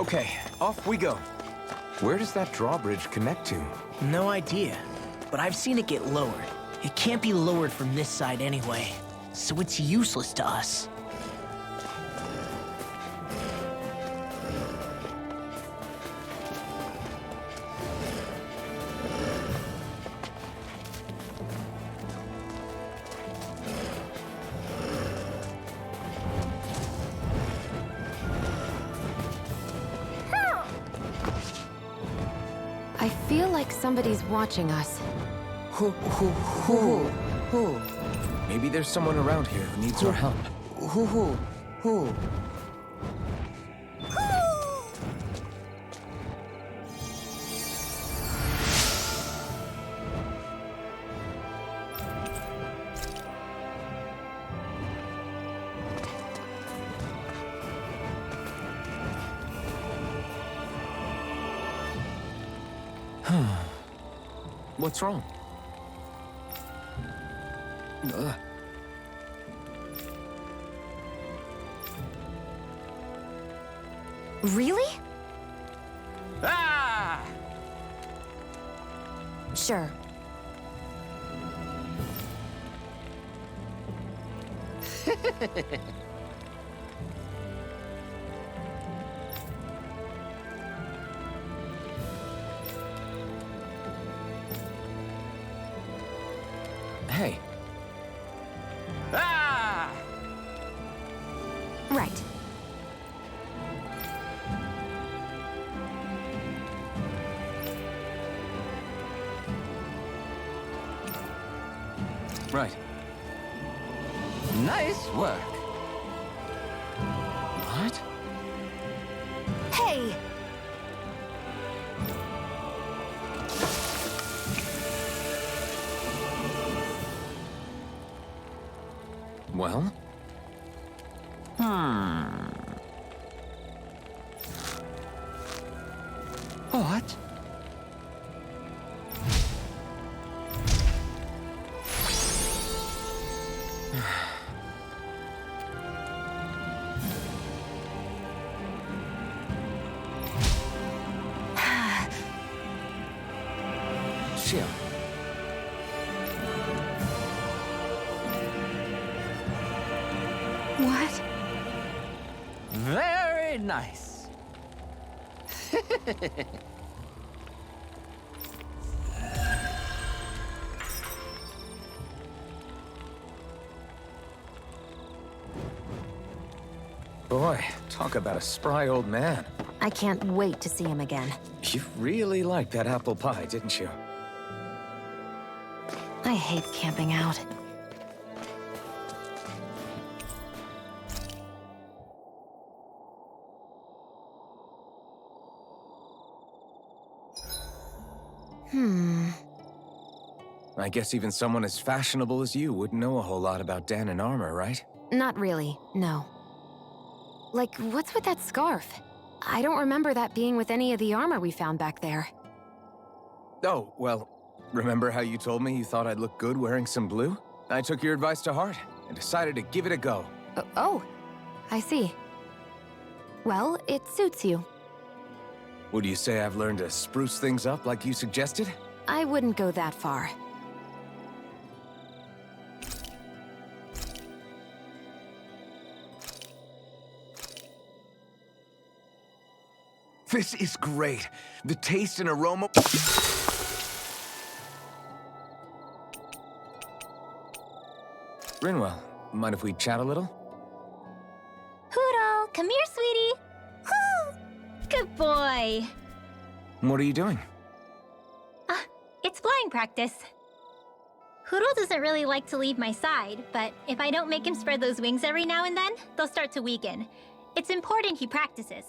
Okay, off we go. Where does that drawbridge connect to? No idea, but I've seen it get lowered. It can't be lowered from this side anyway, so it's useless to us. I feel like somebody's watching us. Who? Maybe there's someone around here who needs our help. Who? What's wrong? Really? Ah! Sure. Hey. Ah! Right. Right. Nice work. What? Hey! Well? What? Chill. What? Very nice. Boy, talk about a spry old man. I can't wait to see him again. You really liked that apple pie, didn't you? I hate camping out. I guess even someone as fashionable as you wouldn't know a whole lot about Dan and armor, right? Not really, no. Like, what's with that scarf? I don't remember that being with any of the armor we found back there. Oh, well, remember how you told me you thought I'd look good wearing some blue? I took your advice to heart and decided to give it a go. Oh, I see. Well, it suits you. Would you say I've learned to spruce things up like you suggested? I wouldn't go that far. This is great. The taste and aroma... Rinwell, mind if we chat a little? Poodle, come here, sweetie. Woo! Good boy. What are you doing? It's flying practice. Poodle doesn't really like to leave my side, but if I don't make him spread those wings every now and then, they'll start to weaken. It's important he practices.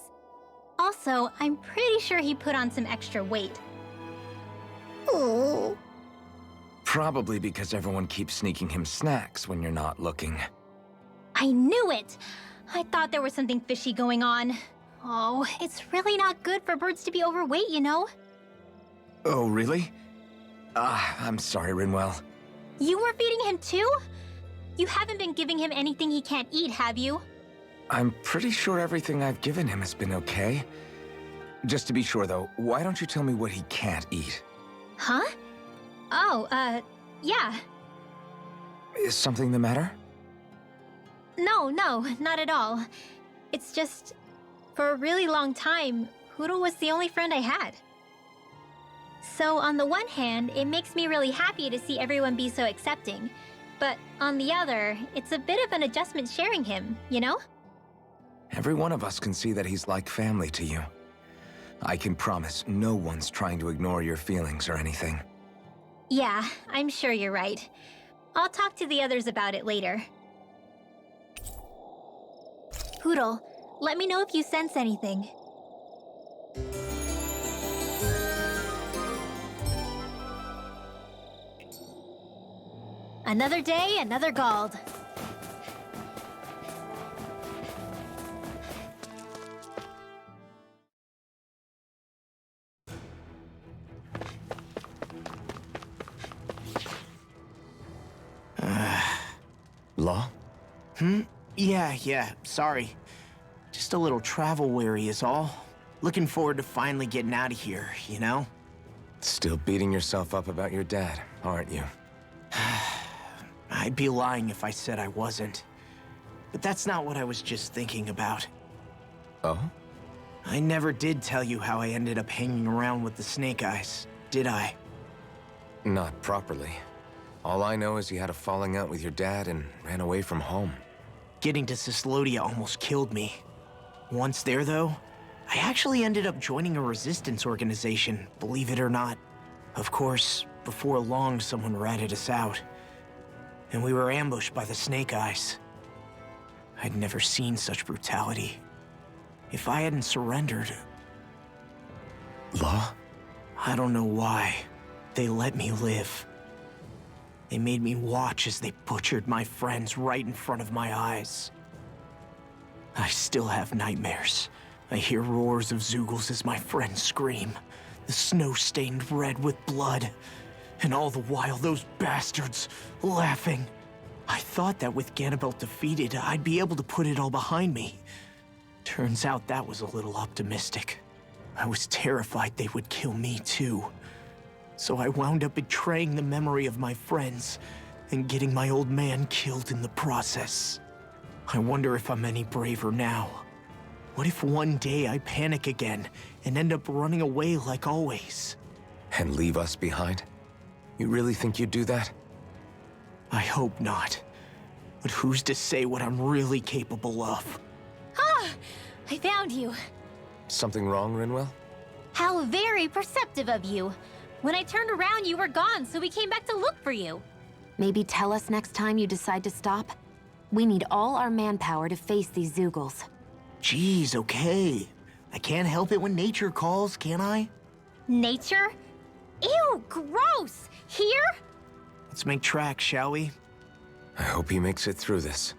Also, I'm pretty sure he put on some extra weight. Oh. Probably because everyone keeps sneaking him snacks when you're not looking. I knew it! I thought there was something fishy going on. Oh, it's really not good for birds to be overweight, you know? Oh, really? I'm sorry, Rinwell. You were feeding him too? You haven't been giving him anything he can't eat, have you? I'm pretty sure everything I've given him has been okay. Just to be sure, though, why don't you tell me what he can't eat? Huh? Oh, yeah. Is something the matter? No, not at all. It's just, for a really long time, Huro was the only friend I had. So on the one hand, it makes me really happy to see everyone be so accepting. But on the other, it's a bit of an adjustment sharing him, you know? Every one of us can see that he's like family to you. I can promise no one's trying to ignore your feelings or anything. Yeah, I'm sure you're right. I'll talk to the others about it later. Poodle, let me know if you sense anything. Another day, another Gald. Law? Yeah, sorry. Just a little travel weary is all. Looking forward to finally getting out of here, you know? Still beating yourself up about your dad, aren't you? I'd be lying if I said I wasn't. But that's not what I was just thinking about. Oh? I never did tell you how I ended up hanging around with the Snake Eyes, did I? Not properly. All I know is you had a falling out with your dad and ran away from home. Getting to Cislodia almost killed me. Once there, though, I actually ended up joining a resistance organization, believe it or not. Of course, before long, someone ratted us out. And we were ambushed by the Snake Eyes. I'd never seen such brutality. If I hadn't surrendered... Law? I don't know why. They let me live. They made me watch as they butchered my friends right in front of my eyes. I still have nightmares. I hear roars of Zeugles as my friends scream, the snow stained red with blood. And all the while, those bastards laughing. I thought that with Ganabelt defeated, I'd be able to put it all behind me. Turns out that was a little optimistic. I was terrified they would kill me too. So I wound up betraying the memory of my friends and getting my old man killed in the process. I wonder if I'm any braver now. What if one day I panic again and end up running away like always? And leave us behind? You really think you'd do that? I hope not. But who's to say what I'm really capable of? Ah! I found you. Something wrong, Rinwell? How very perceptive of you. When I turned around, you were gone, so we came back to look for you. Maybe tell us next time you decide to stop? We need all our manpower to face these Zeugles. Geez, okay. I can't help it when nature calls, can I? Nature? Ew, gross! Here? Let's make tracks, shall we? I hope he makes it through this.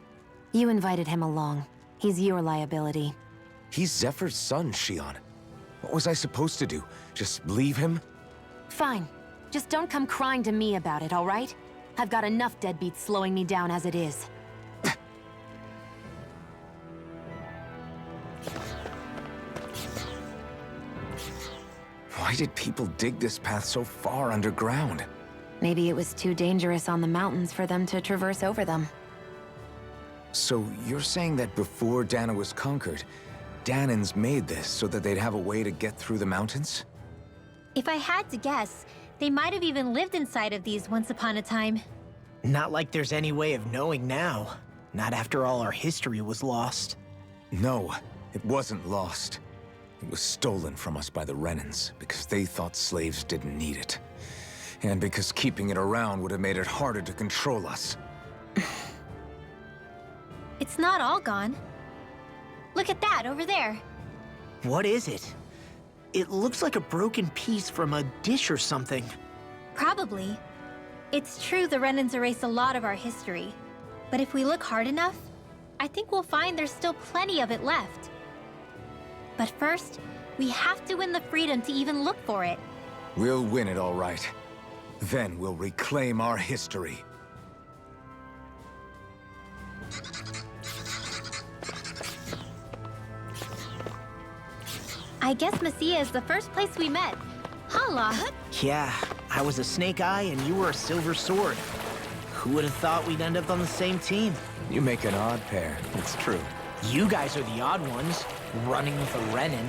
You invited him along. He's your liability. He's Zephyr's son, Shion. What was I supposed to do? Just leave him? Fine. Just don't come crying to me about it, all right? I've got enough deadbeats slowing me down as it is. Why did people dig this path so far underground? Maybe it was too dangerous on the mountains for them to traverse over them. So you're saying that before Dana was conquered, Danans made this so that they'd have a way to get through the mountains? If I had to guess, they might have even lived inside of these once upon a time. Not like there's any way of knowing now. Not after all our history was lost. No, it wasn't lost. It was stolen from us by the Renans because they thought slaves didn't need it. And because keeping it around would have made it harder to control us. It's not all gone. Look at that over there. What is it? It looks like a broken piece from a dish or something. Probably. It's true the Renans erased a lot of our history. But if we look hard enough, I think we'll find there's still plenty of it left. But first, we have to win the freedom to even look for it. We'll win it all right. Then we'll reclaim our history. I guess Messia is the first place we met. Hala. Yeah, I was a snake eye and you were a silver sword. Who would have thought we'd end up on the same team? You make an odd pair, it's true. You guys are the odd ones, running with a Renin.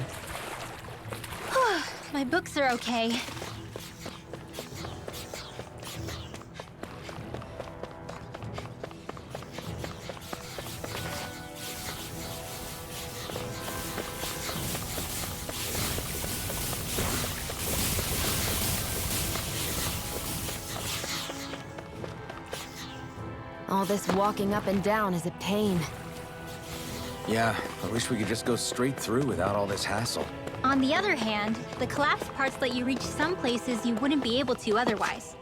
My books are okay. All this walking up and down is a pain. Yeah, I wish we could just go straight through without all this hassle. On the other hand, the collapsed parts let you reach some places you wouldn't be able to otherwise.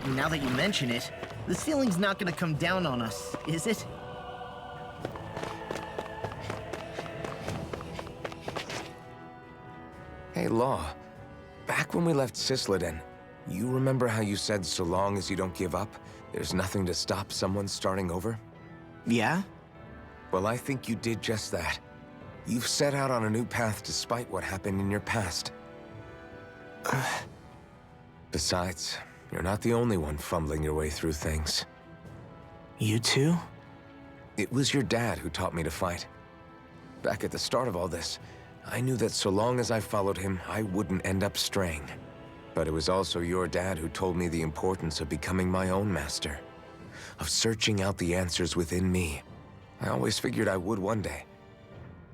Now that you mention it, the ceiling's not gonna come down on us, is it? Hey, Law. Back when we left Cisleden, you remember how you said so long as you don't give up, there's nothing to stop someone starting over? Yeah? Well, I think you did just that. You've set out on a new path despite what happened in your past. Besides, you're not the only one fumbling your way through things. You too? It was your dad who taught me to fight. Back at the start of all this, I knew that so long as I followed him, I wouldn't end up straying. But it was also your dad who told me the importance of becoming my own master, of searching out the answers within me. I always figured I would one day.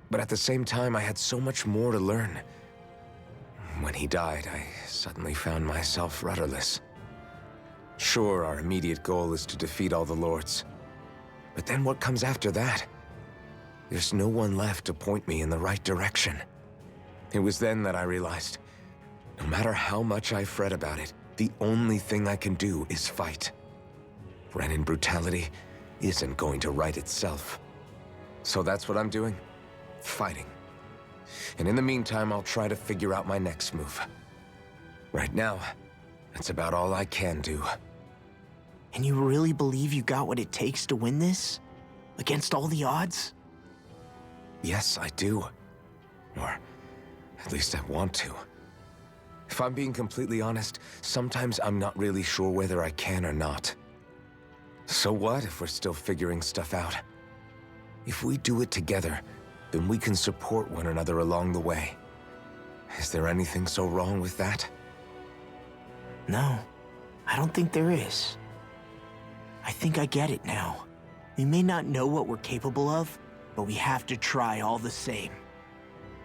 But at the same time, I had so much more to learn. When he died, I suddenly found myself rudderless. Sure, our immediate goal is to defeat all the lords. But then what comes after that? There's no one left to point me in the right direction. It was then that I realized, no matter how much I fret about it, the only thing I can do is fight. Renin brutality isn't going to right itself. So that's what I'm doing. Fighting. And in the meantime, I'll try to figure out my next move. Right now, that's about all I can do. And you really believe you got what it takes to win this? Against all the odds? Yes, I do. Or at least I want to. If I'm being completely honest, sometimes I'm not really sure whether I can or not. So what if we're still figuring stuff out? If we do it together, then we can support one another along the way. Is there anything so wrong with that? No, I don't think there is. I think I get it now. We may not know what we're capable of, but we have to try all the same.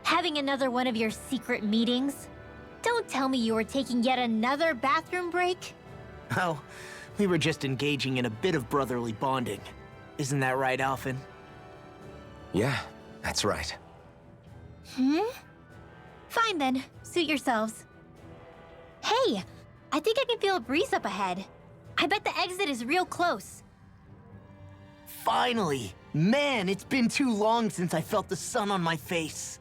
Having another one of your secret meetings? Don't tell me you were taking yet another bathroom break? Oh, we were just engaging in a bit of brotherly bonding. Isn't that right, Alphen? Yeah, that's right. Fine then, suit yourselves. Hey, I think I can feel a breeze up ahead. I bet the exit is real close. Finally! Man, it's been too long since I felt the sun on my face.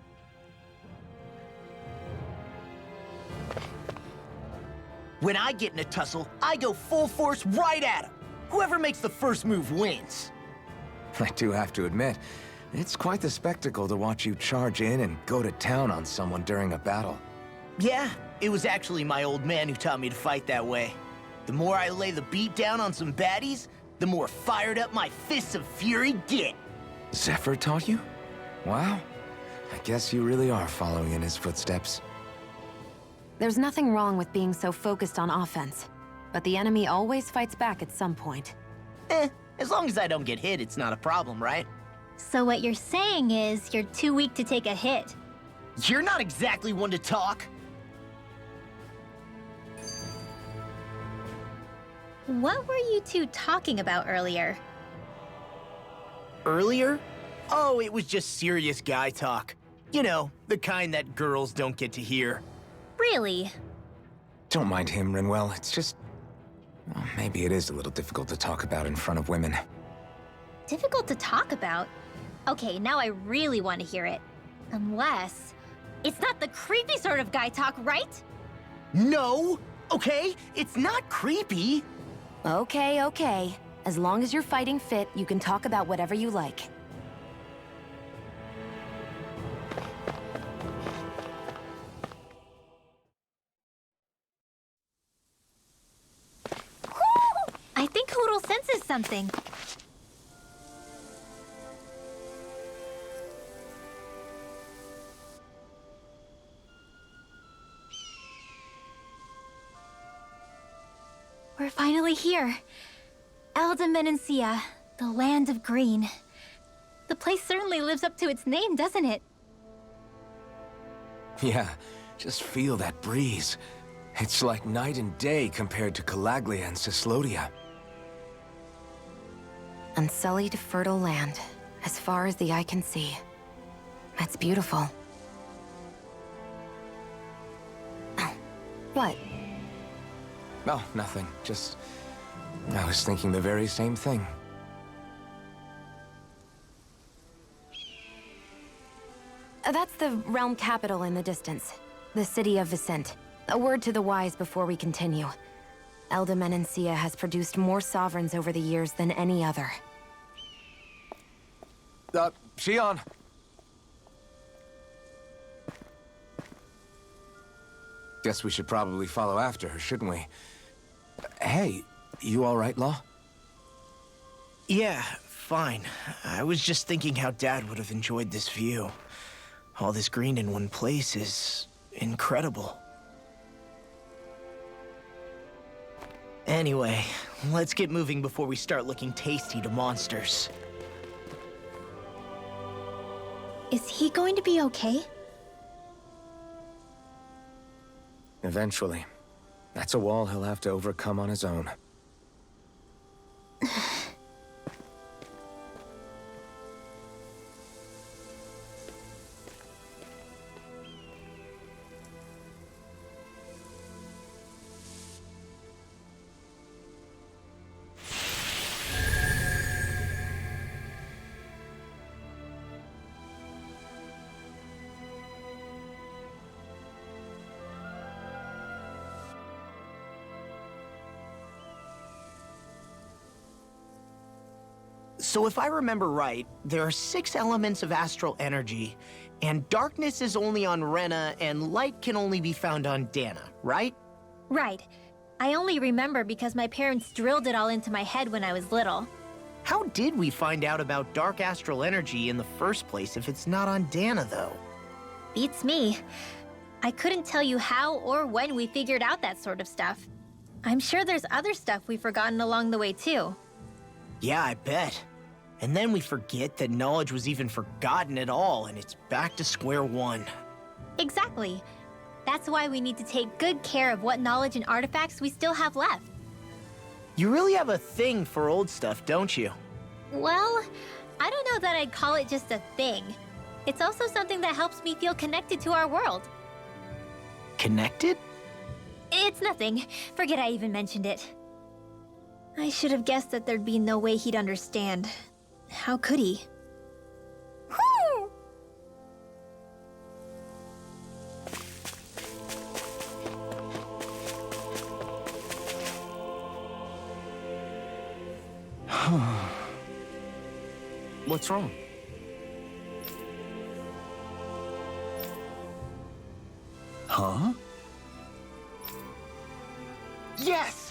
When I get in a tussle, I go full force right at him. Whoever makes the first move wins. I do have to admit, it's quite the spectacle to watch you charge in and go to town on someone during a battle. Yeah, it was actually my old man who taught me to fight that way. The more I lay the beat down on some baddies, the more fired up my fists of fury get. Zephyr taught you? Wow. I guess you really are following in his footsteps. There's nothing wrong with being so focused on offense, but the enemy always fights back at some point. As long as I don't get hit, it's not a problem, right? So what you're saying is you're too weak to take a hit. You're not exactly one to talk. What were you two talking about earlier? Earlier? Oh, it was just serious guy talk. You know, the kind that girls don't get to hear. Really? Don't mind him, Rinwell. It's just... well, maybe it is a little difficult to talk about in front of women. Difficult to talk about? Okay, now I really want to hear it. Unless... it's not the creepy sort of guy talk, right? No! Okay, it's not creepy. Okay, okay. As long as you're fighting fit, you can talk about whatever you like. portal senses something. We're finally here. Elda Menancia, the land of green. The place certainly lives up to its name, doesn't it? Yeah, just feel that breeze. It's like night and day compared to Calaglia and Cislodia. Unsullied, fertile land, as far as the eye can see. That's beautiful. Oh, what? Oh, nothing. Just... I was thinking the very same thing. That's the realm capital in the distance. The city of Vicent. A word to the wise before we continue. Elda Menancia has produced more sovereigns over the years than any other. Shion! Guess we should probably follow after her, shouldn't we? Hey, you all right, Law? Yeah, fine. I was just thinking how Dad would have enjoyed this view. All this green in one place is incredible. Anyway, let's get moving before we start looking tasty to monsters. Is he going to be okay? Eventually. That's a wall he'll have to overcome on his own. So if I remember right, there are 6 elements of astral energy, and darkness is only on Rena, and light can only be found on Dana, right? Right. I only remember because my parents drilled it all into my head when I was little. How did we find out about dark astral energy in the first place if it's not on Dana, though? Beats me. I couldn't tell you how or when we figured out that sort of stuff. I'm sure there's other stuff we've forgotten along the way, too. Yeah, I bet. And then we forget that knowledge was even forgotten at all, and it's back to square one. Exactly. That's why we need to take good care of what knowledge and artifacts we still have left. You really have a thing for old stuff, don't you? Well, I don't know that I'd call it just a thing. It's also something that helps me feel connected to our world. Connected? It's nothing. Forget I even mentioned it. I should have guessed that there'd be no way he'd understand. How could he? What's wrong? Huh? Yes!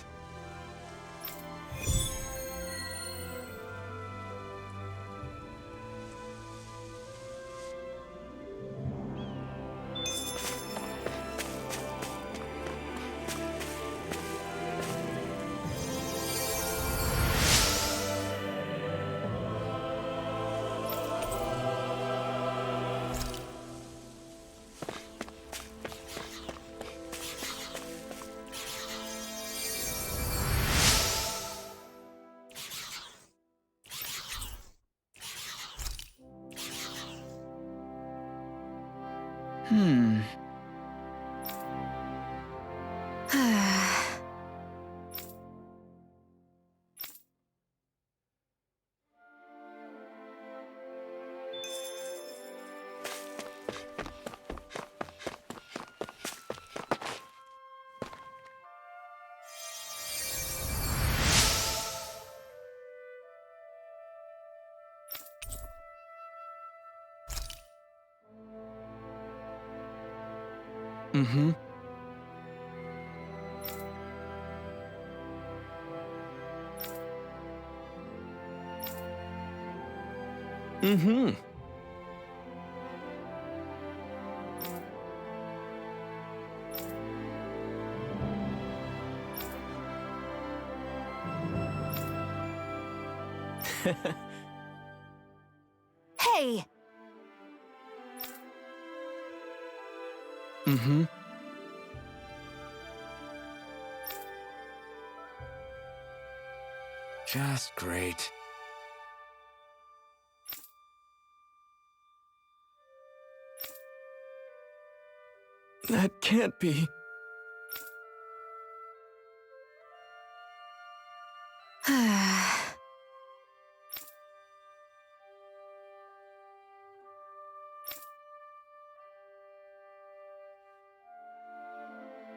Mm-hmm. Mm-hmm. Hey! Mm-hmm. Just great. That can't be.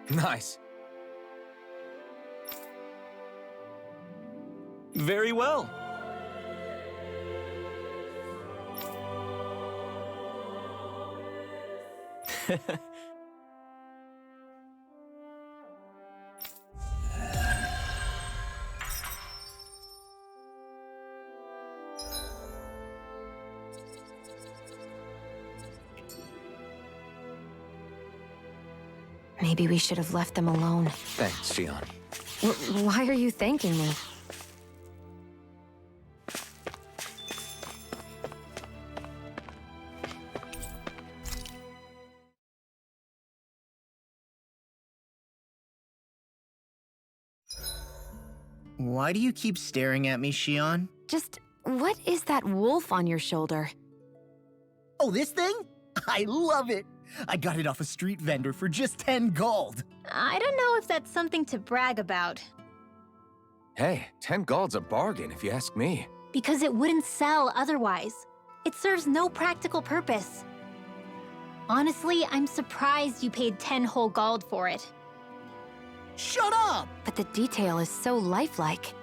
Nice. Very well. Maybe we should have left them alone. Thanks, Shion. Why are you thanking me? Why do you keep staring at me, Shion? Just, what is that wolf on your shoulder? Oh, this thing? I love it! I got it off a street vendor for just 10 gold. I don't know if that's something to brag about, Hey, 10 gold's a bargain if you ask me. because it wouldn't sell otherwise. It serves no practical purpose. Honestly, I'm surprised you paid 10 whole gold for it. Shut up! But the detail is so lifelike.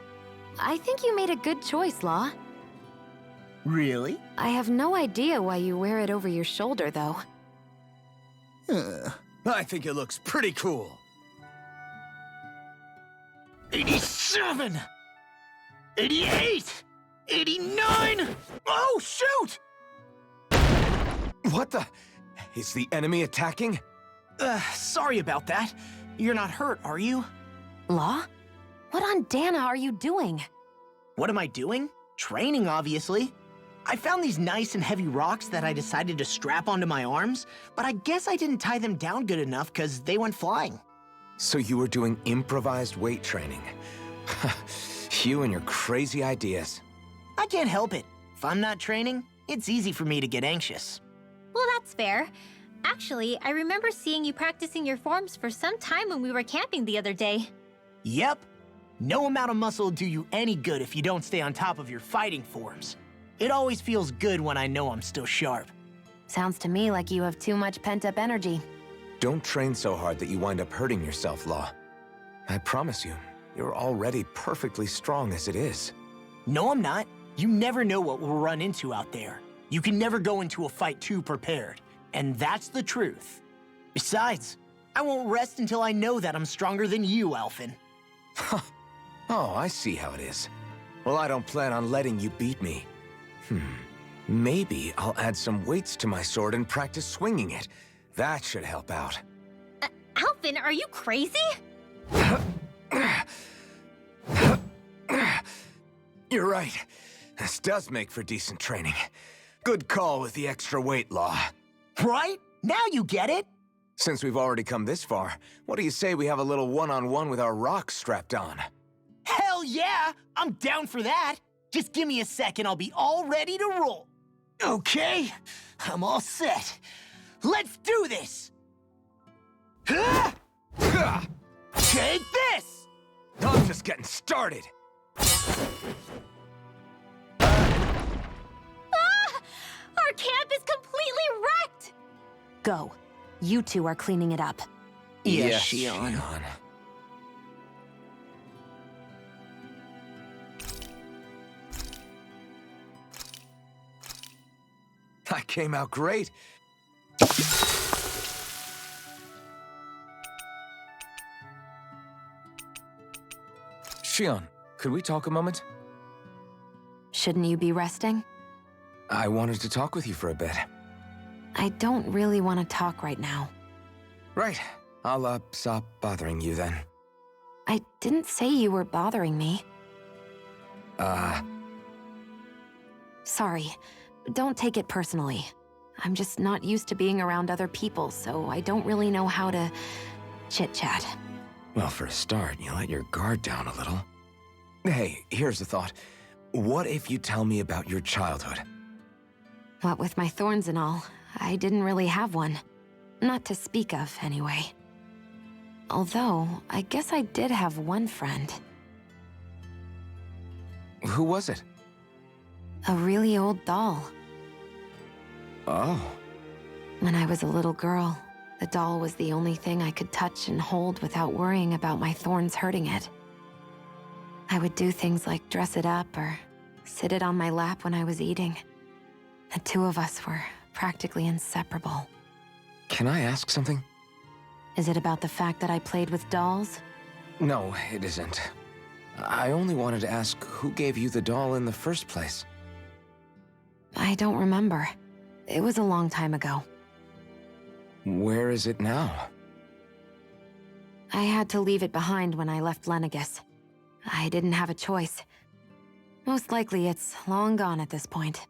I think you made a good choice, Law. Really? I have no idea why you wear it over your shoulder, though. I think it looks pretty cool. 87! 88! 89! Oh, shoot! What the? Is the enemy attacking? Sorry about that. You're not hurt, are you? Law? What on Dana are you doing? What am I doing? Training, obviously. I found these nice and heavy rocks that I decided to strap onto my arms, but I guess I didn't tie them down good enough because they went flying. So you were doing improvised weight training. You and your crazy ideas. I can't help it. If I'm not training, it's easy for me to get anxious. Well, that's fair. Actually, I remember seeing you practicing your forms for some time when we were camping the other day. Yep. No amount of muscle will do you any good if you don't stay on top of your fighting forms. It always feels good when I know I'm still sharp. Sounds to me like you have too much pent-up energy. Don't train so hard that you wind up hurting yourself, Law. I promise you, you're already perfectly strong as it is. No, I'm not. You never know what we'll run into out there. You can never go into a fight too prepared. And that's the truth. Besides, I won't rest until I know that I'm stronger than you, Alphen. Oh, I see how it is. Well, I don't plan on letting you beat me. Maybe I'll add some weights to my sword and practice swinging it. That should help out. Alvin, are you crazy? You're right. This does make for decent training. Good call with the extra weight, Law. Right? Now you get it? Since we've already come this far, what do you say we have a little one-on-one with our rocks strapped on? Hell yeah! I'm down for that! Just give me a second, I'll be all ready to roll. Okay, I'm all set. Let's do this! Take this! I'm just getting started. Our camp is completely wrecked! Go. You two are cleaning it up. Yes, Shion. I came out great. Shion, could we talk a moment? Shouldn't you be resting? I wanted to talk with you for a bit. I don't really want to talk right now. Right. I'll, stop bothering you then. I didn't say you were bothering me. Sorry. Don't take it personally. I'm just not used to being around other people, so I don't really know how to chit-chat. Well, for a start, you let your guard down a little. Hey, here's a thought. What if you tell me about your childhood? What with my thorns and all, I didn't really have one. Not to speak of, anyway. Although, I guess I did have one friend. Who was it? A really old doll. Oh. When I was a little girl, the doll was the only thing I could touch and hold without worrying about my thorns hurting it. I would do things like dress it up or sit it on my lap when I was eating. The two of us were practically inseparable. Can I ask something? Is it about the fact that I played with dolls? No, it isn't. I only wanted to ask who gave you the doll in the first place. I don't remember. It was a long time ago. Where is it now? I had to leave it behind when I left Lenegus. I didn't have a choice. Most likely it's long gone at this point.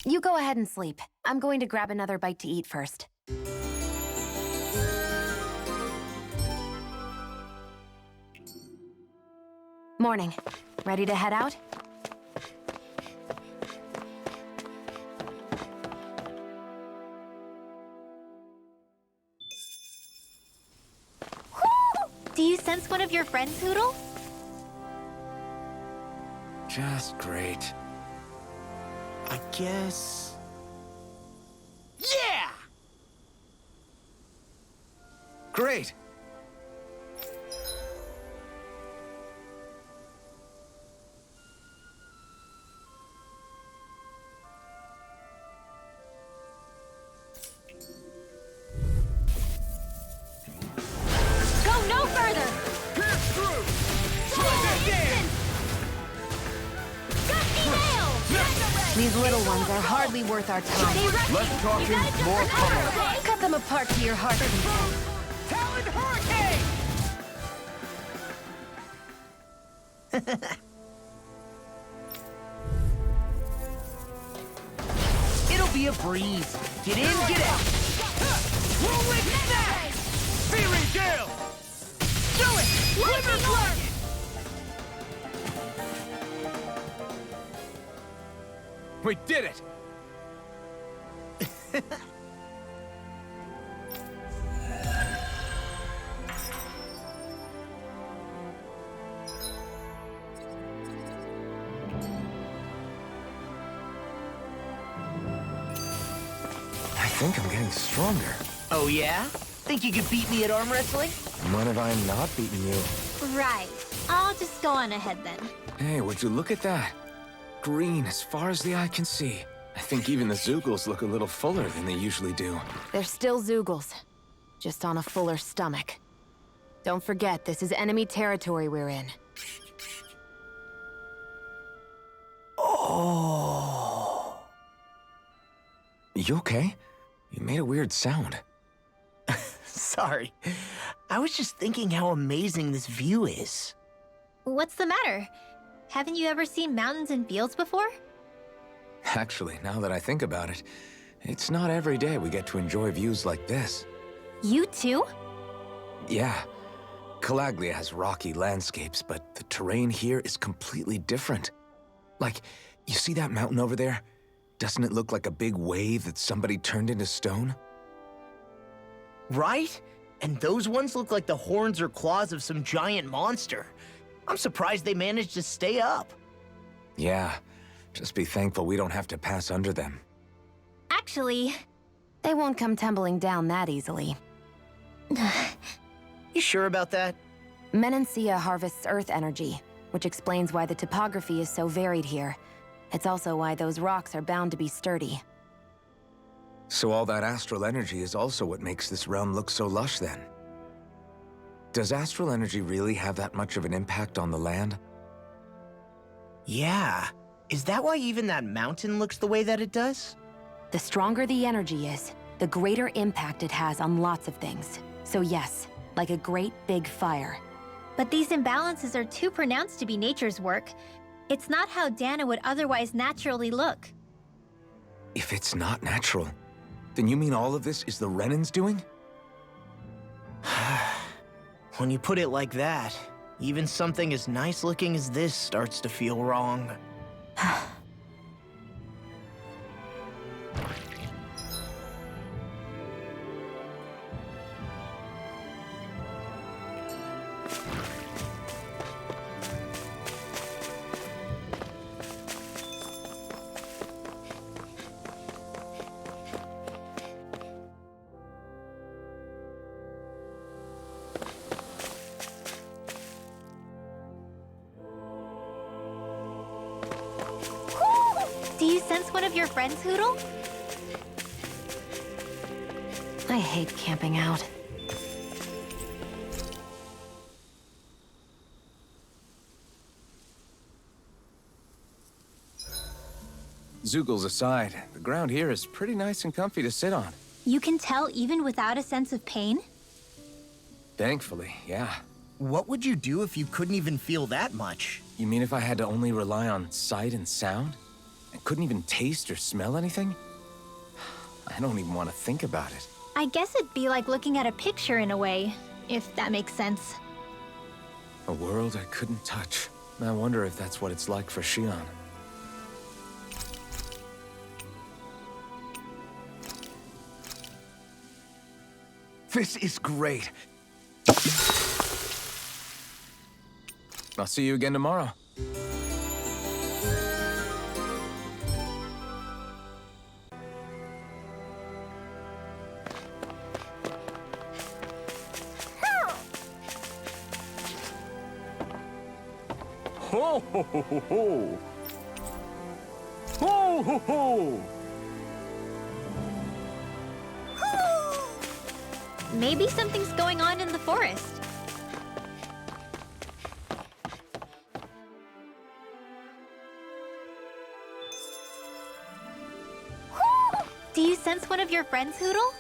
You go ahead and sleep. I'm going to grab another bite to eat first. Morning. Ready to head out? Do you sense one of your friends, Hoodle? Just great. I guess... Yeah! Great! Go no further! Pierce through! Gusty nail! These little ones are hardly worth our time. Less talking, more pummeling. Cut them apart to your heart's content. Talon Hurricane! It'll be a breeze. Get in, get out. Rolling snap! Searing gale! Do it! Lightning Blast! We did it! I think I'm getting stronger. Oh yeah? Think you could beat me at arm wrestling? When have I not beaten you? Right. I'll just go on ahead then. Hey, would you look at that? Green as far as the eye can see. I think even the Zoogles look a little fuller than they usually do. They're still Zoogles, just on a fuller stomach. Don't forget, this is enemy territory we're in. Oh... You okay? You made a weird sound. Sorry. I was just thinking how amazing this view is. What's the matter? Haven't you ever seen mountains and fields before? Actually, now that I think about it, it's not every day we get to enjoy views like this. You too? Yeah. Calaglia has rocky landscapes, but the terrain here is completely different. Like, you see that mountain over there? Doesn't it look like a big wave that somebody turned into stone? Right? And those ones look like the horns or claws of some giant monster. I'm surprised they managed to stay up. Yeah. Just be thankful we don't have to pass under them. Actually, They won't come tumbling down that easily. You sure about that? Menancia harvests earth energy, which explains why the topography is so varied here. It's also why those rocks are bound to be sturdy. So all that astral energy is also what makes this realm look so lush then. Does astral energy really have that much of an impact on the land? Yeah. Is that why even that mountain looks the way that it does? The stronger the energy is, the greater impact it has on lots of things. So yes, like a great big fire. But these imbalances are too pronounced to be nature's work. It's not how Dana would otherwise naturally look. If it's not natural, then you mean all of this is the Renans doing? When you put it like that, even something as nice looking as this starts to feel wrong. Do you sense one of your friends, Hoodle? I hate camping out. Zoogles aside, the ground here is pretty nice and comfy to sit on. You can tell even without a sense of pain? Thankfully, yeah. What would you do if you couldn't even feel that much? You mean if I had to only rely on sight and sound? And couldn't even taste or smell anything? I don't even want to think about it. I guess it'd be like looking at a picture in a way, if that makes sense. A world I couldn't touch. I wonder if that's what it's like for Shion. This is great. I'll see you again tomorrow. Ho ho ho ho ho! Ho ho ho! Maybe something's going on in the forest. Do you sense one of your friends, Hoodle?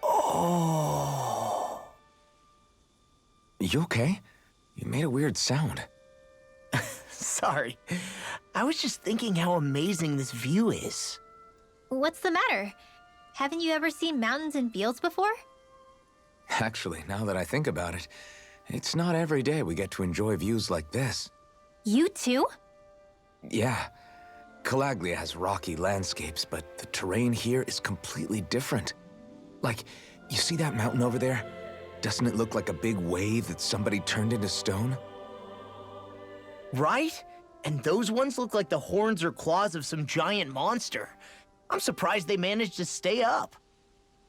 Oh. You okay? You made a weird sound. Sorry. I was just thinking how amazing this view is. What's the matter? Haven't you ever seen mountains and fields before? Actually, now that I think about it, it's not every day we get to enjoy views like this. You too? Yeah. Calaglia has rocky landscapes, but the terrain here is completely different. Like, you see that mountain over there? Doesn't it look like a big wave that somebody turned into stone? Right? And those ones look like the horns or claws of some giant monster. I'm surprised they managed to stay up.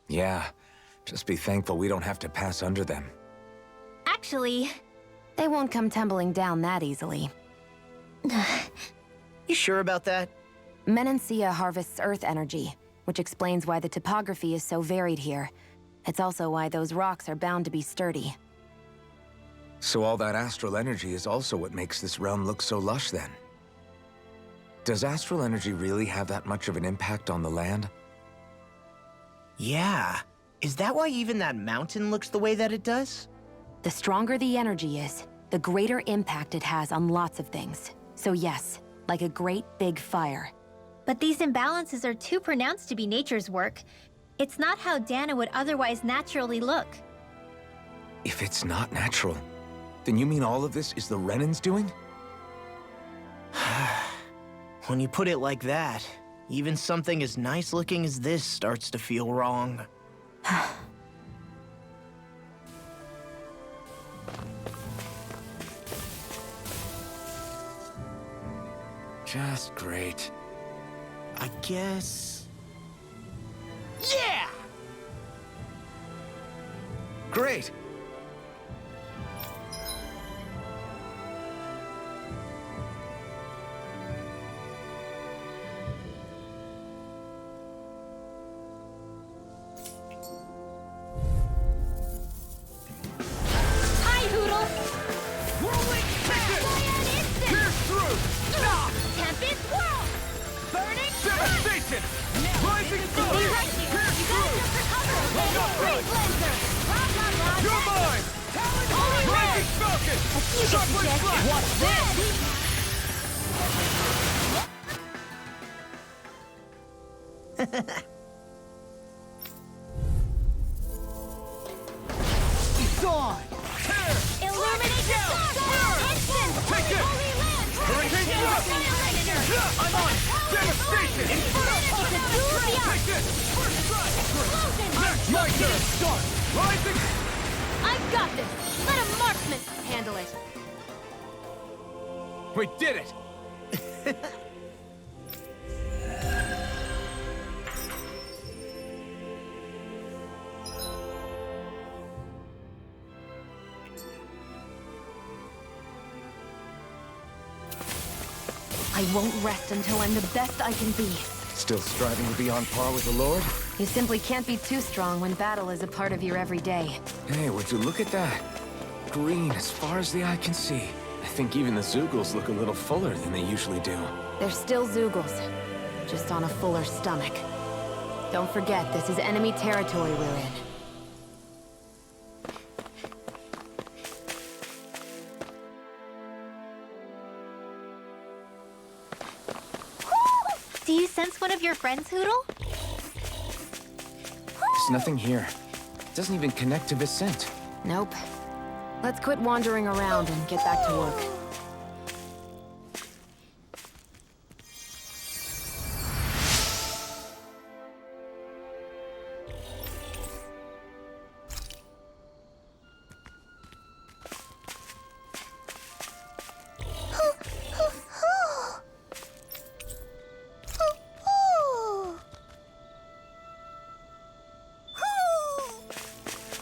Yeah. Just be thankful we don't have to pass under them. Actually, They won't come tumbling down that easily. You sure about that? Menancia harvests earth energy, which explains why the topography is so varied here. It's also why those rocks are bound to be sturdy. So all that astral energy is also what makes this realm look so lush then. Does astral energy really have that much of an impact on the land? Yeah. Is that why even that mountain looks the way that it does? The stronger the energy is, the greater impact it has on lots of things. So yes, like a great big fire. but these imbalances are too pronounced to be nature's work. It's not how Dana would otherwise naturally look. If it's not natural, then you mean all of this is the Renans doing? When you put it like that, even something as nice looking as this starts to feel wrong. Just great. I guess... Yeah! Great! Hi, Hoodle! Rolling back! What's this? It's on! Illuminate the stars! Instant! Take it! Holy land! Hurricane Fire! I'm on it! Devastation! Take this! First strike! Next, my turn! Start! Rising! I've got this! Let a marksman handle it! We did it! I won't rest until I'm the best I can be. Still striving to be on par with the Lord? You simply can't be too strong when battle is a part of your everyday. Hey, would you look at that? Green as far as the eye can see. I think even the Zeugles look a little fuller than they usually do. They're still Zeugles, just on a fuller stomach. Don't forget, this is enemy territory we're in. Do you sense one of your friends, Hoodle? There's nothing here. It doesn't even connect to Vicent. Nope. Let's quit wandering around and get back to work.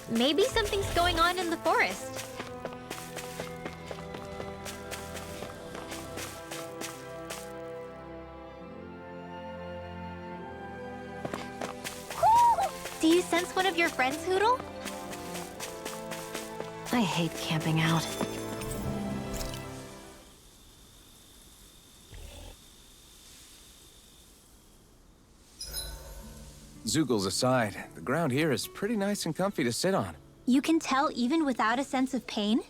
Maybe something's going on in the forest. Do you sense one of your friends, Hoodle? I hate camping out. Zeugles aside, the ground here is pretty nice and comfy to sit on. You can tell even without a sense of pain?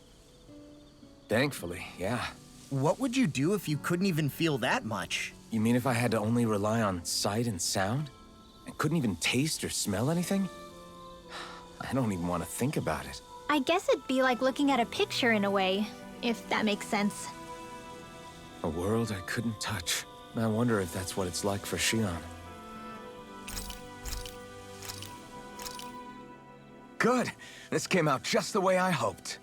Thankfully, yeah. What would you do if you couldn't even feel that much? You mean if I had to only rely on sight and sound? And couldn't even taste or smell anything? I don't even want to think about it. I guess it'd be like looking at a picture in a way, if that makes sense. A world I couldn't touch. I wonder if that's what it's like for Shion. Good. This came out just the way I hoped.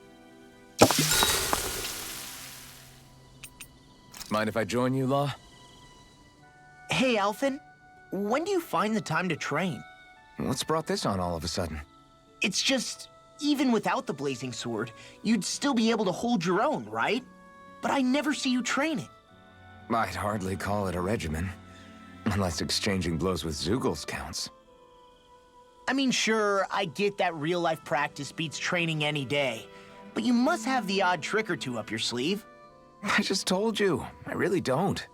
Mind if I join you, Law? Hey, Alphen. When do you find the time to train? What's brought this on all of a sudden? It's just, even without the blazing sword, you'd still be able to hold your own, right? But I never see you training. I'd hardly call it a regimen. Unless exchanging blows with Zeugles counts. I mean, sure, I get that real-life practice beats training any day. But you must have the odd trick or two up your sleeve. I just told you. I really don't.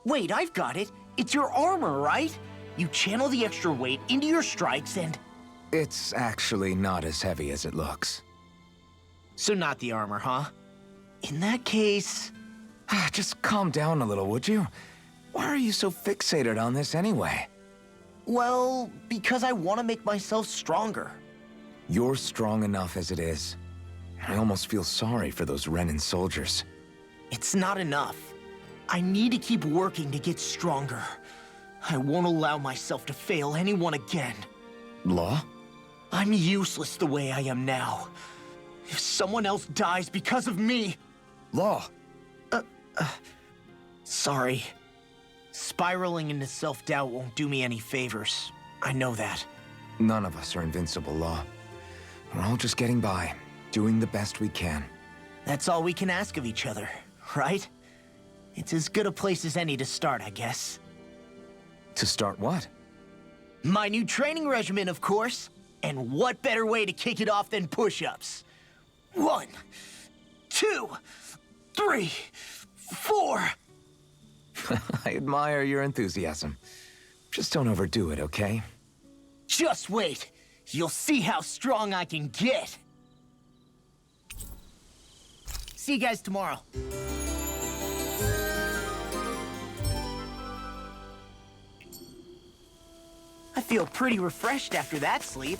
Wait, I've got it. It's your armor, right? You channel the extra weight into your strikes and... It's actually not as heavy as it looks. So not the armor, huh? In that case... Just calm down a little, would you? Why are you so fixated on this anyway? Well, because I want to make myself stronger. You're strong enough as it is. I almost feel sorry for those Renan soldiers. It's not enough. I need to keep working to get stronger. I won't allow myself to fail anyone again. Law? I'm useless the way I am now. If someone else dies because of me... Law! Sorry. Spiraling into self-doubt won't do me any favors. I know that. None of us are invincible, Law. We're all just getting by, doing the best we can. That's all we can ask of each other, right? It's as good a place as any to start, I guess. To start what? My new training regimen, of course. And what better way to kick it off than push-ups? 1, 2, 3, 4... I admire your enthusiasm. Just don't overdo it, okay? Just wait. You'll see how strong I can get. See you guys tomorrow. I feel pretty refreshed after that sleep.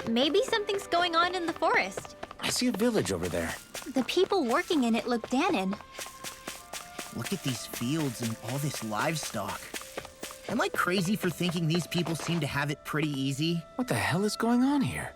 Maybe something's going on in the forest. I see a village over there. The people working in it look Danon. Look at these fields and all this livestock. Am I crazy for thinking these people seem to have it pretty easy? What the hell is going on here?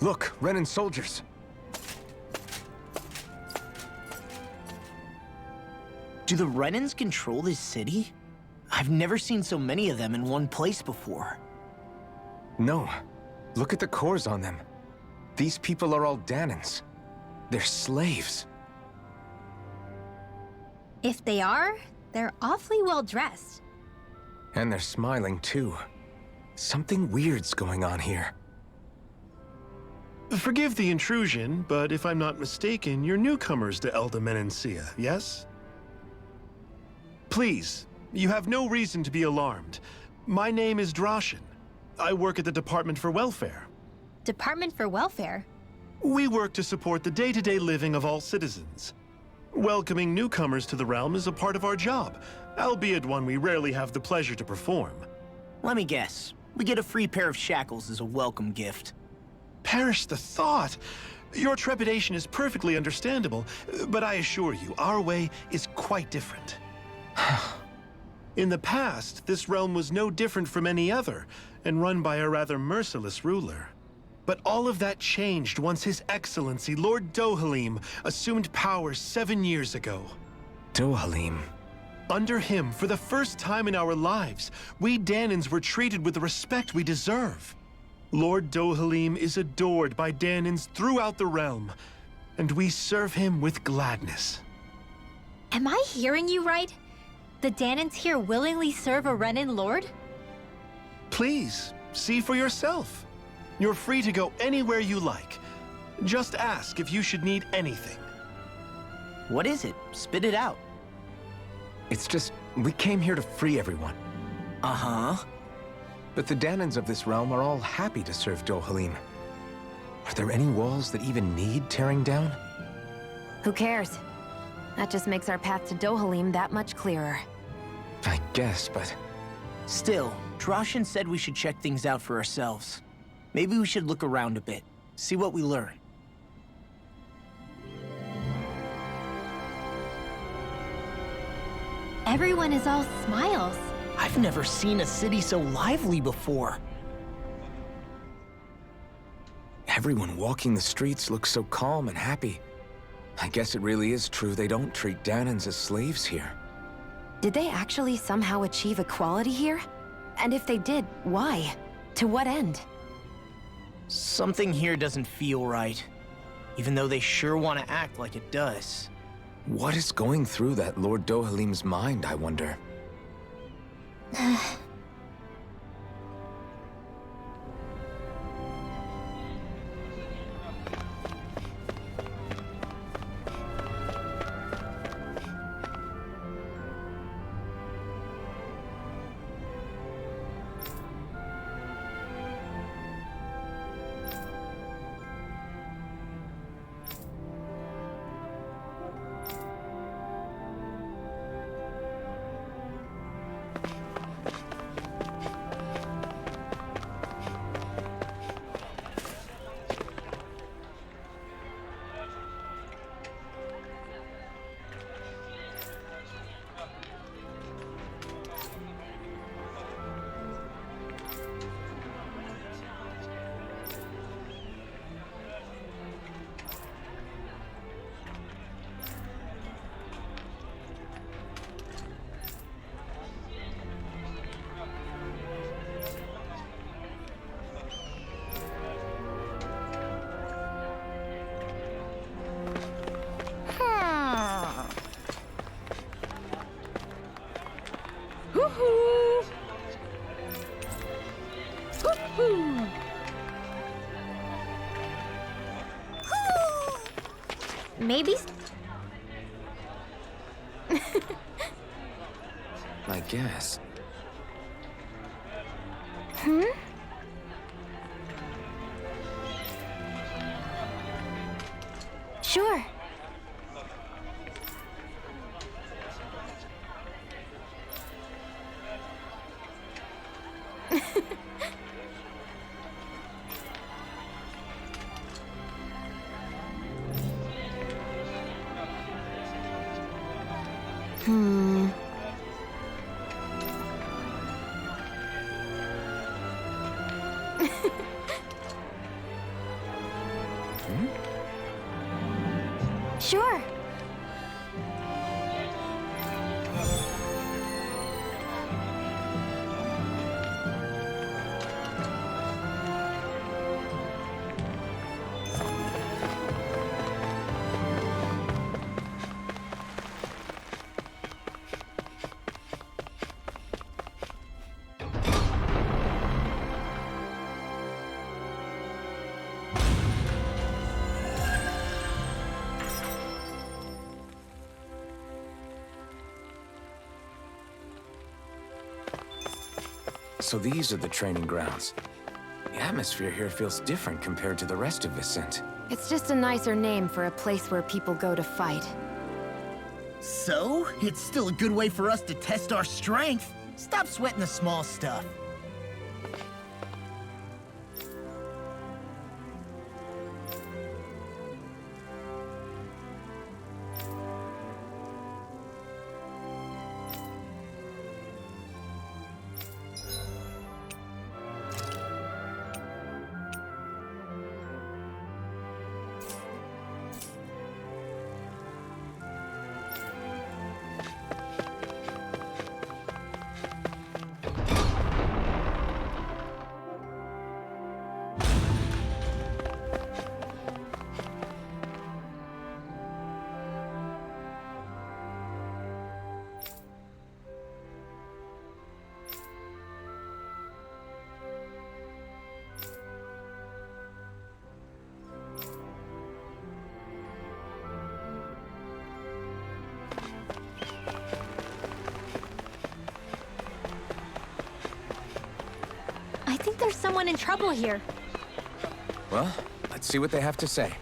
Look, Renan soldiers. Do the Renans control this city? I've never seen so many of them in one place before. No. Look at the cores on them. These people are all Danons. They're slaves. If they are, they're awfully well dressed. And they're smiling too. Something weird's going on here. Forgive the intrusion, but if I'm not mistaken, you're newcomers to Elda Menencia, yes? Please, you have no reason to be alarmed. My name is Drashin. I work at the Department for Welfare. Department for Welfare? We work to support the day-to-day living of all citizens. Welcoming newcomers to the realm is a part of our job, albeit one we rarely have the pleasure to perform. Let me guess. We get a free pair of shackles as a welcome gift. Perish the thought! Your trepidation is perfectly understandable, but I assure you, our way is quite different. In the past, this realm was no different from any other, and run by a rather merciless ruler. But all of that changed once His Excellency, Lord Dohalim, assumed power 7 years ago. Dohalim. Under him, for the first time in our lives, we Danons were treated with the respect we deserve. Lord Dohalim is adored by Danons throughout the realm, and we serve him with gladness. Am I hearing you right? The Danons here willingly serve a Renan lord? Please, see for yourself. You're free to go anywhere you like. Just ask if you should need anything. What is it? Spit it out. It's just, we came here to free everyone. Uh-huh. But the Danons of this realm are all happy to serve Dohalim. Are there any walls that even need tearing down? Who cares? That just makes our path to Dohalim that much clearer. I guess, but... Still, Drashin said we should check things out for ourselves. Maybe we should look around a bit, see what we learn. Everyone is all smiles. I've never seen a city so lively before. Everyone walking the streets looks so calm and happy. I guess it really is true they don't treat Danons as slaves here. Did they actually somehow achieve equality here? And if they did, why? To what end? Something here doesn't feel right, even though they sure want to act like it does. What is going through that Lord Dohalim's mind, I wonder? Woohoo! Woohoo! Maybe. I guess. Sure. Sure. So these are the training grounds. The atmosphere here feels different compared to the rest of Vicent. It's just a nicer name for a place where people go to fight. So, it's still a good way for us to test our strength. Stop sweating the small stuff. I think there's someone in trouble here. Well, let's see what they have to say.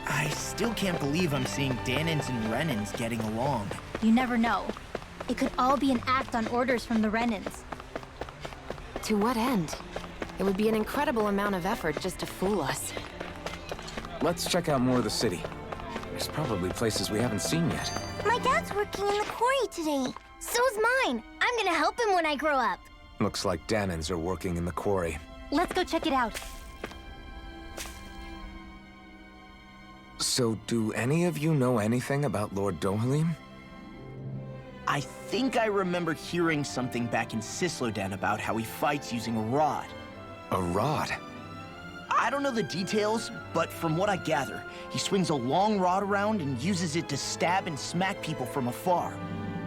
I still can't believe I'm seeing Danins and Renins getting along. You never know. It could all be an act on orders from the Renins. To what end? It would be an incredible amount of effort just to fool us. Let's check out more of the city. There's probably places we haven't seen yet. My dad's working in the quarry today. So's mine. I'm gonna help him when I grow up. Looks like Danins are working in the quarry. Let's go check it out. So, do any of you know anything about Lord Dohalim? I think I remember hearing something back in Sislodan about how he fights using a rod. A rod? I don't know the details, but from what I gather, he swings a long rod around and uses it to stab and smack people from afar.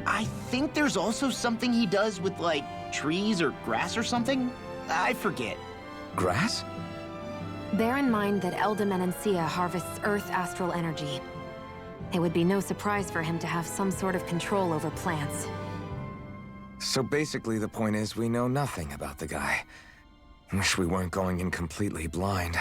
I think there's also something he does with, like, trees or grass or something? I forget. Grass? Bear in mind that Menancia harvests Earth astral energy. It would be no surprise for him to have some sort of control over plants. So basically the point is we know nothing about the guy. Wish we weren't going in completely blind.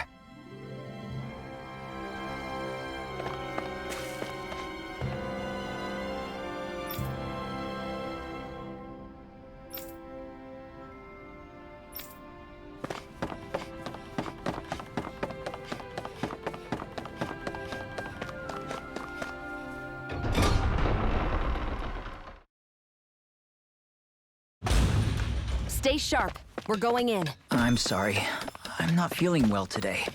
Stay sharp. We're going in. I'm sorry. I'm not feeling well today.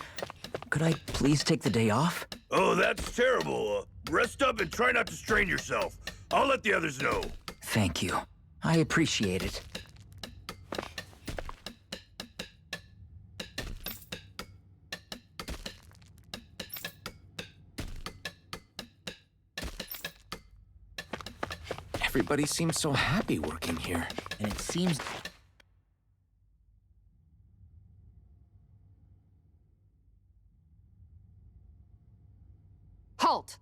Could I please take the day off? Oh, that's terrible. Rest up and try not to strain yourself. I'll let the others know. Thank you. I appreciate it. Everybody seems so happy working here. And it seems... Halt!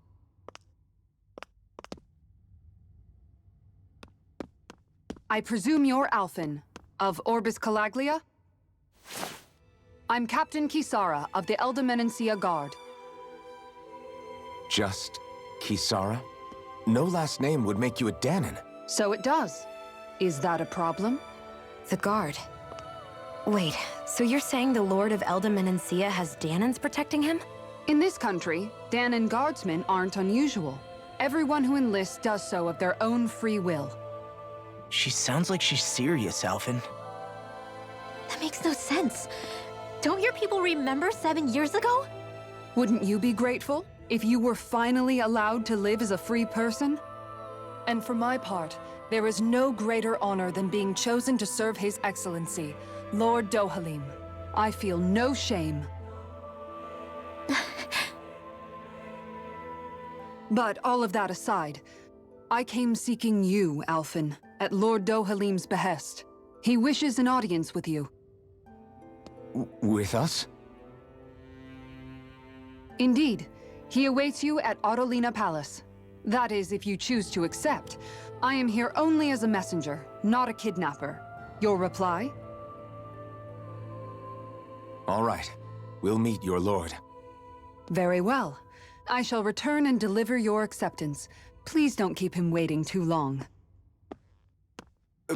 I presume you're Alphen, of Orbis Calaglia? I'm Captain Kisara of the Elder Guard. Just Kisara? No last name would make you a Danon. So it does. Is that a problem? The guard. Wait, so you're saying the Lord of Elda Menancia has Danons protecting him? In this country, Danon guardsmen aren't unusual. Everyone who enlists does so of their own free will. She sounds like she's serious, Alphen. That makes no sense. Don't your people remember 7 years ago? Wouldn't you be grateful if you were finally allowed to live as a free person? And for my part, there is no greater honor than being chosen to serve His Excellency, Lord Dohalim. I feel no shame. But all of that aside, I came seeking you, Alphen, at Lord Dohalim's behest. He wishes an audience with you. With us? Indeed. He awaits you at Autolina Palace. That is, if you choose to accept. I am here only as a messenger, not a kidnapper. Your reply? All right. We'll meet your lord. Very well. I shall return and deliver your acceptance. Please don't keep him waiting too long.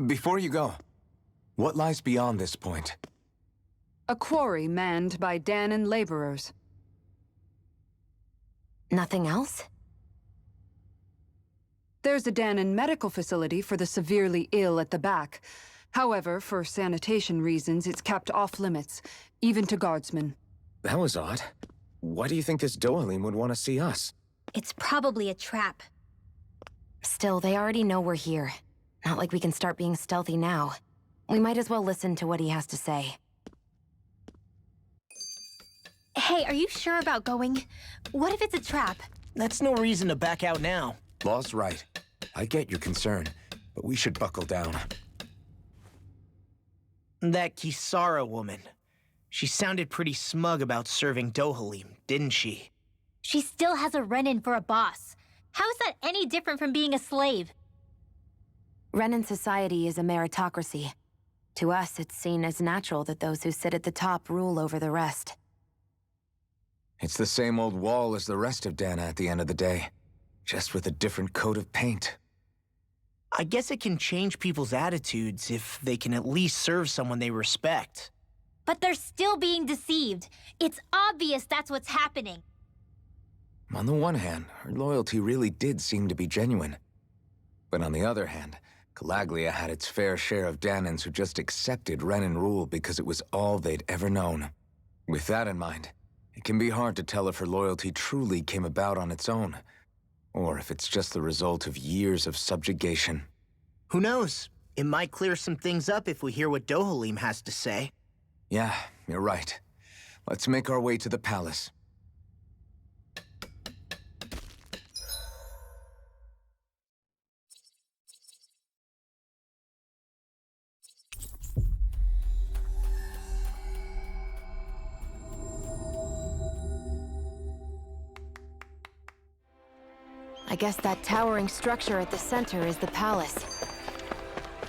Before you go, what lies beyond this point? A quarry manned by Danon laborers. Nothing else? There's a Danon medical facility for the severely ill at the back. However, for sanitation reasons, it's kept off limits, even to guardsmen. That was odd. Why do you think this Dohalim would want to see us? It's probably a trap. Still, they already know we're here. Not like we can start being stealthy now. We might as well listen to what he has to say. Hey, are you sure about going? What if it's a trap? That's no reason to back out now. Law's right. I get your concern, but we should buckle down. That Kisara woman. She sounded pretty smug about serving Dohalim, didn't she? She still has a Renin for a boss. How is that any different from being a slave? Renin society is a meritocracy. To us, it's seen as natural that those who sit at the top rule over the rest. It's the same old wall as the rest of Dana at the end of the day, just with a different coat of paint. I guess it can change people's attitudes if they can at least serve someone they respect. But they're still being deceived. It's obvious that's what's happening. On the one hand, her loyalty really did seem to be genuine. But on the other hand, Calaglia had its fair share of Danons who just accepted Renin rule because it was all they'd ever known. With that in mind, it can be hard to tell if her loyalty truly came about on its own, or if it's just the result of years of subjugation. Who knows? It might clear some things up if we hear what Dohalim has to say. Yeah, you're right. Let's make our way to the palace. I guess that towering structure at the center is the palace.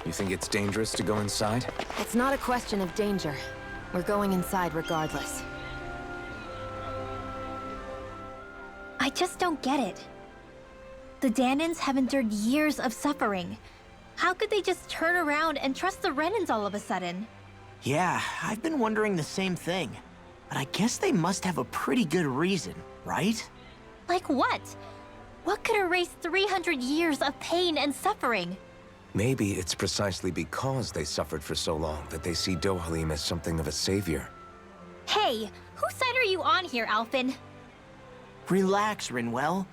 You think it's dangerous to go inside? It's not a question of danger. We're going inside regardless. I just don't get it. The Danons have endured years of suffering. How could they just turn around and trust the Renins all of a sudden? Yeah, I've been wondering the same thing. But I guess they must have a pretty good reason, right? Like what? What could erase 300 years of pain and suffering? Maybe it's precisely because they suffered for so long that they see Dohalim as something of a savior. Hey, whose side are you on here, Alphen? Relax, Rinwell.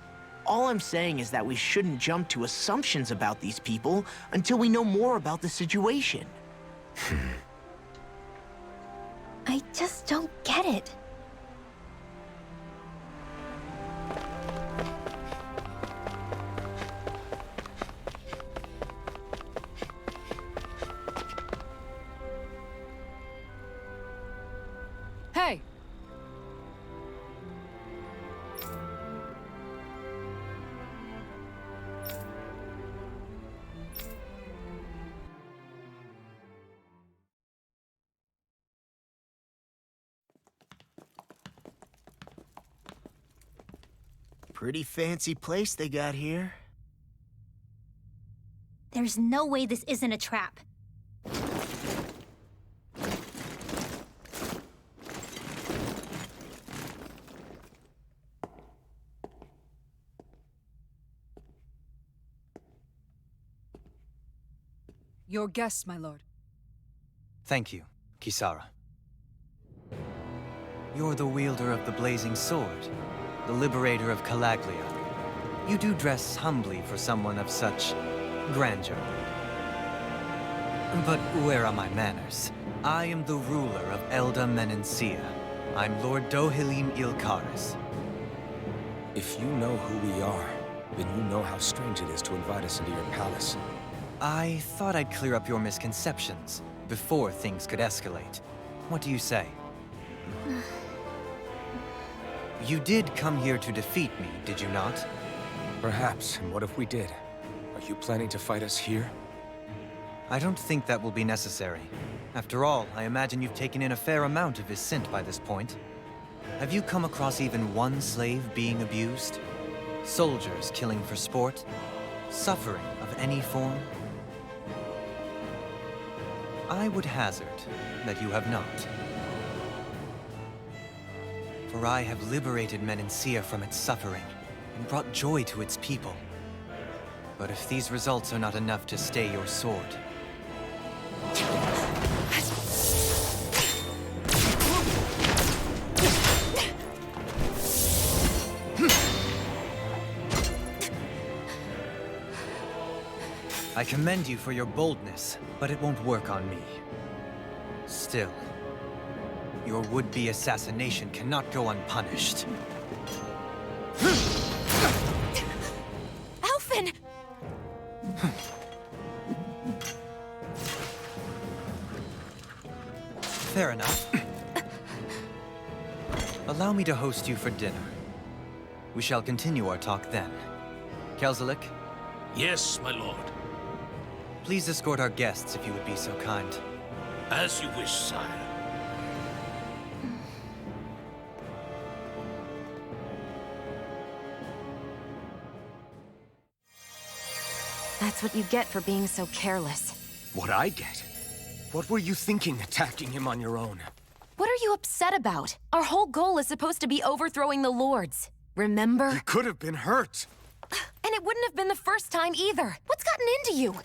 All I'm saying is that we shouldn't jump to assumptions about these people until we know more about the situation. I just don't get it. Hey! Pretty fancy place they got here. There's no way this isn't a trap. Your guests, my lord. Thank you, Kisara. You're the wielder of the blazing sword, the liberator of Calaglia. You do dress humbly for someone of such grandeur. But where are my manners? I am the ruler of Elda Menencia. I'm Lord Dohilim Ilkaris. If you know who we are, then you know how strange it is to invite us into your palace. I thought I'd clear up your misconceptions before things could escalate. What do you say? You did come here to defeat me, did you not? Perhaps, and what if we did? Are you planning to fight us here? I don't think that will be necessary. After all, I imagine you've taken in a fair amount of his scent by this point. Have you come across even one slave being abused? Soldiers killing for sport? Suffering of any form? I would hazard that you have not. For I have liberated Menencia from its suffering and brought joy to its people. But if these results are not enough to stay your sword... I commend you for your boldness, but it won't work on me. Still, your would-be assassination cannot go unpunished. Alphen! Fair enough. Allow me to host you for dinner. We shall continue our talk then. Kelzelik, Yes, my lord. please escort our guests if you would be so kind. As you wish, sire. That's what you get for being so careless. What I get? What were you thinking attacking him on your own? What are you upset about? Our whole goal is supposed to be overthrowing the Lords. Remember? He could have been hurt. And it wouldn't have been the first time either. What's gotten into you?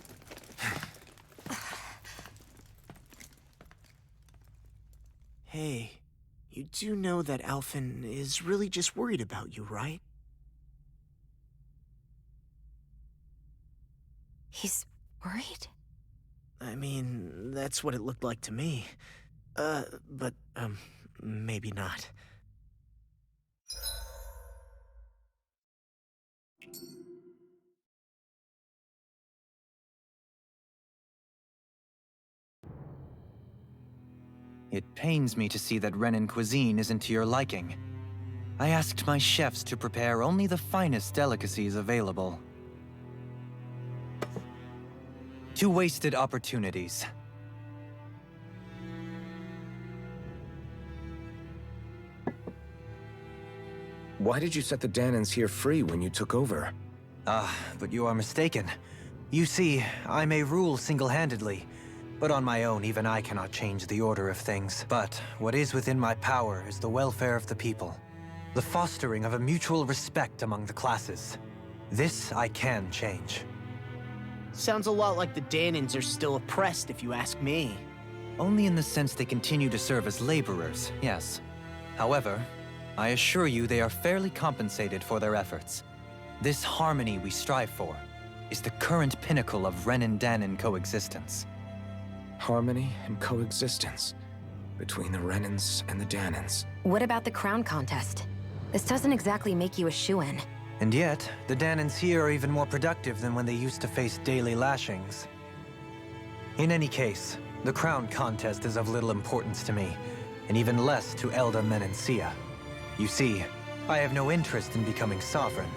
Hey, you do know that Alphen is really just worried about you, right? He's worried? I mean, that's what it looked like to me. But maybe not. It pains me to see that Renan cuisine isn't to your liking. I asked my chefs to prepare only the finest delicacies available. 2 wasted opportunities. Why did you set the Danans here free when you took over? But you are mistaken. You see, I may rule single-handedly, but on my own, even I cannot change the order of things. But what is within my power is the welfare of the people, the fostering of a mutual respect among the classes. This I can change. Sounds a lot like the Danans are still oppressed, if you ask me. Only in the sense they continue to serve as laborers, yes. However, I assure you they are fairly compensated for their efforts. This harmony we strive for is the current pinnacle of Renin-Danin coexistence. Harmony and coexistence between the Renins and the Danins. What about the crown contest? This doesn't exactly make you a shoo-in. And yet, the Danins here are even more productive than when they used to face daily lashings. In any case, the crown contest is of little importance to me, and even less to Elda Menencia. You see, I have no interest in becoming sovereign.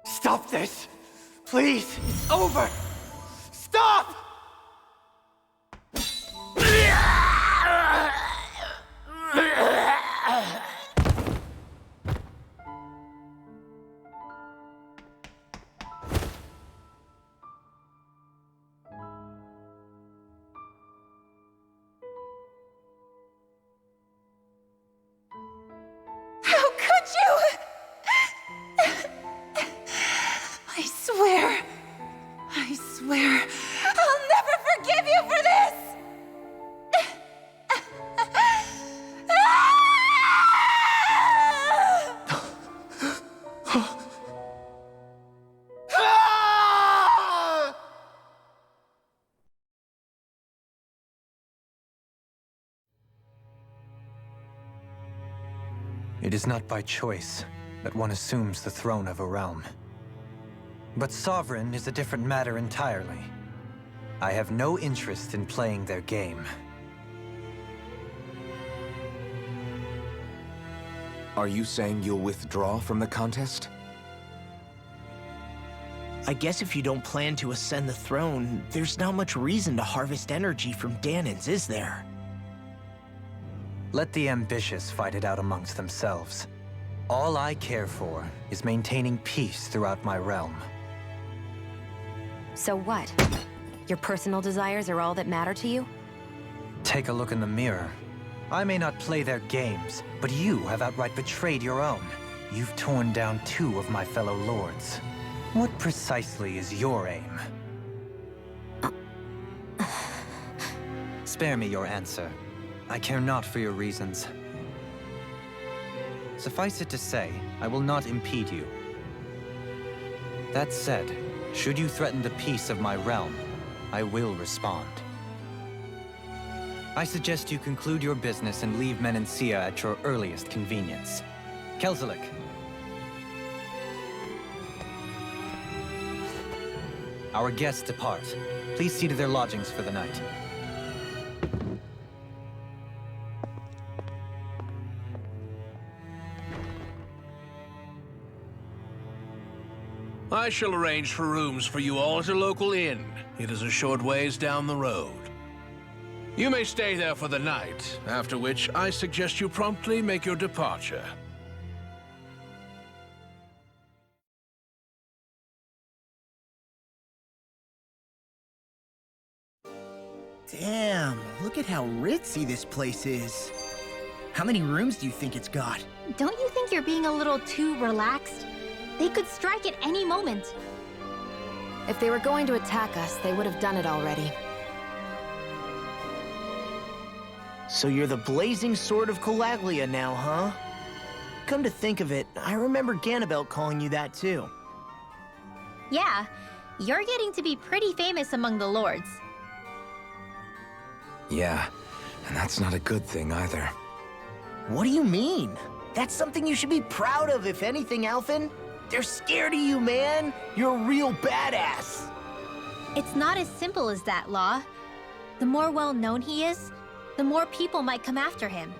Stop this! Please! It's over! Stop! How could you? I swear, I'll never forgive you for this! It is not by choice that one assumes the throne of a realm. But sovereign is a different matter entirely. I have no interest in playing their game. Are you saying you'll withdraw from the contest? I guess if you don't plan to ascend the throne, there's not much reason to harvest energy from Danins, is there? Let the ambitious fight it out amongst themselves. All I care for is maintaining peace throughout my realm. So what? Your personal desires are all that matter to you? Take a look in the mirror. I may not play their games, but you have outright betrayed your own. You've torn down 2 of my fellow lords. What precisely is your aim? Spare me your answer. I care not for your reasons. Suffice it to say, I will not impede you. That said, should you threaten the peace of my realm, I will respond. I suggest you conclude your business and leave Menencia at your earliest convenience. Kelzelik. Our guests depart. Please see to their lodgings for the night. I shall arrange for rooms for you all at a local inn. It is a short ways down the road. You may stay there for the night, after which I suggest you promptly make your departure. Damn, look at how ritzy this place is. How many rooms do you think it's got? Don't you think you're being a little too relaxed? They could strike at any moment. If they were going to attack us, they would have done it already. So you're the blazing sword of Colaglia now, huh? Come to think of it, I remember Ganabelt calling you that too. Yeah, you're getting to be pretty famous among the lords. Yeah, And that's not a good thing either. What do you mean? That's something you should be proud of, if anything, Alphen. They're scared of you, man. You're a real badass. It's not as simple as that, Law. The more well-known he is, the more people might come after him.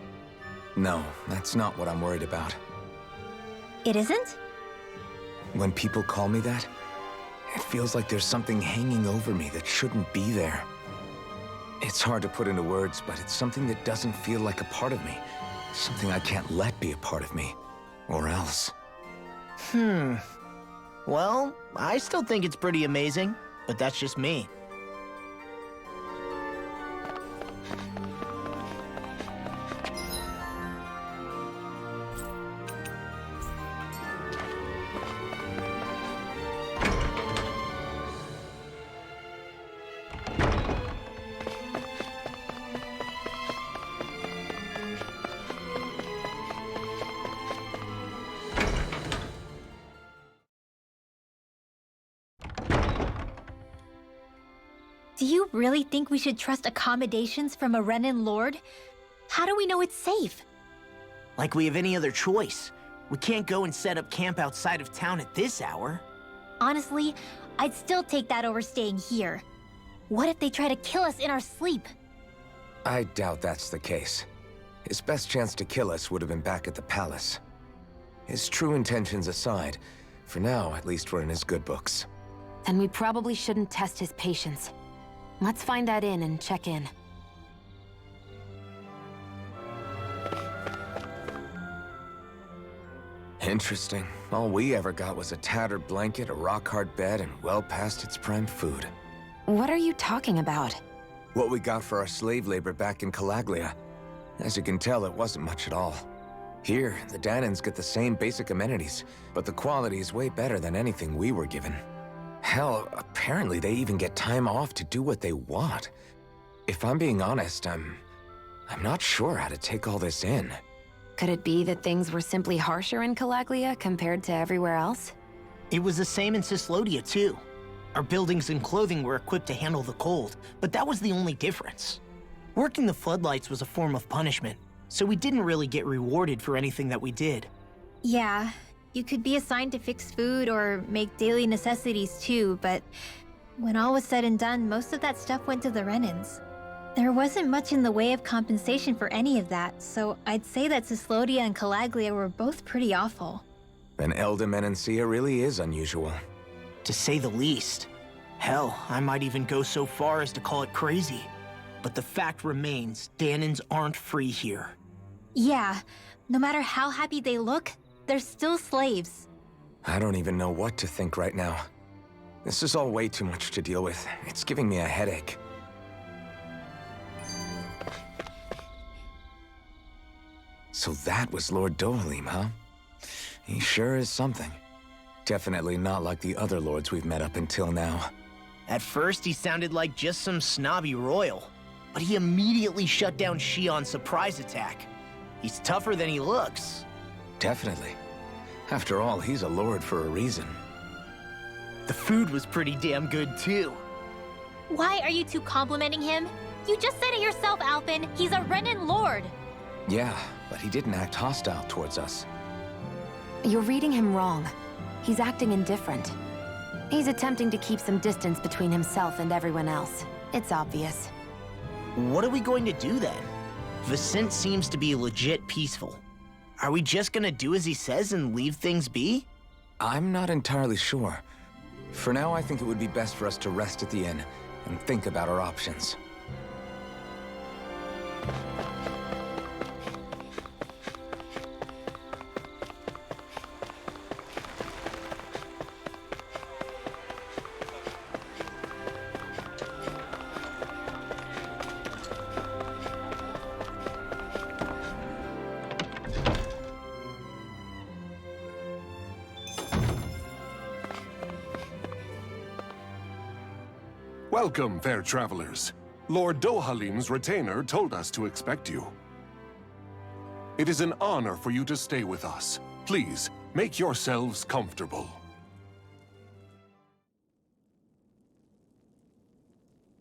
No, that's not what I'm worried about. It isn't? When people call me that, it feels like there's something hanging over me that shouldn't be there. It's hard to put into words, but it's something that doesn't feel like a part of me. Something I can't let be a part of me. Or else. Well, I still think it's pretty amazing, but that's just me. Do you really think we should trust accommodations from a Renan Lord? How do we know it's safe? Like we have any other choice. We can't go and set up camp outside of town at this hour. Honestly, I'd still take that over staying here. What if they try to kill us in our sleep? I doubt that's the case. His best chance to kill us would have been back at the palace. His true intentions aside, for now, at least we're in his good books. Then we probably shouldn't test his patience. Let's find that inn and check in. Interesting. All we ever got was a tattered blanket, a rock-hard bed, and well past its prime food. What are you talking about? What we got for our slave labor back in Calaglia. As you can tell, it wasn't much at all. Here, the Danans get the same basic amenities, but the quality is way better than anything we were given. Hell, apparently they even get time off to do what they want. If I'm being honest, I'm not sure how to take all this in. Could it be that things were simply harsher in Calaglia compared to everywhere else? It was the same in Cyslodia, too. Our buildings and clothing were equipped to handle the cold, but that was the only difference. Working the floodlights was a form of punishment, so we didn't really get rewarded for anything that we did. Yeah, you could be assigned to fix food or make daily necessities too, but when all was said and done, most of that stuff went to the Renans. There wasn't much in the way of compensation for any of that, so I'd say that Cyslodia and Calaglia were both pretty awful. Then Elda Menancia really is unusual. To say the least. Hell, I might even go so far as to call it crazy. But the fact remains, Danans aren't free here. Yeah, no matter how happy they look, they're still slaves. I don't even know what to think right now. This is all way too much to deal with. It's giving me a headache. So that was Lord Dohalim, huh? He sure is something. Definitely not like the other lords we've met up until now. At first, he sounded like just some snobby royal, but he immediately shut down Shion's surprise attack. He's tougher than he looks. Definitely. After all, he's a lord for a reason. The food was pretty damn good, too. Why are you two complimenting him? You just said it yourself, Alphen. He's a Renan Lord. Yeah, but he didn't act hostile towards us. You're reading him wrong. He's acting indifferent. He's attempting to keep some distance between himself and everyone else. It's obvious. What are we going to do then? Vicent seems to be legit peaceful. Are we just gonna do as he says and leave things be? I'm not entirely sure. For now, I think it would be best for us to rest at the inn and think about our options. Welcome, fair travelers. Lord Dohalim's retainer told us to expect you. It is an honor for you to stay with us. Please, make yourselves comfortable.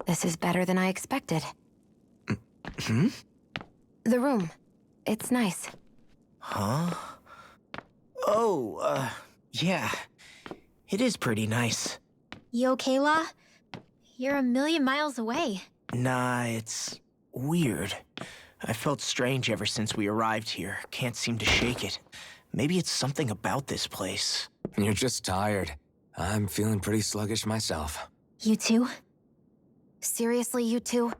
This is better than I expected. The room. It's nice. Huh? Oh, yeah. It is pretty nice. You okay, Law? You're a million miles away. Nah, it's weird. I felt strange ever since we arrived here. Can't seem to shake it. Maybe it's something about this place. You're just tired. I'm feeling pretty sluggish myself. You too? Seriously, you two?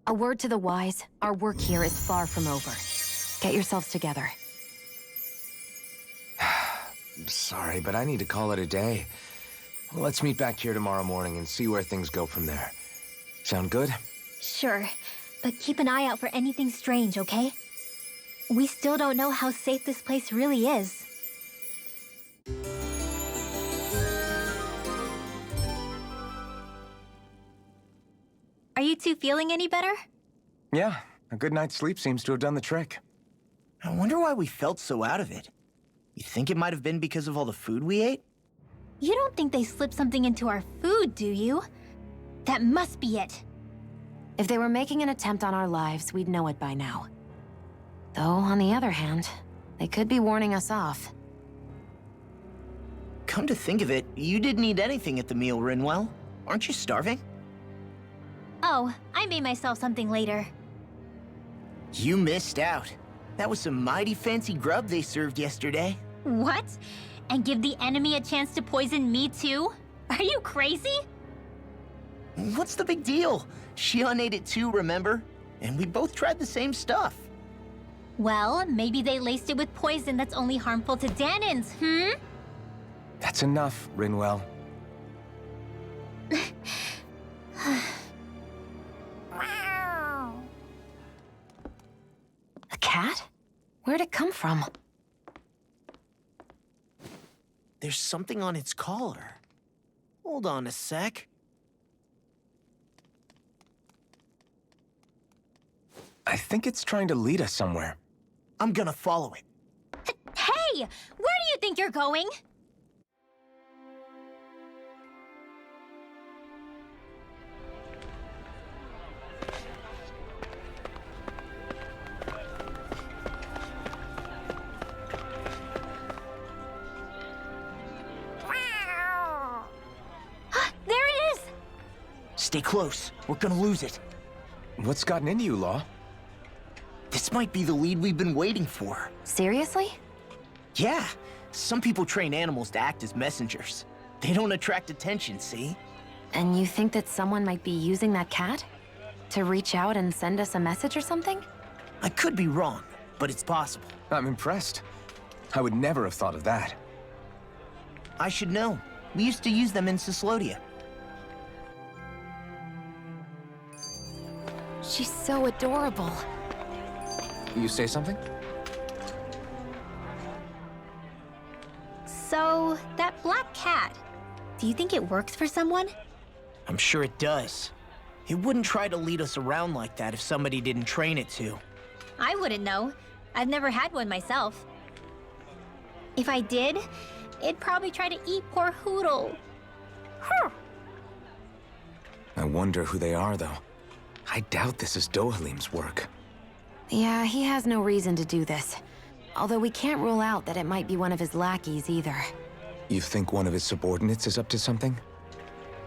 A word to the wise, our work here is far from over. Get yourselves together. Sorry, but I need to call it a day. Let's meet back here tomorrow morning and see where things go from there. Sound good? Sure, but keep an eye out for anything strange, okay? We still don't know how safe this place really is. Are you two feeling any better? Yeah, a good night's sleep seems to have done the trick. I wonder why we felt so out of it. You think it might have been because of all the food we ate? You don't think they slipped something into our food, do you? That must be it. If they were making an attempt on our lives, we'd know it by now. Though, on the other hand, they could be warning us off. Come to think of it, you didn't eat anything at the meal, Rinwell. Aren't you starving? Oh, I made myself something later. You missed out. That was some mighty fancy grub they served yesterday. What? And give the enemy a chance to poison me too? Are you crazy? What's the big deal? Shion ate it too, remember? And we both tried the same stuff. Well, maybe they laced it with poison that's only harmful to Danins, That's enough, Rinwell. A cat? Where'd it come from? There's something on its collar. Hold on a sec. I think it's trying to lead us somewhere. I'm gonna follow it. Hey! Where do you think you're going? There it is! Stay close. We're gonna lose it. What's gotten into you, Law? This might be the lead we've been waiting for. Seriously? Yeah. Some people train animals to act as messengers. They don't attract attention, see? And you think that someone might be using that cat? To reach out and send us a message or something? I could be wrong, but it's possible. I'm impressed. I would never have thought of that. I should know. We used to use them in Cyslodia. She's so adorable. You say something? So, that black cat, do you think it works for someone? I'm sure it does. It wouldn't try to lead us around like that if somebody didn't train it to. I wouldn't know. I've never had one myself. If I did, it'd probably try to eat poor Hoodle. I wonder who they are, though. I doubt this is Dohalim's work. Yeah, he has no reason to do this. Although we can't rule out that it might be one of his lackeys either. You think one of his subordinates is up to something?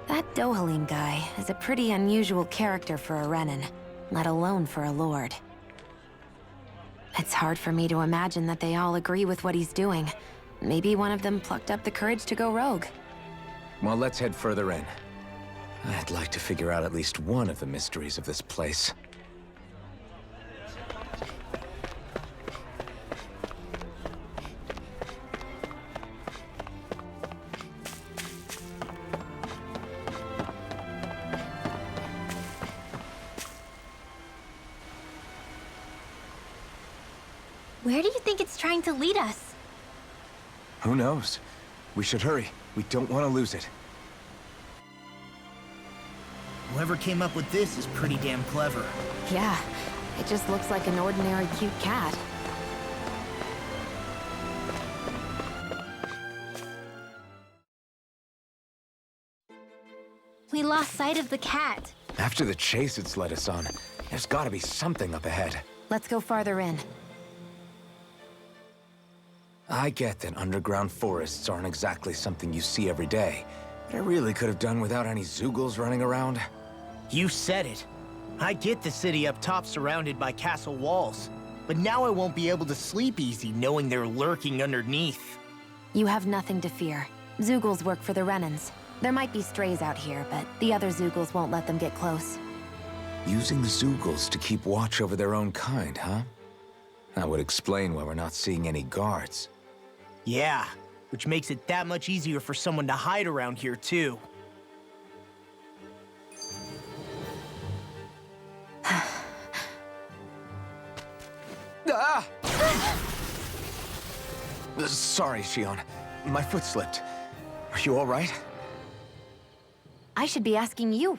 That Dohalim guy is a pretty unusual character for a Renin, let alone for a lord. It's hard for me to imagine that they all agree with what he's doing. Maybe one of them plucked up the courage to go rogue. Well, let's head further in. I'd like to figure out at least one of the mysteries of this place. Where do you think it's trying to lead us? Who knows? We should hurry. We don't want to lose it. Whoever came up with this is pretty damn clever. Yeah, it just looks like an ordinary cute cat. We lost sight of the cat. After the chase it's led us on, there's gotta be something up ahead. Let's go farther in. I get that underground forests aren't exactly something you see every day. But I really could have done without any Zeugles running around. You said it. I get the city up top surrounded by castle walls. But now I won't be able to sleep easy knowing they're lurking underneath. You have nothing to fear. Zeugles work for the Renans. There might be strays out here, but the other Zeugles won't let them get close. Using the Zeugles to keep watch over their own kind, huh? That would explain why we're not seeing any guards. Yeah, which makes it that much easier for someone to hide around here, too. Ah! Sorry, Shion. My foot slipped. Are you all right? I should be asking you.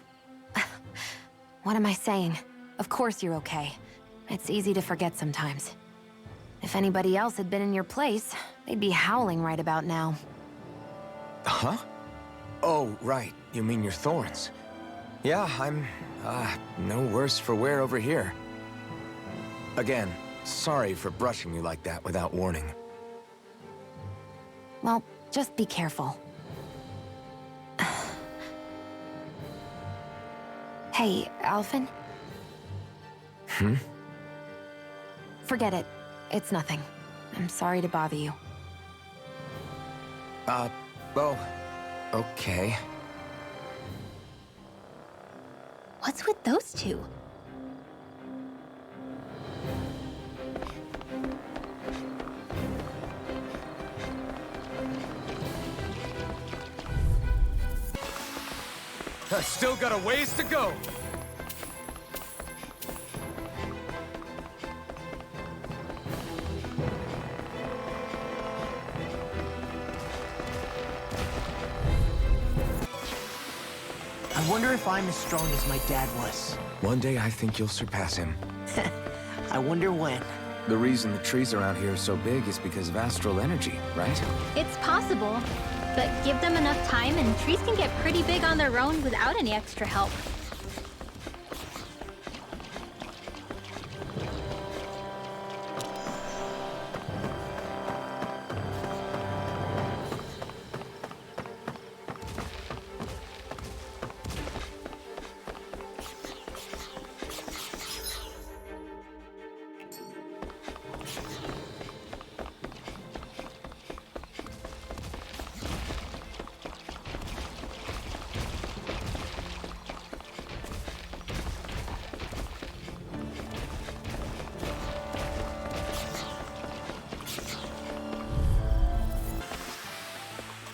What am I saying? Of course you're okay. It's easy to forget sometimes. If anybody else had been in your place, they'd be howling right about now. Huh? Oh, right. You mean your thorns. Yeah, I'm, no worse for wear over here. Again, sorry for brushing you like that without warning. Well, just be careful. Hey, Alphen? Hmm? Forget it. It's nothing. I'm sorry to bother you. Well, okay. What's with those two? I still got a ways to go. I wonder if I'm as strong as my dad was. One day I think you'll surpass him. I wonder when. The reason the trees around here are so big is because of astral energy, right? It's possible, but give them enough time and trees can get pretty big on their own without any extra help.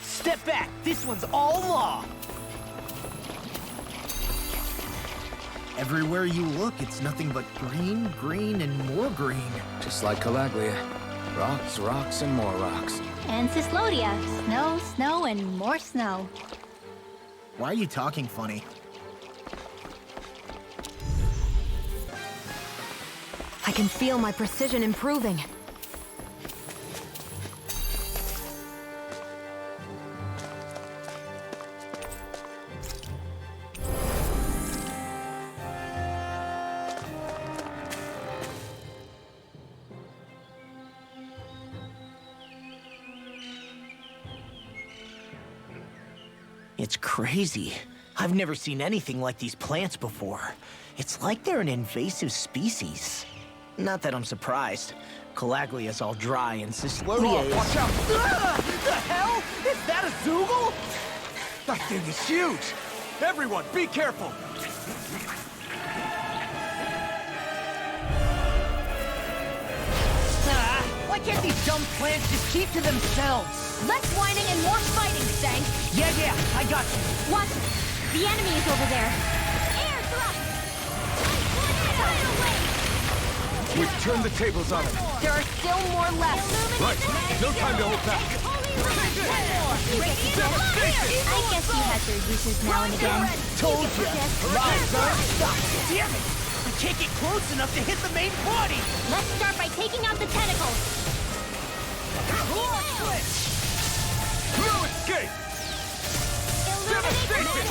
Step back! This one's all law! Everywhere you look, it's nothing but green, green, and more green. Just like Calaglia. Rocks, rocks, and more rocks. And Cyslodia. Snow, snow, and more snow. Why are you talking funny? I can feel my precision improving. It's crazy. I've never seen anything like these plants before. It's like they're an invasive species. Not that I'm surprised. Calaglia's all dry and Cyslodia is... Watch out! The hell? Is that a Zeugle? That thing is huge! Everyone, be careful! Why can't these dumb plants just keep to themselves? Less whining and more fighting, Sank! Yeah, I got you. Watch! The enemy is over there. Air thrust! We've turned the tables on him. There are still more left. Right, no time to hold back. I guess you had your uses now and again. Told you. Lies aren't stopped. Damn it! I can't get close enough to hit the main body. Let's start by taking out the tentacles. No escape! Devastation!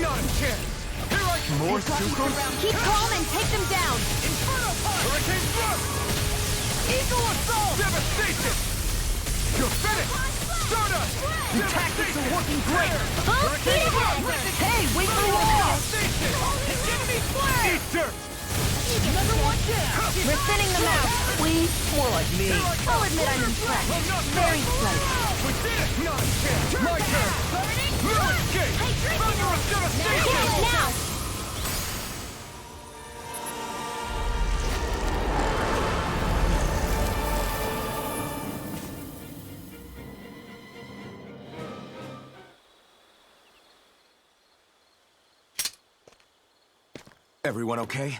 Not a chance! Here I come! More Zeugles? Keep calm and take them down. I Hurricane thrust! Eagle assault! Devastation! You're finished! Stardust! Your tactics are working great! Hurricane thrust! Hey, wait for law! Enemy flare! Eat dirt! Another one down! We're thinning them out. Please? More like me. I'll admit I'm impressed. Very slight. We did it! Not chance! My turn! No escape! Thunder of devastation! Now! Everyone okay?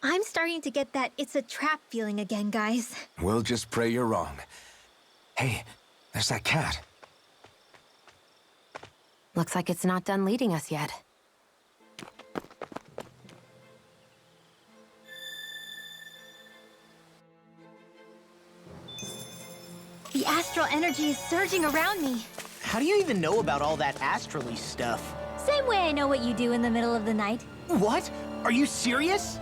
I'm starting to get that it's a trap feeling again, guys. We'll just pray you're wrong. Hey, there's that cat. Looks like it's not done leading us yet. The astral energy is surging around me. How do you even know about all that astrally stuff? Same way I know what you do in the middle of the night. What? Are you serious?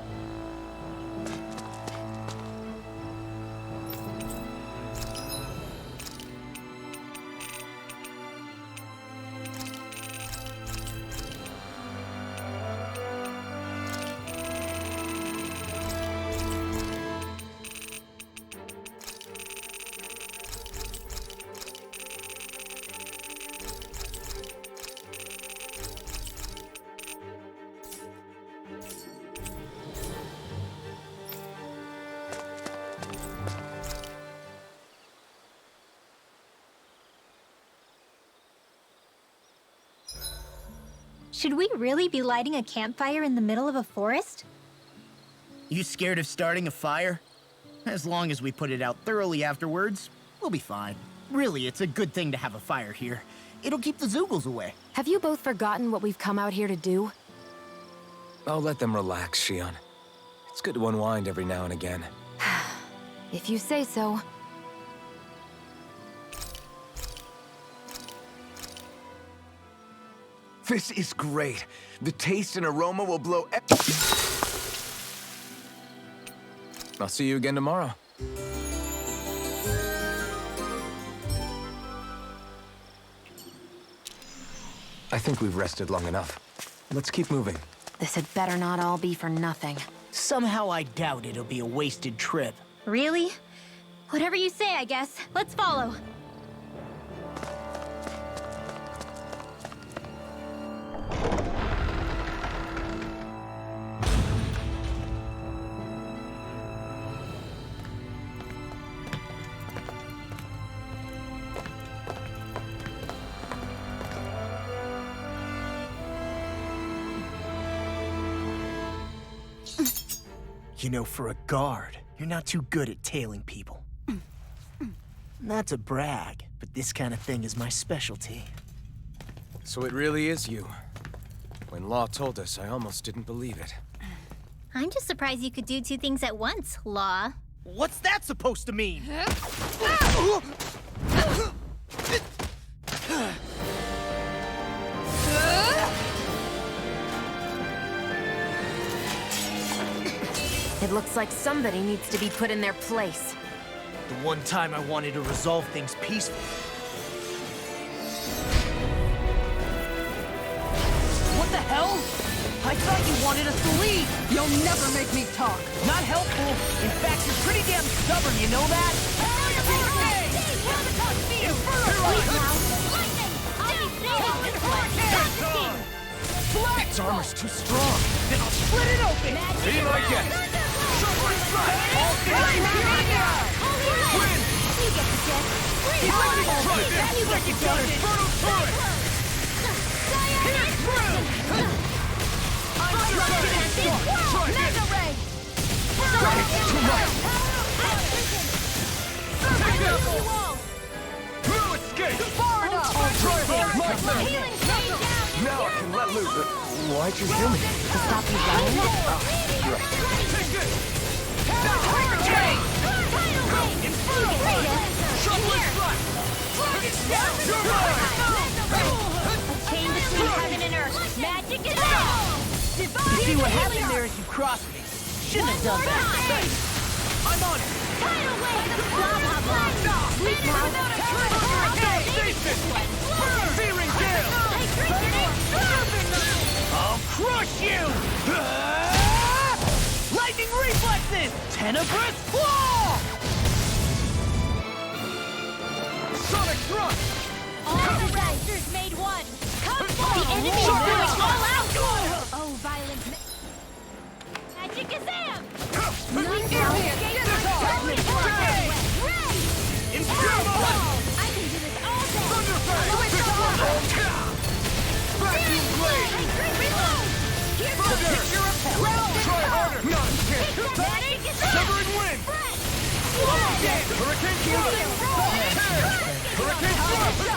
Should we really be lighting a campfire in the middle of a forest? You scared of starting a fire? As long as we put it out thoroughly afterwards, we'll be fine. Really, it's a good thing to have a fire here. It'll keep the Zoogles away. Have you both forgotten what we've come out here to do? I'll let them relax, Shion. It's good to unwind every now and again. If you say so. This is great. The taste and aroma will blow. I'll see you again tomorrow. I think we've rested long enough. Let's keep moving. This had better not all be for nothing. Somehow I doubt it'll be a wasted trip. Really? Whatever you say, I guess. Let's follow. You know, for a guard, you're not too good at tailing people. Not to brag, but this kind of thing is my specialty. So it really is you. When Law told us, I almost didn't believe it. I'm just surprised you could do two things at once, Law. What's that supposed to mean? It looks like somebody needs to be put in their place. The one time I wanted to resolve things peacefully. What the hell? I thought you wanted us to leave! You'll never make me talk. Not helpful. In fact, you're pretty damn stubborn, you know that? Its armor's too strong. Then I'll split it open! Be my guest. Now I can let loose. Why'd you heal me? To stop you running? Take this! A chain between heaven and earth. Magic is out! You see, what happened there is you crossed me. shouldn't have done that. I'm on it. Tidal wave! Blah, blah, blah. Sleep now. Searing gale! I'll crush you! Lightning reflexes! Tenebrous claw! Sonic thrust! All the racers made one. Come for the enemy is going all out. Oh, violent magic Kazam! I can do this all day. Vacuum blade! Try harder! Not a chance! Severing wind! Hurricane thrust! Hurricane thrust!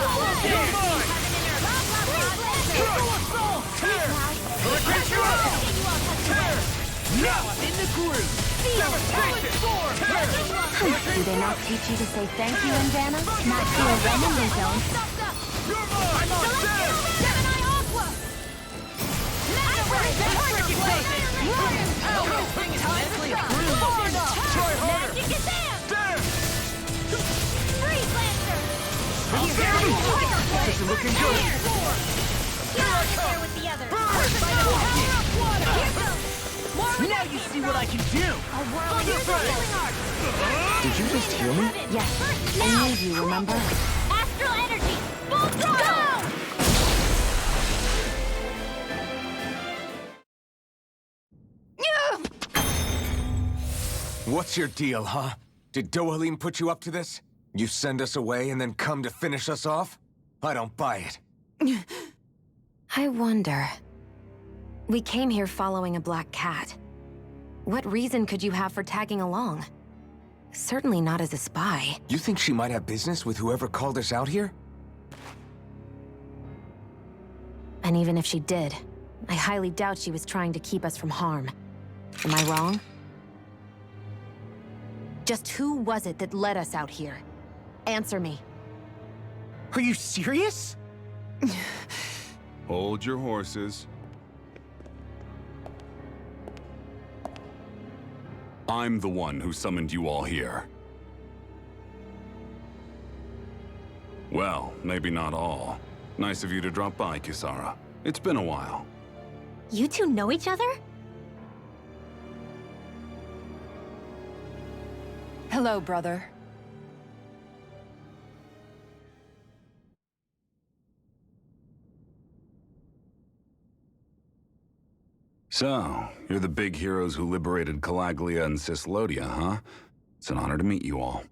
You're mine! Tear! Hurricane thrust! Tear! Now I'm in the groove! Devastation! Do they not teach you to say thank you in Vanna? Not to a Renan, they don't. You're mine! I'm dead! Try harder! There! Freeze Lancer! This is looking good! Get out of there with the others! Now you see what I can do! Did you just hear me? Yes. I need you, remember? Astral energy! Full throttle! What's your deal, huh? Did Dohalim put you up to this? You send us away and then come to finish us off? I don't buy it. I wonder. We came here following a black cat. What reason could you have for tagging along? Certainly not as a spy. You think she might have business with whoever called us out here? And even if she did, I highly doubt she was trying to keep us from harm. Am I wrong? Just who was it that led us out here? Answer me. Are you serious? Hold your horses. I'm the one who summoned you all here. Well, maybe not all. Nice of you to drop by, Kisara. It's been a while. You two know each other? Hello, brother. So, you're the big heroes who liberated Calaglia and Cislodia, huh? It's an honor to meet you all.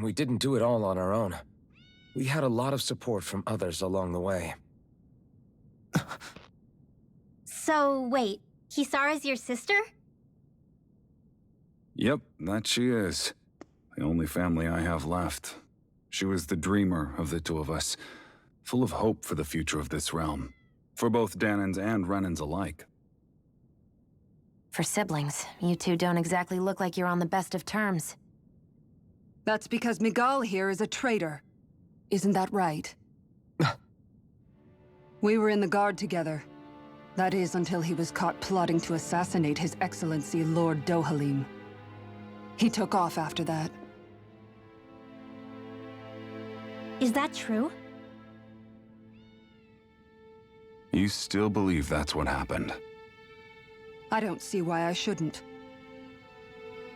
We didn't do it all on our own. We had a lot of support from others along the way. So, wait. Kisara's your sister? Yep, that she is. The only family I have left. She was the dreamer of the two of us, full of hope for the future of this realm, for both Danans and Renans alike. For siblings, you two don't exactly look like you're on the best of terms. That's because Miguel here is a traitor. Isn't that right? We were in the Guard together. That is, until he was caught plotting to assassinate His Excellency Lord Dohalim. He took off after that. Is that true? You still believe that's what happened? I don't see why I shouldn't.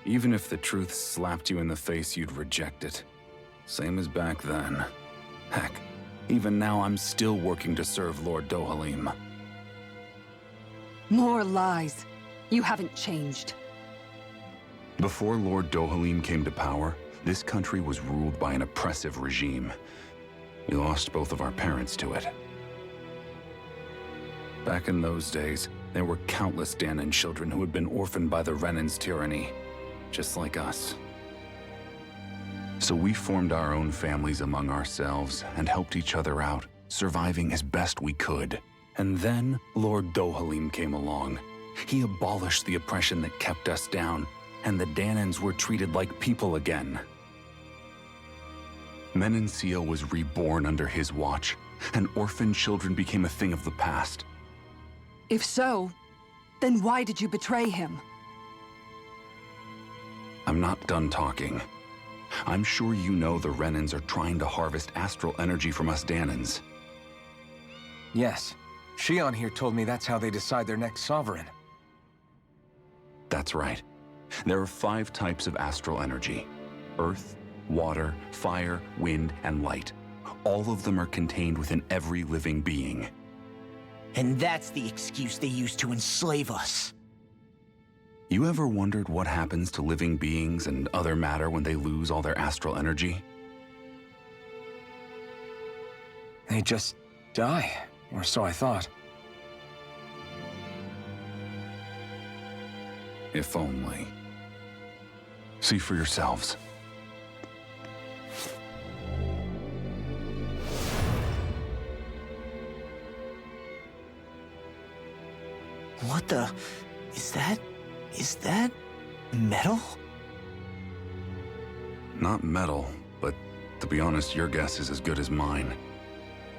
Even if the truth slapped you in the face, you'd reject it. Same as back then. Heck, even now I'm still working to serve Lord Dohalim. More lies. You haven't changed. Before Lord Dohalim came to power, this country was ruled by an oppressive regime. We lost both of our parents to it. Back in those days, there were countless Danan children who had been orphaned by the Renan's tyranny, just like us. So we formed our own families among ourselves and helped each other out, surviving as best we could. And then Lord Dohalim came along. He abolished the oppression that kept us down, and the Danans were treated like people again. Menancia was reborn under his watch, and orphaned children became a thing of the past. If so, then why did you betray him? I'm not done talking. I'm sure you know the Renans are trying to harvest astral energy from us Danans. Yes. Shion here told me that's how they decide their next sovereign. That's right. There are 5 types of astral energy. Earth, water, fire, wind, and light. All of them are contained within every living being. And that's the excuse they use to enslave us. You ever wondered what happens to living beings and other matter when they lose all their astral energy? They just die, or so I thought. If only. See for yourselves. What the... Is that metal? Not metal, but to be honest, your guess is as good as mine.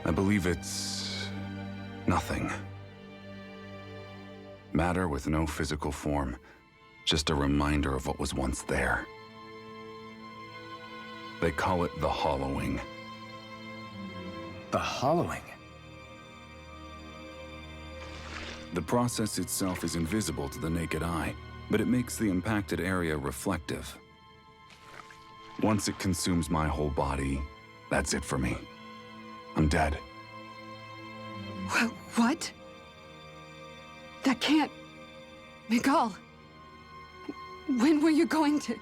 I believe it's... nothing. Matter with no physical form. Just a reminder of what was once there. They call it the hollowing. The hollowing? The process itself is invisible to the naked eye, but it makes the impacted area reflective. Once it consumes my whole body, that's it for me. I'm dead. What? That can't... Miguel, when were you going to...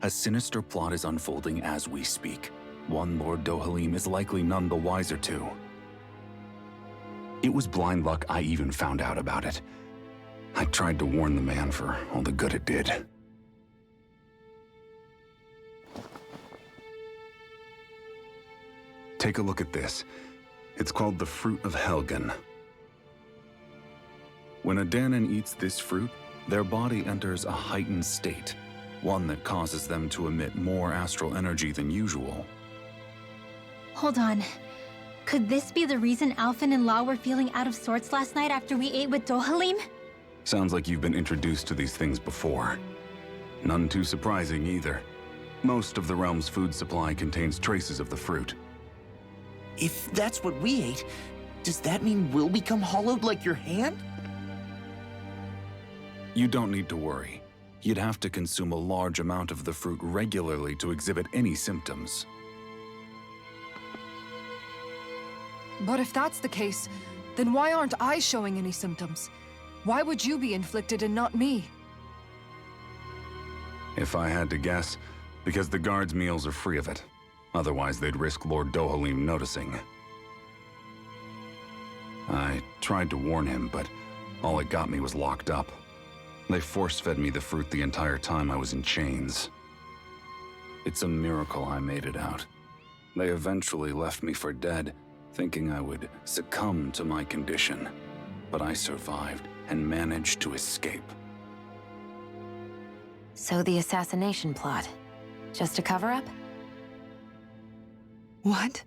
A sinister plot is unfolding as we speak. One Lord Dohalim is likely none the wiser to. It was blind luck I even found out about it. I tried to warn the man for all the good it did. Take a look at this. It's called the Fruit of Helgen. When a Danan eats this fruit, their body enters a heightened state, one that causes them to emit more astral energy than usual. Hold on. Could this be the reason Alphen and Law were feeling out of sorts last night after we ate with Dohalim? Sounds like you've been introduced to these things before. None too surprising either. Most of the realm's food supply contains traces of the fruit. If that's what we ate, does that mean we'll become hollowed like your hand? You don't need to worry. You'd have to consume a large amount of the fruit regularly to exhibit any symptoms. But if that's the case, then why aren't I showing any symptoms? Why would you be inflicted and not me? If I had to guess, because the guards' meals are free of it. Otherwise, they'd risk Lord Dohalim noticing. I tried to warn him, but all it got me was locked up. They force-fed me the fruit the entire time I was in chains. It's a miracle I made it out. They eventually left me for dead, thinking I would succumb to my condition. But I survived and managed to escape. So the assassination plot, just a cover-up? What?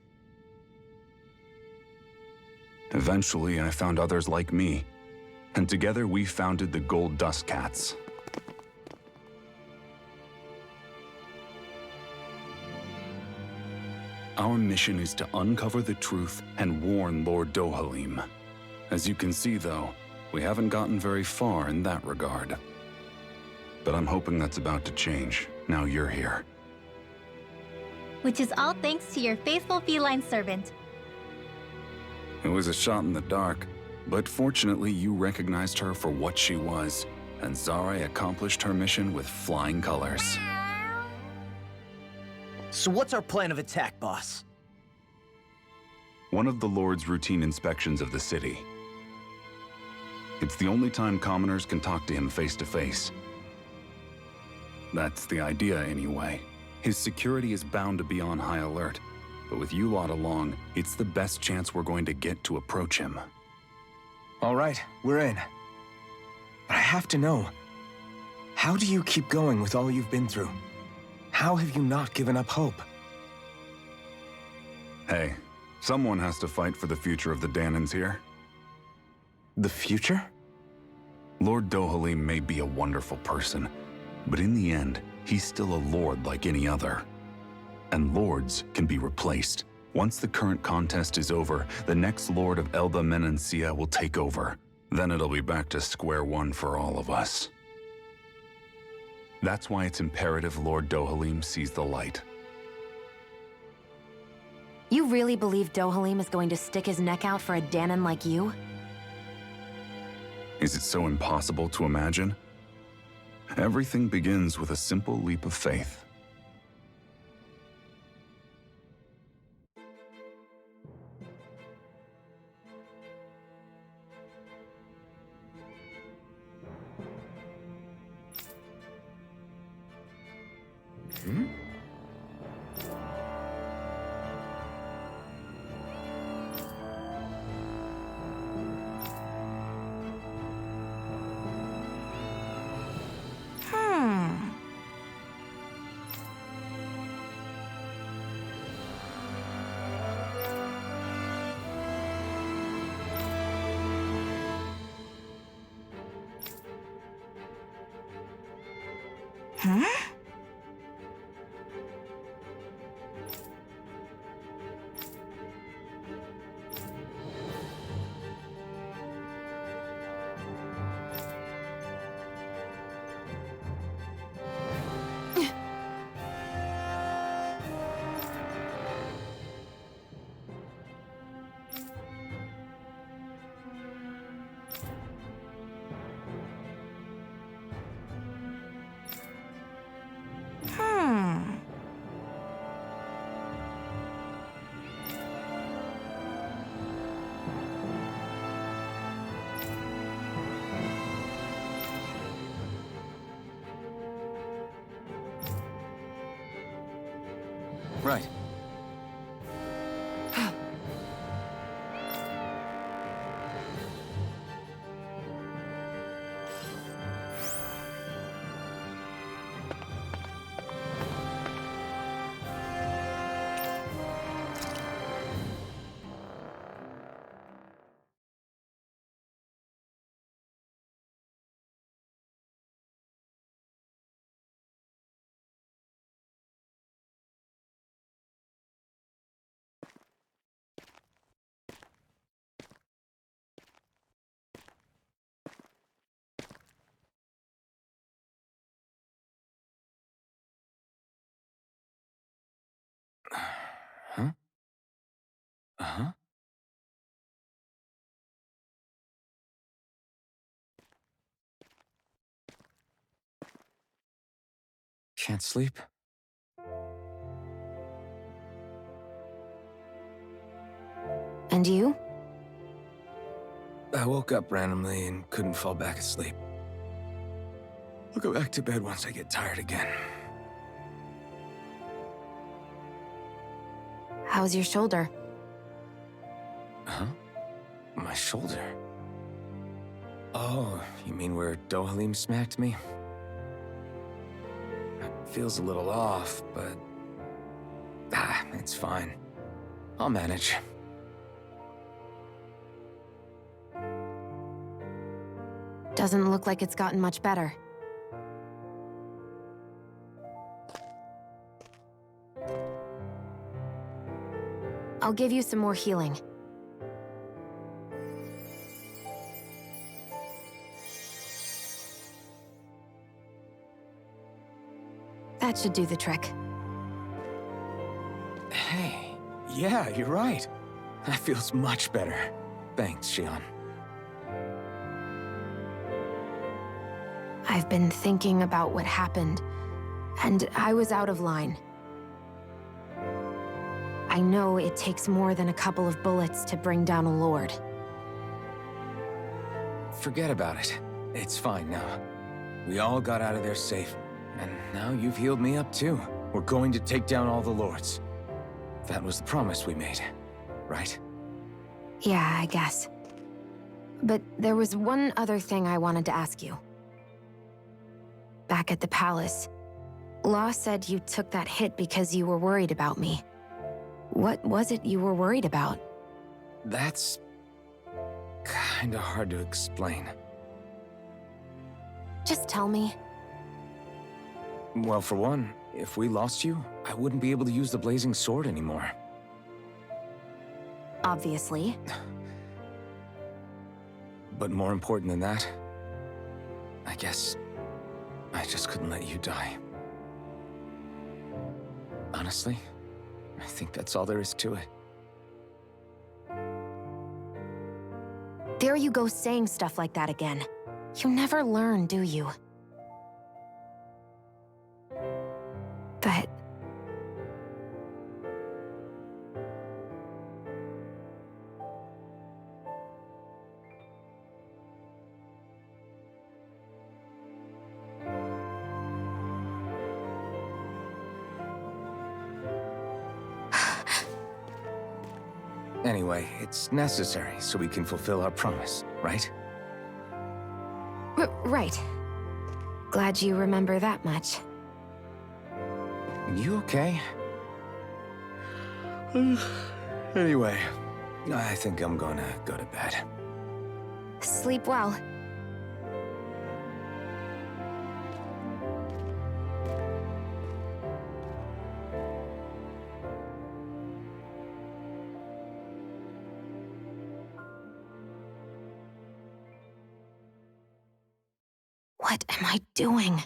Eventually, I found others like me, and together we founded the Gold Dust Cats. Our mission is to uncover the truth and warn Lord Dohalim. As you can see, though, we haven't gotten very far in that regard. But I'm hoping that's about to change, now you're here. Which is all thanks to your faithful feline servant. It was a shot in the dark, but fortunately you recognized her for what she was, and Zare accomplished her mission with flying colors. So what's our plan of attack, boss? One of the Lord's routine inspections of the city. It's the only time commoners can talk to him face to face. That's the idea, anyway. His security is bound to be on high alert, but with you lot along, it's the best chance we're going to get to approach him. All right, we're in. But I have to know, how do you keep going with all you've been through? How have you not given up hope? Hey, someone has to fight for the future of the Danans here. The future? Lord Dohalim may be a wonderful person, but in the end, he's still a lord like any other. And lords can be replaced. Once the current contest is over, the next lord of Elda Menancia will take over. Then it'll be back to square one for all of us. That's why it's imperative Lord Dohalim sees the light. You really believe Dohalim is going to stick his neck out for a Danon like you? Is it so impossible to imagine? Everything begins with a simple leap of faith. Right. Huh? Uh-huh. Can't sleep? And you? I woke up randomly and couldn't fall back asleep. I'll go back to bed once I get tired again. How's your shoulder? Huh? My shoulder? Oh, you mean where Dohalim smacked me? It feels a little off, but... it's fine. I'll manage. Doesn't look like it's gotten much better. I'll give you some more healing. That should do the trick. Hey, yeah, you're right. That feels much better. Thanks, Xion. I've been thinking about what happened, and I was out of line. I know it takes more than a couple of bullets to bring down a lord. Forget about it. It's fine now. We all got out of there safe, and now you've healed me up too. We're going to take down all the lords. That was the promise we made, right? Yeah, I guess. But there was one other thing I wanted to ask you. Back at the palace, Law said you took that hit because you were worried about me. What was it you were worried about? That's... kinda hard to explain. Just tell me. Well, for one, if we lost you, I wouldn't be able to use the blazing sword anymore. Obviously. But more important than that, I guess I just couldn't let you die. Honestly, I think that's all there is to it. There you go saying stuff like that again. You never learn, do you? But... Anyway, it's necessary so we can fulfill our promise, right? Right. Glad you remember that much. You okay? Anyway, I think I'm gonna go to bed. Sleep well. What am I doing?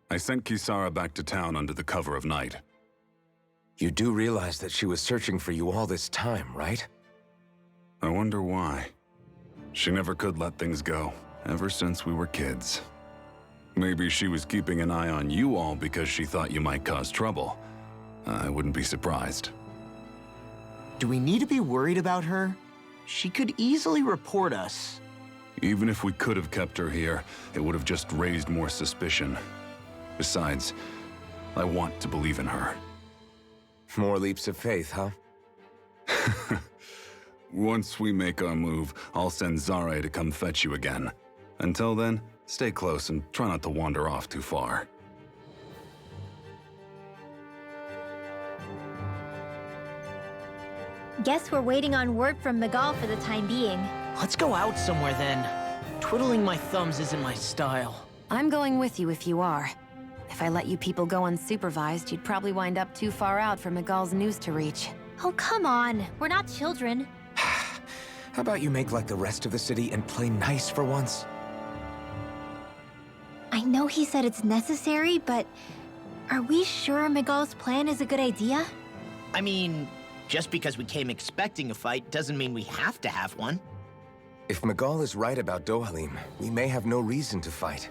I sent Kisara back to town under the cover of night. You do realize that she was searching for you all this time, right? I wonder why. She never could let things go, ever since we were kids. Maybe she was keeping an eye on you all because she thought you might cause trouble. I wouldn't be surprised. Do we need to be worried about her? She could easily report us. Even if we could have kept her here, it would have just raised more suspicion. Besides, I want to believe in her. More leaps of faith, huh? Once we make our move, I'll send Zare to come fetch you again. Until then, stay close and try not to wander off too far. Guess we're waiting on word from Miguel for the time being. Let's go out somewhere then. Twiddling my thumbs isn't my style. I'm going with you if you are. If I let you people go unsupervised, you'd probably wind up too far out for Miguel's news to reach. Oh, come on. We're not children. How about you make like the rest of the city and play nice for once? I know he said it's necessary, but are we sure Miguel's plan is a good idea? I mean, just because we came expecting a fight doesn't mean we have to have one. If Miguel is right about Dohalim, we may have no reason to fight.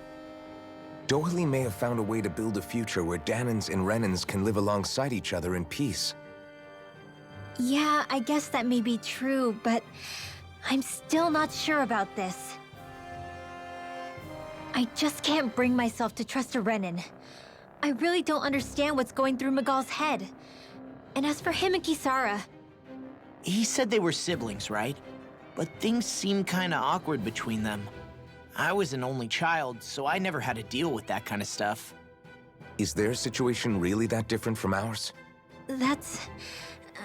Dohalim may have found a way to build a future where Danans and Renans can live alongside each other in peace. Yeah, I guess that may be true, but I'm still not sure about this. I just can't bring myself to trust a Renan. I really don't understand what's going through Miguel's head. And as for him and Kisara... He said they were siblings, right? But things seem kinda awkward between them. I was an only child, so I never had to deal with that kind of stuff. Is their situation really that different from ours? That's...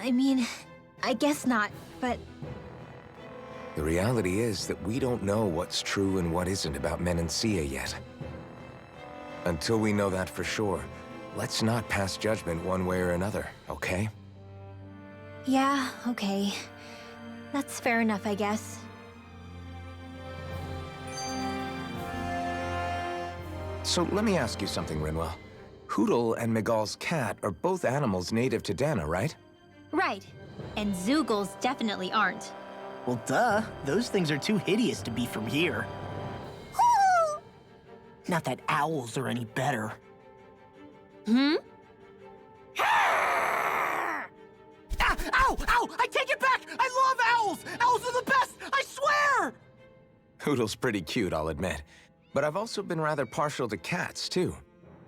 I mean, I guess not, but... The reality is that we don't know what's true and what isn't about Menancia yet. Until we know that for sure, let's not pass judgment one way or another, okay? Yeah, okay. That's fair enough, I guess. So let me ask you something, Rinwell. Hootle and Miguel's cat are both animals native to Dana, right? Right. And Zoogles definitely aren't. Well, duh. Those things are too hideous to be from here. Not that owls are any better. Hmm? Ah, ow! Ow! I take it back! I love owls! Owls are the best! I swear! Hootle's pretty cute, I'll admit. But I've also been rather partial to cats, too.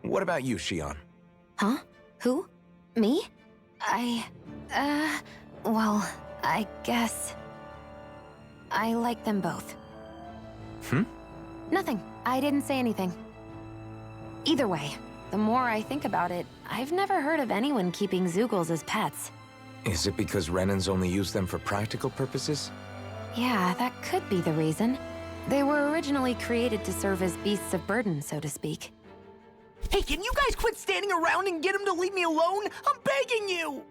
What about you, Shion? Huh? Who? Me? Well, I guess... I like them both. Nothing. I didn't say anything. Either way, the more I think about it, I've never heard of anyone keeping Zoogles as pets. Is it because Renans only use them for practical purposes? Yeah, that could be the reason. They were originally created to serve as beasts of burden, so to speak. Hey, can you guys quit standing around and get him to leave me alone? I'm begging you!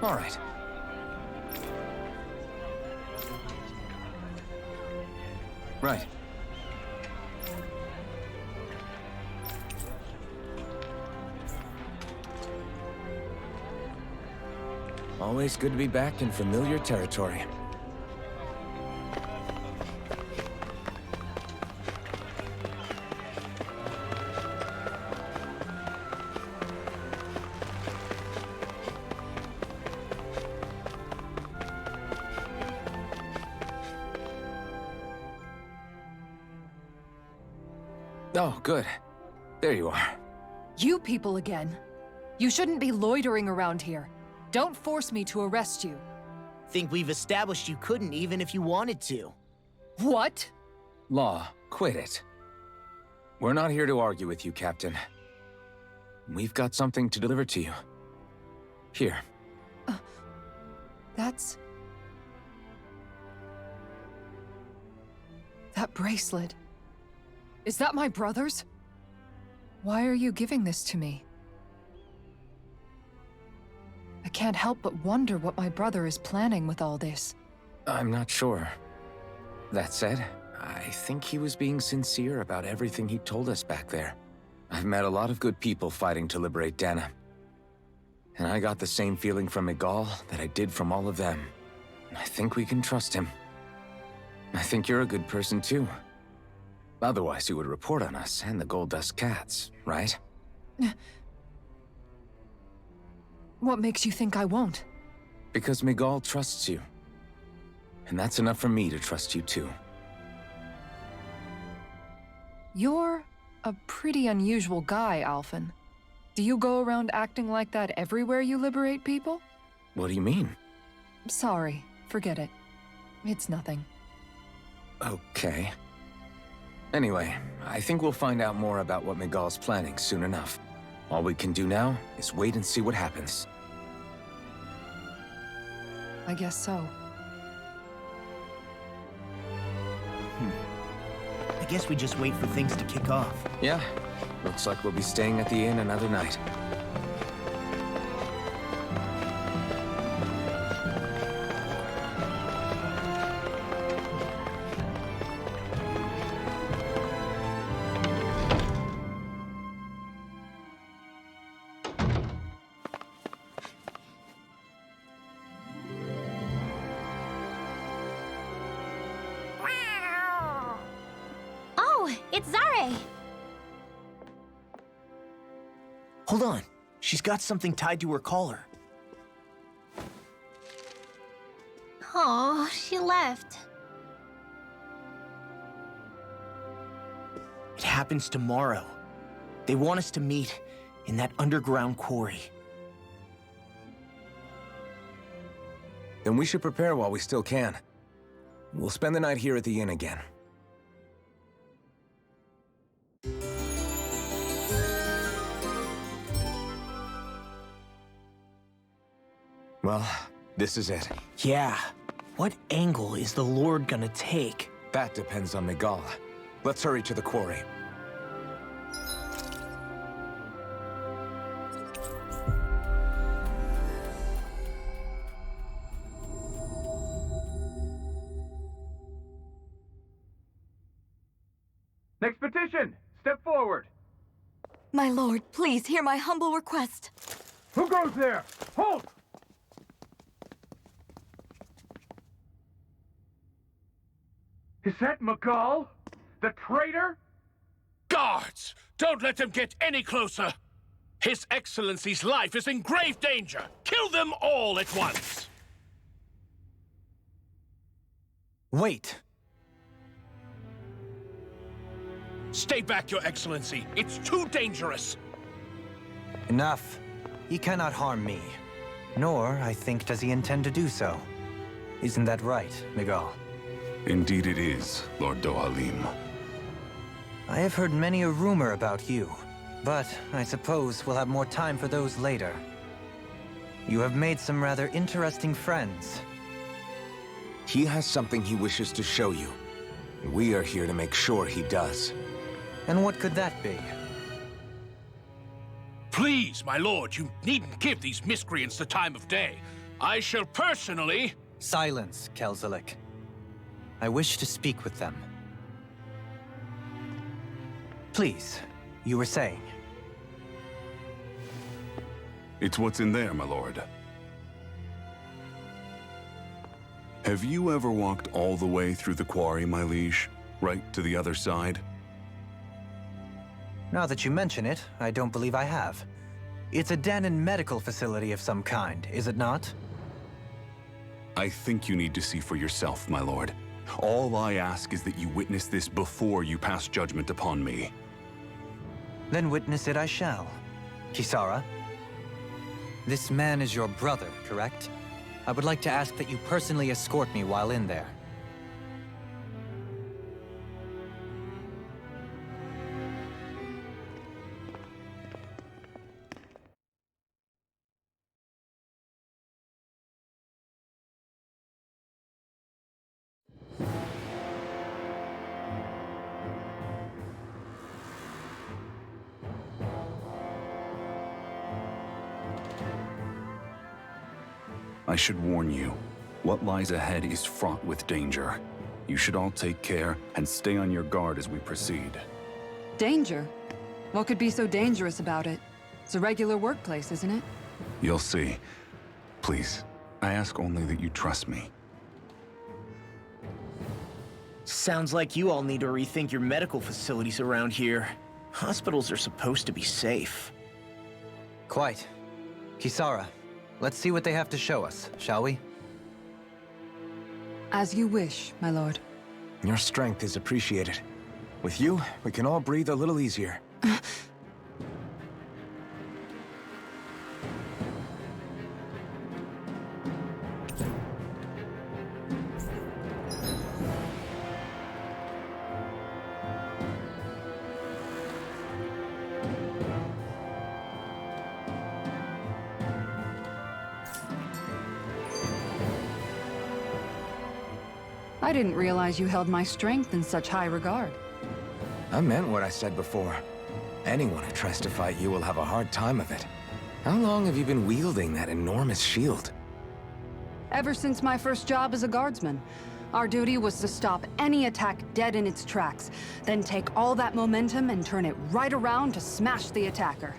All right. Right. Always good to be back in familiar territory. Oh, good. There you are. You people again. You shouldn't be loitering around here. Don't force me to arrest you. Think we've established you couldn't even if you wanted to. What? Law, quit it. We're not here to argue with you, Captain. We've got something to deliver to you. Here. That's... That bracelet. Is that my brother's? Why are you giving this to me? I can't help but wonder what my brother is planning with all this. I'm not sure. That said, I think he was being sincere about everything he told us back there. I've met a lot of good people fighting to liberate Dana. And I got the same feeling from Miguel that I did from all of them. I think we can trust him. I think you're a good person too. Otherwise, you would report on us and the Gold Dust Cats, right? What makes you think I won't? Because Miguel trusts you. And that's enough for me to trust you too. You're a pretty unusual guy, Alphen. Do you go around acting like that everywhere you liberate people? What do you mean? Sorry, forget it. It's nothing. Okay. Anyway, I think we'll find out more about what Miguel's planning soon enough. All we can do now is wait and see what happens. I guess so. I guess we just wait for things to kick off. Yeah, looks like we'll be staying at the inn another night. It's Zare! Hold on. She's got something tied to her collar. Oh, she left. It happens tomorrow. They want us to meet in that underground quarry. Then we should prepare while we still can. We'll spend the night here at the inn again. Well, this is it. Yeah. What angle is the Lord gonna take? That depends on Miguel. Let's hurry to the quarry. Next petition! Step forward! My lord, please hear my humble request. Who goes there? Halt! Is that Miguel? The traitor? Guards! Don't let them get any closer! His Excellency's life is in grave danger! Kill them all at once! Wait. Stay back, Your Excellency. It's too dangerous. Enough. He cannot harm me. Nor, I think, does he intend to do so. Isn't that right, Miguel? Indeed it is, Lord Dohalim. I have heard many a rumor about you, but I suppose we'll have more time for those later. You have made some rather interesting friends. He has something he wishes to show you. And we are here to make sure he does. And what could that be? Please, my lord, you needn't give these miscreants the time of day. I shall personally... Silence, Kelzelik. I wish to speak with them. Please, you were saying. It's what's in there, my lord. Have you ever walked all the way through the quarry, my liege? Right to the other side? Now that you mention it, I don't believe I have. It's a den and medical facility of some kind, is it not? I think you need to see for yourself, my lord. All I ask is that you witness this before you pass judgment upon me. Then witness it I shall. Kisara, this man is your brother, correct? I would like to ask that you personally escort me while in there. I should warn you, what lies ahead is fraught with danger. You should all take care and stay on your guard as we proceed. Danger? What could be so dangerous about it? It's a regular workplace, isn't it? You'll see. Please, I ask only that you trust me. Sounds like you all need to rethink your medical facilities around here. Hospitals are supposed to be safe. Quite. Kisara, let's see what they have to show us, shall we? As you wish, my lord. Your strength is appreciated. With you, we can all breathe a little easier. I didn't realize you held my strength in such high regard. I meant what I said before. Anyone who tries to fight you will have a hard time of it. How long have you been wielding that enormous shield? Ever since my first job as a guardsman. Our duty was to stop any attack dead in its tracks, then take all that momentum and turn it right around to smash the attacker.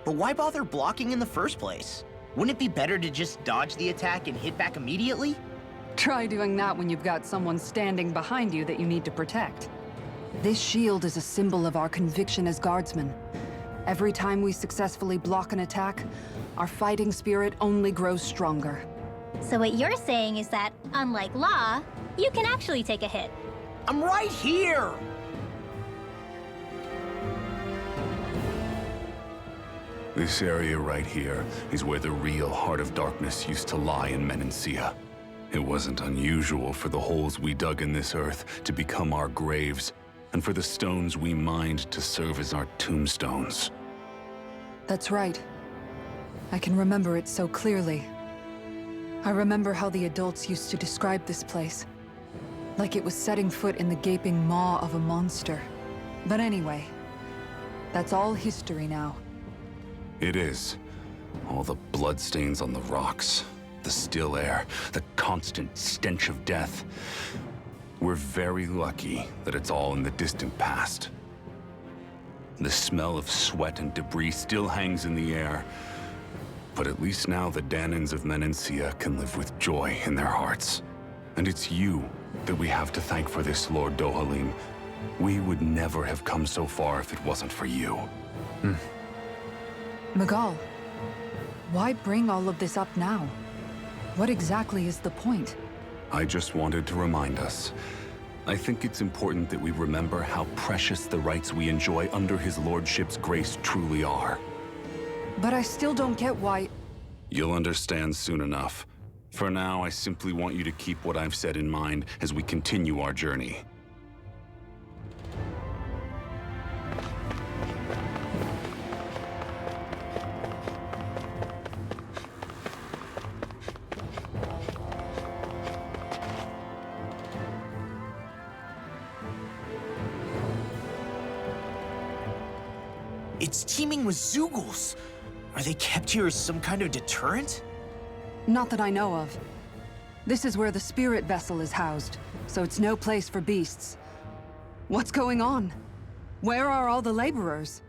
But why bother blocking in the first place? Wouldn't it be better to just dodge the attack and hit back immediately? Try doing that when you've got someone standing behind you that you need to protect. This shield is a symbol of our conviction as guardsmen. Every time we successfully block an attack, our fighting spirit only grows stronger. So what you're saying is that, unlike Law, you can actually take a hit. I'm right here! This area right here is where the real Heart of Darkness used to lie in Menancia. It wasn't unusual for the holes we dug in this earth to become our graves, and for the stones we mined to serve as our tombstones. That's right. I can remember it so clearly. I remember how the adults used to describe this place. Like it was setting foot in the gaping maw of a monster. But anyway, that's all history now. It is. All the bloodstains on the rocks, the still air, the constant stench of death. We're very lucky that it's all in the distant past. The smell of sweat and debris still hangs in the air, but at least now the Danans of Menancia can live with joy in their hearts. And it's you that we have to thank for this, Lord Dohalim. We would never have come so far if it wasn't for you. Miguel, why bring all of this up now? What exactly is the point? I just wanted to remind us. I think it's important that we remember how precious the rights we enjoy under his lordship's grace truly are. But I still don't get why... You'll understand soon enough. For now, I simply want you to keep what I've said in mind as we continue our journey. It's teeming with Zeugles. Are they kept here as some kind of deterrent? Not that I know of. This is where the spirit vessel is housed, so it's no place for beasts. What's going on? Where are all the laborers?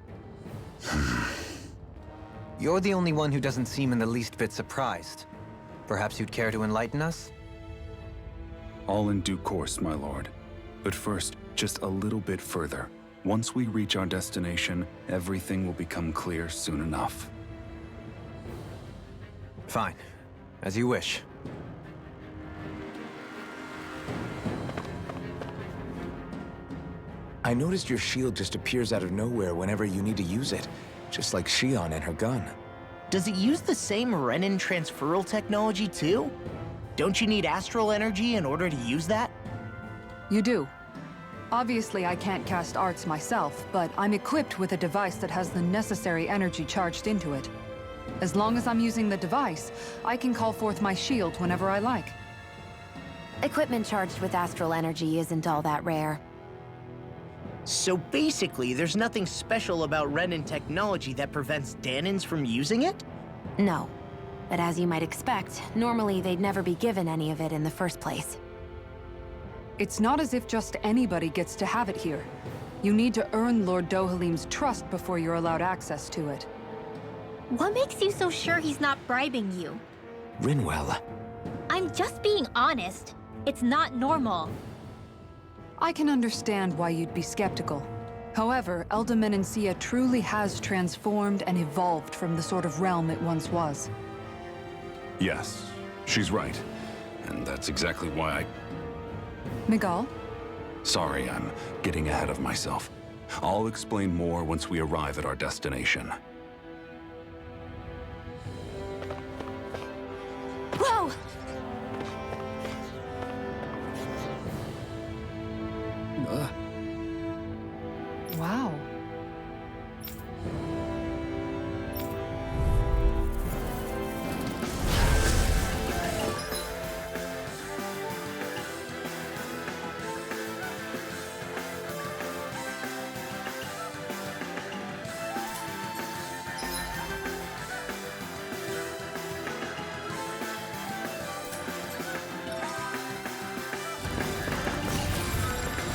You're the only one who doesn't seem in the least bit surprised. Perhaps you'd care to enlighten us? All in due course, my lord. But first, just a little bit further. Once we reach our destination, everything will become clear soon enough. Fine. As you wish. I noticed your shield just appears out of nowhere whenever you need to use it, just like Shion and her gun. Does it use the same Renin transferal technology too? Don't you need astral energy in order to use that? You do. Obviously, I can't cast arts myself, but I'm equipped with a device that has the necessary energy charged into it. As long as I'm using the device, I can call forth my shield whenever I like. Equipment charged with astral energy isn't all that rare. So basically, there's nothing special about Renin technology that prevents Danins from using it? No. But as you might expect, normally they'd never be given any of it in the first place. It's not as if just anybody gets to have it here. You need to earn Lord Dohalim's trust before you're allowed access to it. What makes you so sure he's not bribing you? Rinwell. I'm just being honest. It's not normal. I can understand why you'd be skeptical. However, Elda Menencia truly has transformed and evolved from the sort of realm it once was. Yes, she's right. And that's exactly why Miguel? Sorry, I'm getting ahead of myself. I'll explain more once we arrive at our destination. Whoa! Wow.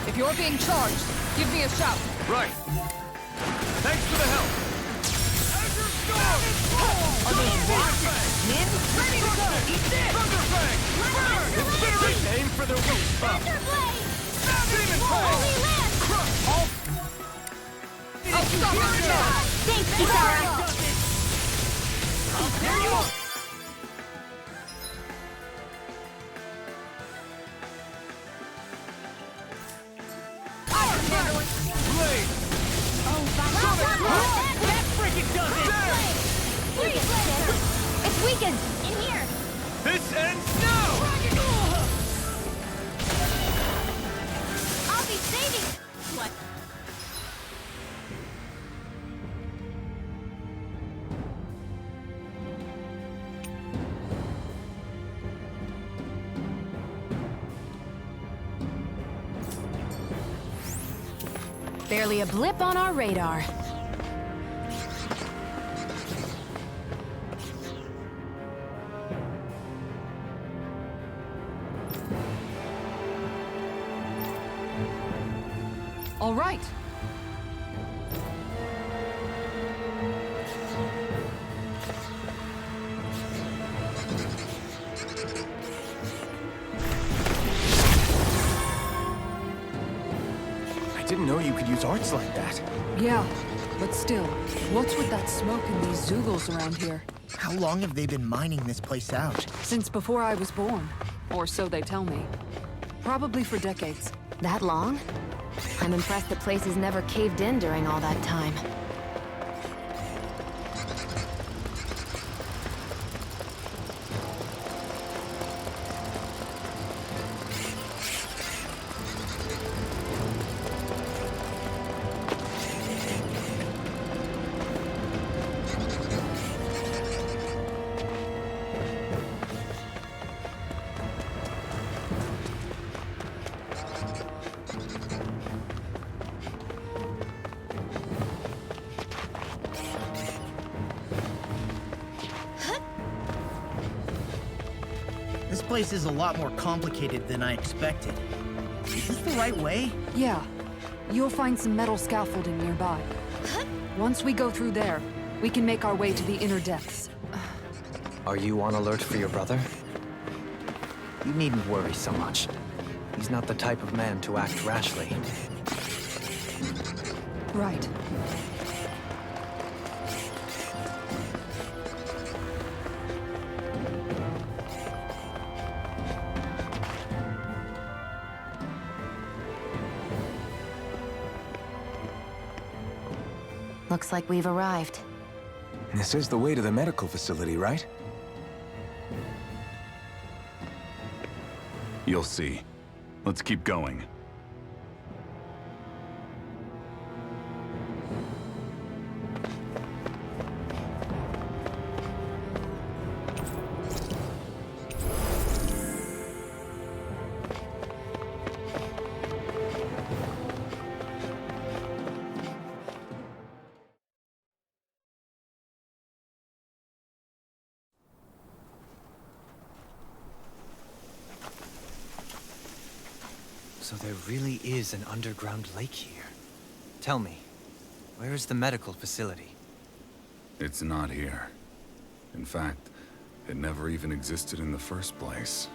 If you're being charged, give me a shout. Right. Thanks for the help. Are those rocks min? Ready to go! Eat this! Thunderfang! Burn! Incinerate! Aim for the weak spot. Demon Fang! Crush! I'll stop it now! Thanks, Kisara! There you are! Blade! That freaking does it! It's weakened! In here! This ends now! I'll be saving! What? Barely a blip on our radar. All right. I didn't know you could use arts like that. Yeah, But still, what's with that smoke and these Zoogles around here? How long have they been mining this place out? Since before I was born. Or so they tell me. Probably for decades. That long? I'm impressed the place has never caved in during all that time. This place is a lot more complicated than I expected. Is this the right way? Yeah. You'll find some metal scaffolding nearby. Once we go through there, we can make our way to the inner depths. Are you on alert for your brother? You needn't worry so much. He's not the type of man to act rashly. Right. Looks like we've arrived. This is the way to the medical facility, right? You'll see. Let's keep going. So there really is an underground lake here. Tell me, where is the medical facility? It's not here. In fact, it never even existed in the first place.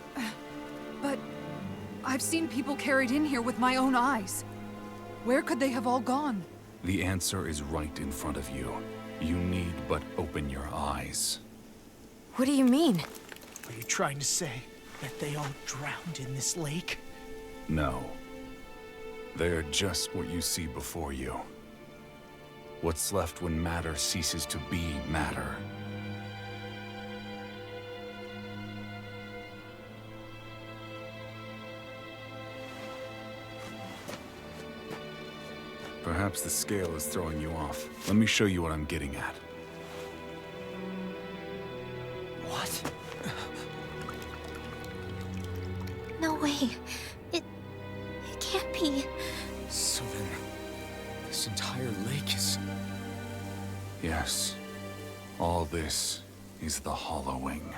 But I've seen people carried in here with my own eyes. Where could they have all gone? The answer is right in front of you. You need but open your eyes. What do you mean? Are you trying to say that they all drowned in this lake? No. They're just what you see before you. What's left when matter ceases to be matter. Perhaps the scale is throwing you off. Let me show you what I'm getting at. What? No way. It can't be. So then, this entire lake is... Yes. All this is the hollowing.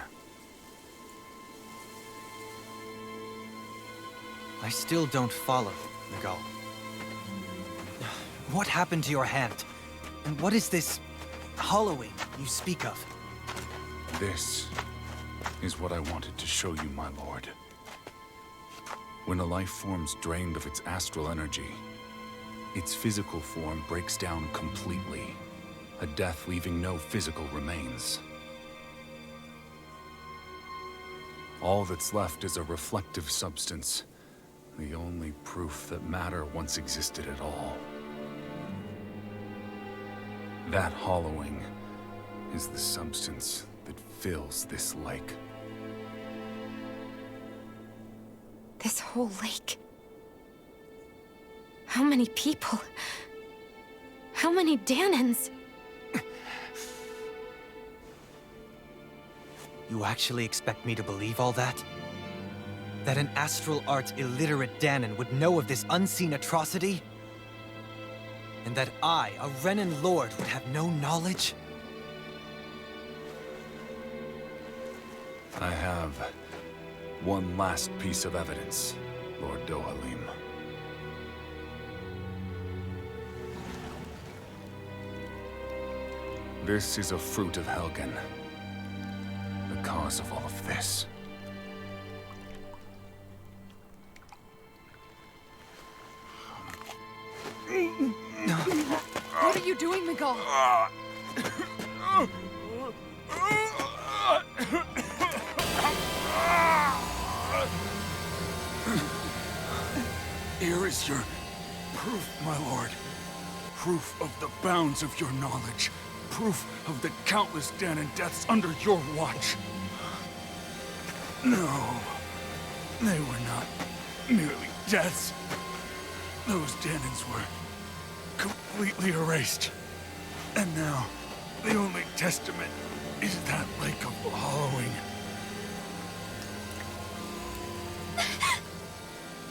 I still don't follow, Miguel. What happened to your hand? And what is this hollowing you speak of? This is what I wanted to show you, my lord. When a life form's drained of its astral energy, its physical form breaks down completely, a death leaving no physical remains. All that's left is a reflective substance, the only proof that matter once existed at all. That hollowing is the substance that fills this lake. This whole lake. How many people? How many Danans? You actually expect me to believe all that? That an astral arts illiterate Danan would know of this unseen atrocity? And that I, a Renan lord, would have no knowledge? I have one last piece of evidence, Lord Dohalim. This is a fruit of Helgen, the cause of all of this. What are you doing, Miguel? Here is your proof, my lord. Proof of the bounds of your knowledge. Proof of the countless Danon deaths under your watch. No, they were not merely deaths. Those Danons were completely erased. And now, the only testament is that lake of hollowing.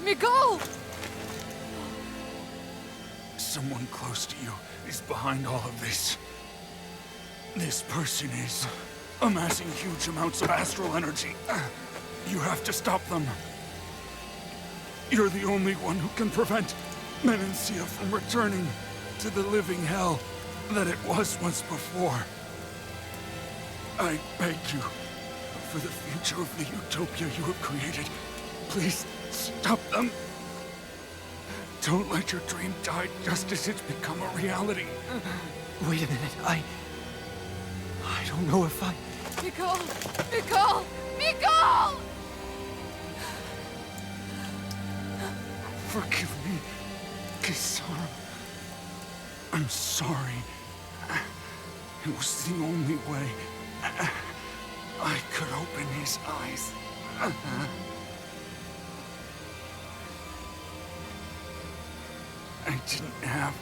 Miguel! Someone close to you is behind all of this. This person is amassing huge amounts of astral energy. You have to stop them. You're the only one who can prevent Menancia from returning to the living hell that it was once before. I beg you, for the future of the utopia you have created, please stop them. Don't let your dream die just as it's become a reality. Wait a minute, I don't know if I... Miguel! Miguel! Miguel! Forgive me, Kisara. I'm sorry. It was the only way I could open his eyes. I didn't have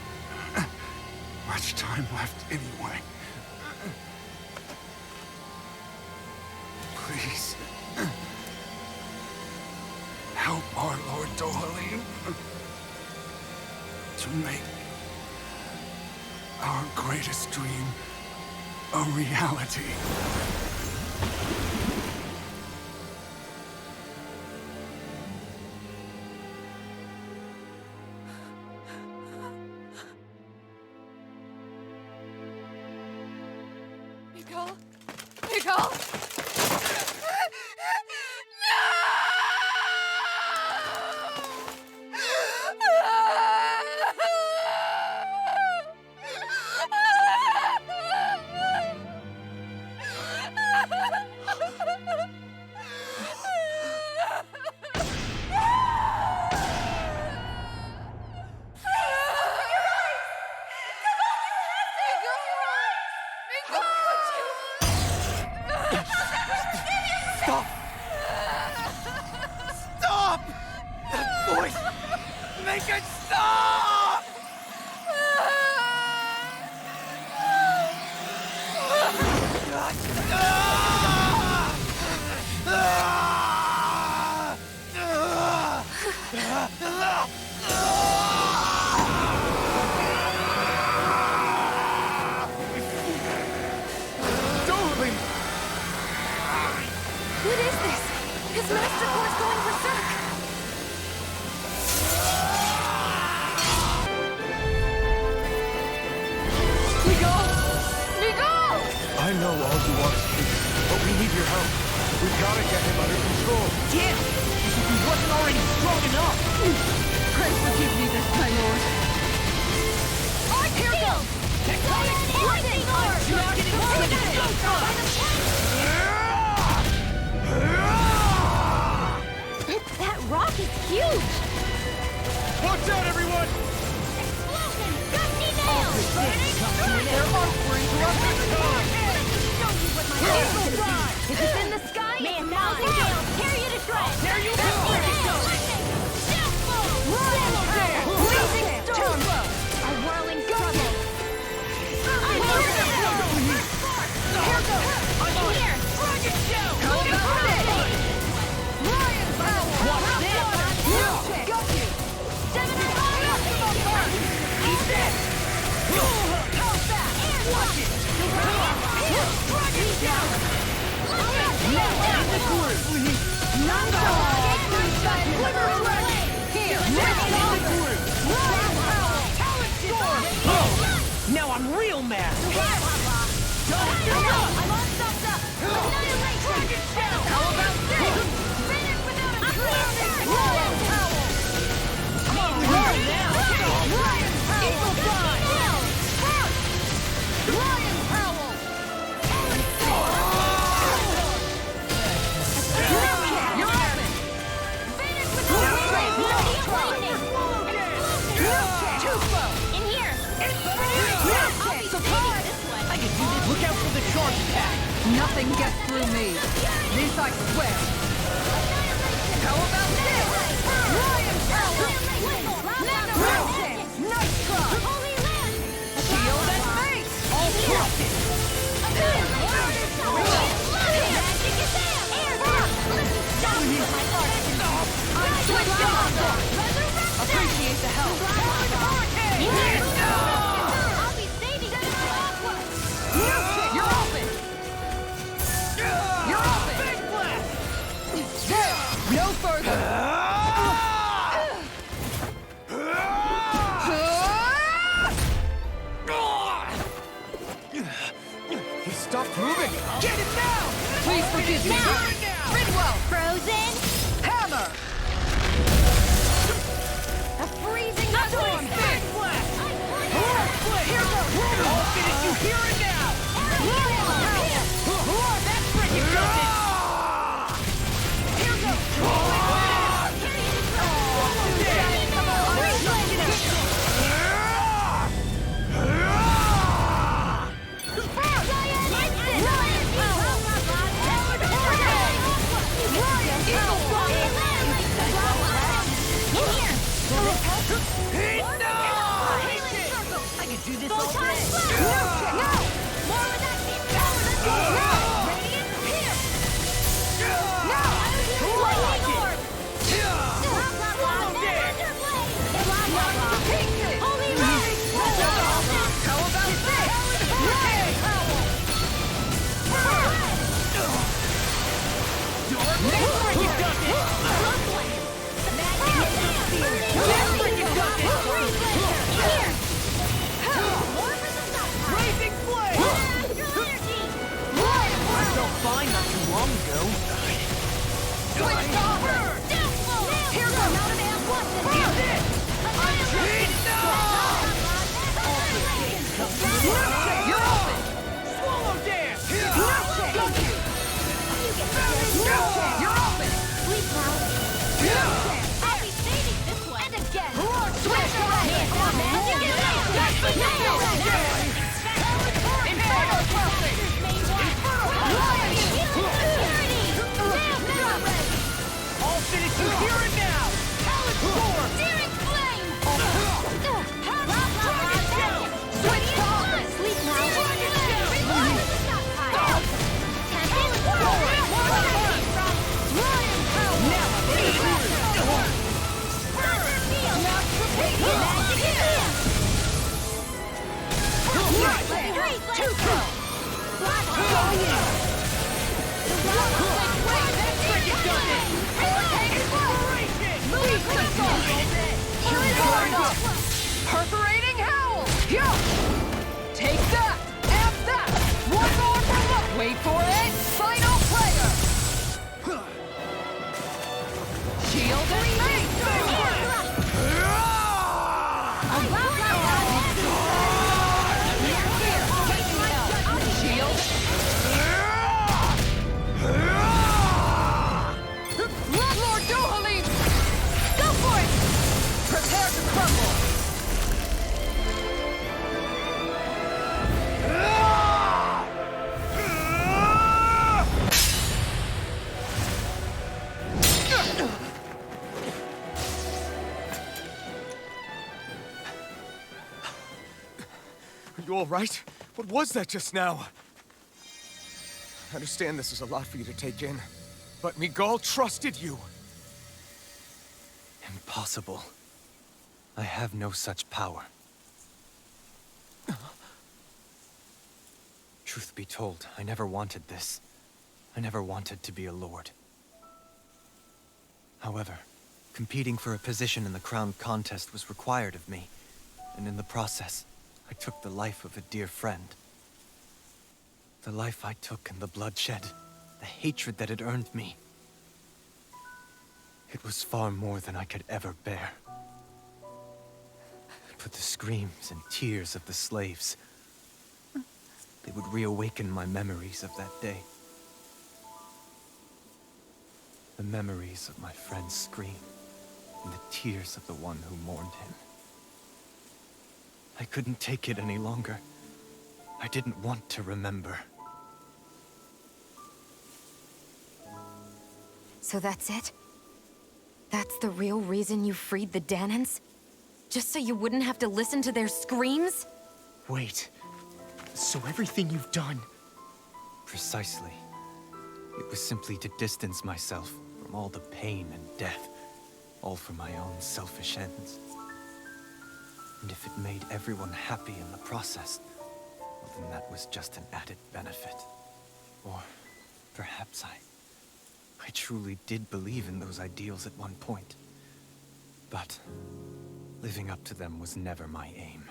much time left anyway. Please, help our Lord Dohalim to make our greatest dream a reality. Miguel? Miguel? Stop! Stop! That voice! Make it stop! What is this? His master core's going berserk! Miguel! Miguel! I know all you want is peace, but we need your help. We've got to get him under control. Damn! As if he wasn't already strong enough! Pray forgive me this, my lord. Here goes! Tectonic lightning orb! You're not getting That rock is huge! Watch out, everyone! Explosion! Gusty nails! Their arms were interrupted! Show you what my Eagle fly! Is this in the sky? May a thousand gales tear you to shreds! There you go! Blazing storm! A whirling struggle! I'm here! Here goes! I'm here! Rocket show! Look at it! Lion power! Watch this! Got you! 7 and 5! Eat this! How fast? Watch it! Rocket show! Now in the groove! Nando! Here! Now in the groove! Lion power! Talent storm! Now I'm real mad! I'm all stopped up! Annihilation! Rocket shell! How about this? Finish without a trace! Lion power! Come on, now! Lion power! Eagle fly! charge attack! Nothing gets through me. This I swear. How about this? Lion power! Nice try! Shield and face! All twisted! Appreciate the help. I'll be saving you for Aqua. You're open. You're open. There. No further. He stopped moving. Get him now. Please forgive me. Ridwell. Frozen. Hammer. A freezing storm. Big blast. Here goes. I'll finish you here and now. That's freaking something. Here goes. I can do this all day. Fine not too long ago. Switch off. Here goes. He's it. You're open. Swallow dance. You're open. I'll be saving this one. And again. Switch off. Inferno perfect. I'll finish you here and now. Talon storm. Searing flame. Switch off. Sleep now. Perforating howl! Yeah! Take that! And that! One more for luck! Wait for it! Final player! Shield and face! Shield! Lord Dohalim! Go for it! Prepare to crumble! Are you all right? What was that just now? I understand this is a lot for you to take in, but Miguel trusted you. Impossible. I have no such power. Truth be told, I never wanted this. I never wanted to be a lord. However, competing for a position in the crown contest was required of me, and in the process, I took the life of a dear friend. The life I took and the bloodshed, the hatred that it earned me. It was far more than I could ever bear. But the screams and tears of the slaves, they would reawaken my memories of that day. The memories of my friend's scream and the tears of the one who mourned him. I couldn't take it any longer. I didn't want to remember. So that's it? That's the real reason you freed the Danans? Just so you wouldn't have to listen to their screams? Wait. So everything you've done... Precisely. It was simply to distance myself from all the pain and death, all for my own selfish ends. And if it made everyone happy in the process, well, then that was just an added benefit. Or perhaps I truly did believe in those ideals at one point. But living up to them was never my aim.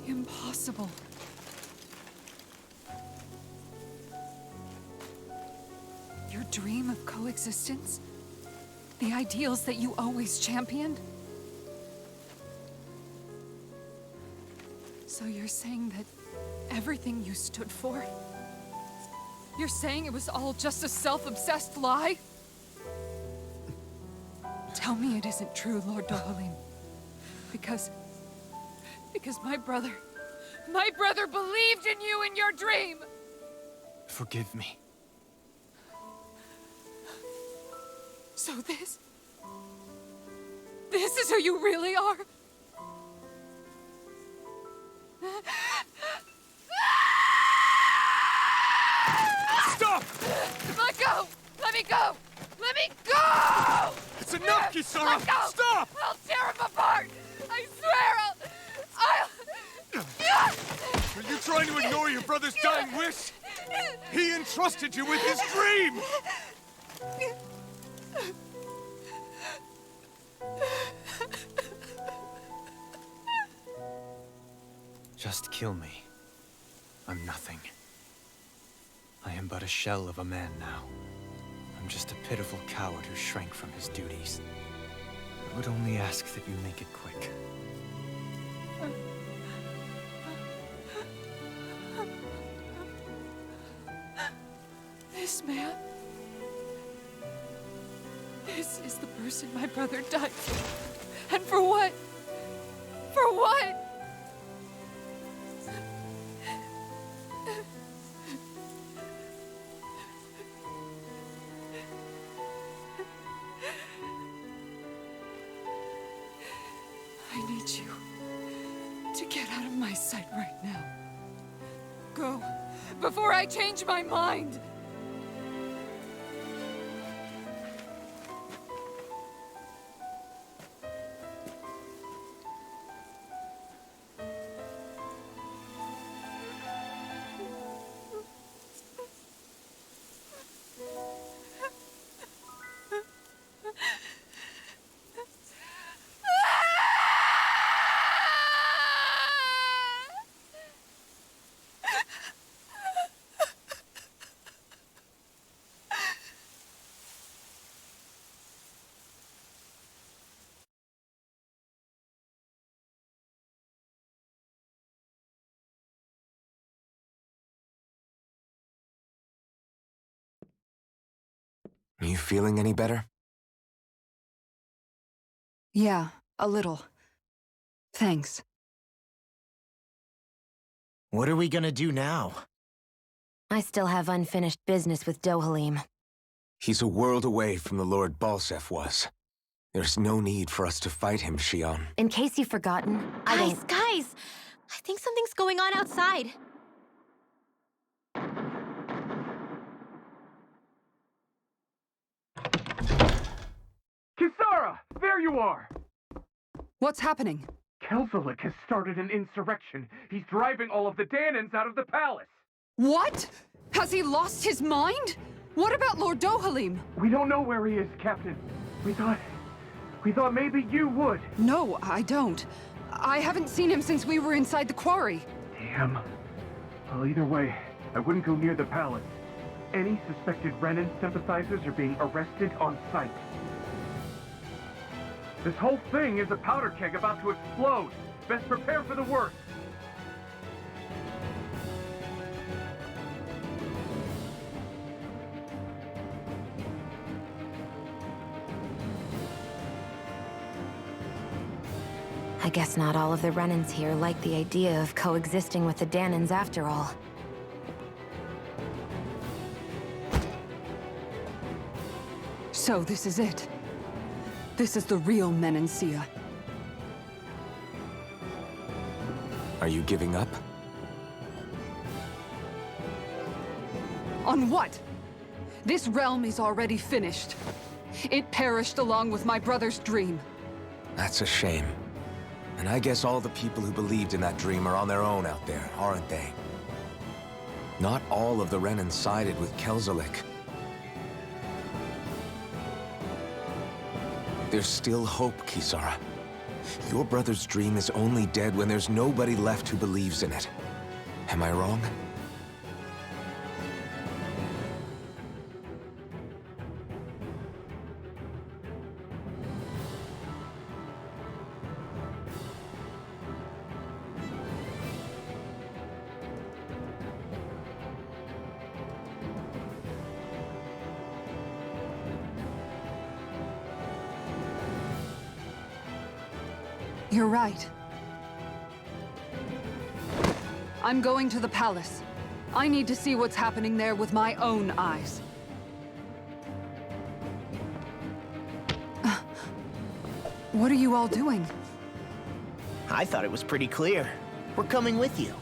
Impossible. Your dream of coexistence? The ideals that you always championed? So you're saying that everything you stood for? You're saying it was all just a self-obsessed lie? Tell me it isn't true, Lord Dohalim. Because my brother believed in you in your dream! Forgive me. So this is who you really are? Stop! Let go! Let me go! Let me go! It's enough, Kisara! Let go! Stop! I'll tear him apart! I swear I'll... Are you trying to ignore your brother's dying wish? He entrusted you with his dream! Just kill me. I'm nothing. I am but a shell of a man now. I'm just a pitiful coward who shrank from his duties. I would only ask that you make it quick. This man... This is the person my brother died for. And for what? For what? I need you to get out of my sight right now. Go, before I change my mind! Are you feeling any better? Yeah, a little. Thanks. What are we gonna do now? I still have unfinished business with Dohalim. He's a world away from the Lord Balsef was. There's no need for us to fight him, Shion. In case you've forgotten, Guys, I think something's going on outside. Kisara! There you are! What's happening? Kelzolik has started an insurrection. He's driving all of the Danans out of the palace. What? Has he lost his mind? What about Lord Dohalim? We don't know where he is, Captain. We thought maybe you would. No, I don't. I haven't seen him since we were inside the quarry. Damn. Well, either way, I wouldn't go near the palace. Any suspected Renan sympathizers are being arrested on sight. This whole thing is a powder keg about to explode. Best prepare for the worst. I guess not all of the Renans here like the idea of coexisting with the Danans after all. So this is it. This is the real Menancia. Are you giving up? On what? This realm is already finished. It perished along with my brother's dream. That's a shame. And I guess all the people who believed in that dream are on their own out there, aren't they? Not all of the Renans sided with Kelzelik. There's still hope, Kisara. Your brother's dream is only dead when there's nobody left who believes in it. Am I wrong? You're right. I'm going to the palace. I need to see what's happening there with my own eyes. What are you all doing? I thought it was pretty clear. We're coming with you.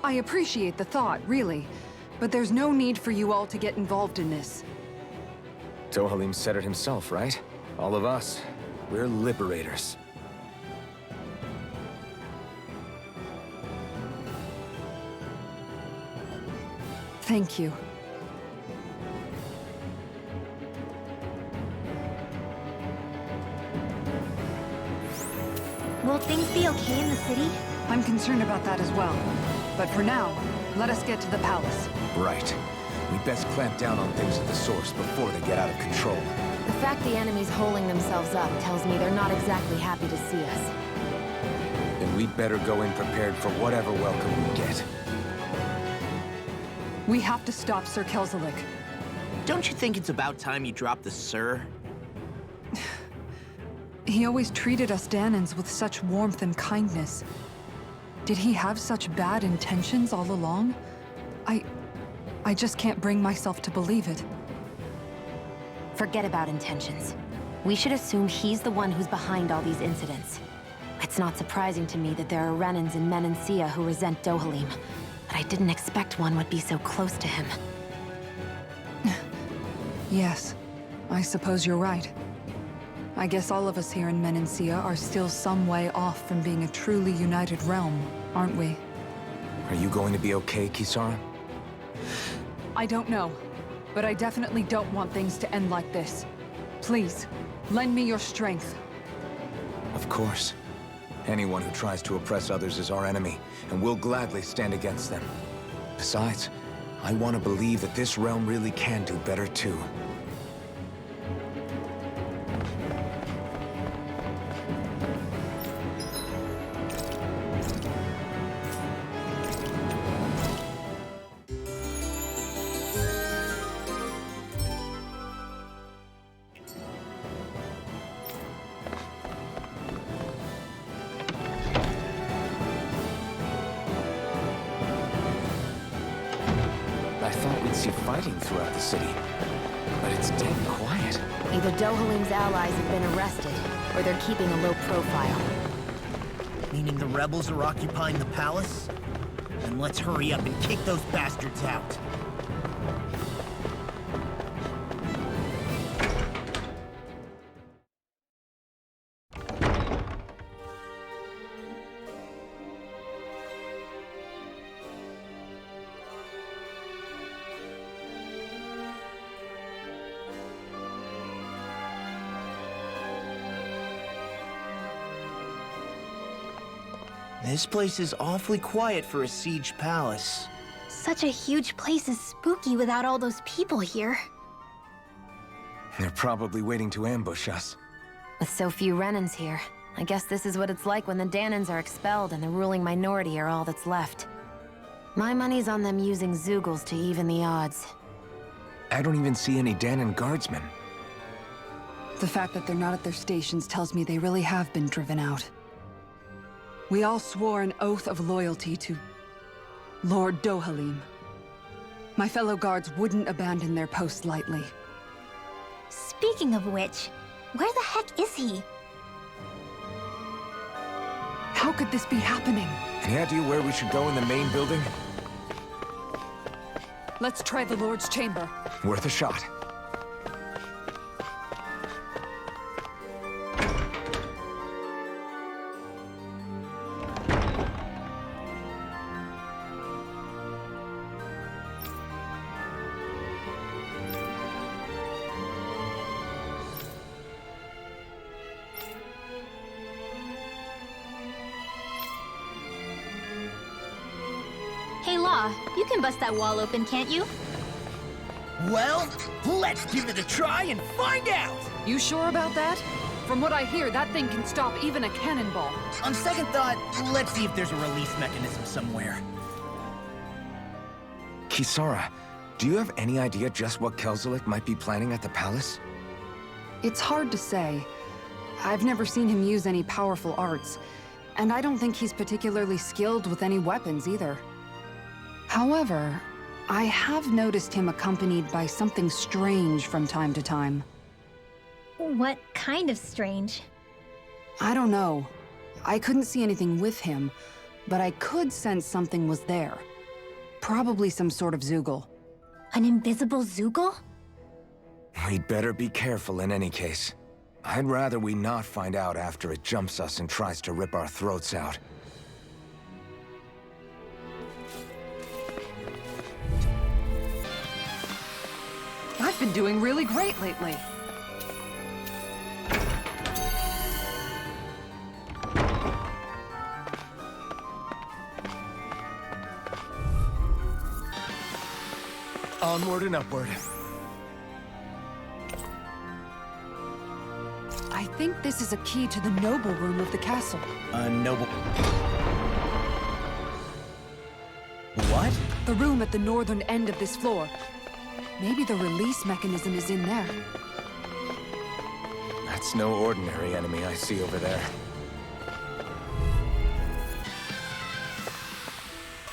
I appreciate the thought, really. But there's no need for you all to get involved in this. Dohalim said it himself, right? All of us. We're liberators. Thank you. Will things be okay in the city? I'm concerned about that as well. But for now, let us get to the palace. Right. We best clamp down on things at the source before they get out of control. The fact the enemy's holding themselves up tells me they're not exactly happy to see us. Then we'd better go in prepared for whatever welcome we get. We have to stop Sir Kelzelik. Don't you think it's about time you dropped the sir? He always treated us Danans with such warmth and kindness. Did he have such bad intentions all along? I just can't bring myself to believe it. Forget about intentions. We should assume he's the one who's behind all these incidents. It's not surprising to me that there are Renans in Menancia who resent Dohalim, but I didn't expect one would be so close to him. Yes, I suppose you're right. I guess all of us here in Menancia are still some way off from being a truly united realm, aren't we? Are you going to be okay, Kisara? I don't know, but I definitely don't want things to end like this. Please, lend me your strength. Of course. Anyone who tries to oppress others is our enemy, and we'll gladly stand against them. Besides, I want to believe that this realm really can do better too. I thought we'd see fighting throughout the city, but it's dead quiet. Either Dohalim's allies have been arrested, or they're keeping a low profile. Meaning the rebels are occupying the palace? Then let's hurry up and kick those bastards out. This place is awfully quiet for a siege palace. Such a huge place is spooky without all those people here. They're probably waiting to ambush us. With so few Renans here, I guess this is what it's like when the Danans are expelled and the ruling minority are all that's left. My money's on them using Zeugles to even the odds. I don't even see any Danan guardsmen. The fact that they're not at their stations tells me they really have been driven out. We all swore an oath of loyalty to Lord Dohalim. My fellow guards wouldn't abandon their post lightly. Speaking of which, where the heck is he? How could this be happening? Any idea where we should go in the main building? Let's try the Lord's Chamber. Worth a shot. Hey, Law, you can bust that wall open, can't you? Well, let's give it a try and find out! You sure about that? From what I hear, that thing can stop even a cannonball. On second thought, let's see if there's a release mechanism somewhere. Kisara, do you have any idea just what Kelzelik might be planning at the palace? It's hard to say. I've never seen him use any powerful arts, and I don't think he's particularly skilled with any weapons either. However, I have noticed him accompanied by something strange from time to time. What kind of strange? I don't know. I couldn't see anything with him, but I could sense something was there. Probably some sort of Zoogle. An invisible Zoogle? We'd better be careful in any case. I'd rather we not find out after it jumps us and tries to rip our throats out. I've been doing really great lately. Onward and upward. I think this is a key to the noble room of the castle. Noble... What? The room at the northern end of this floor. Maybe the release mechanism is in there. That's no ordinary enemy I see over there.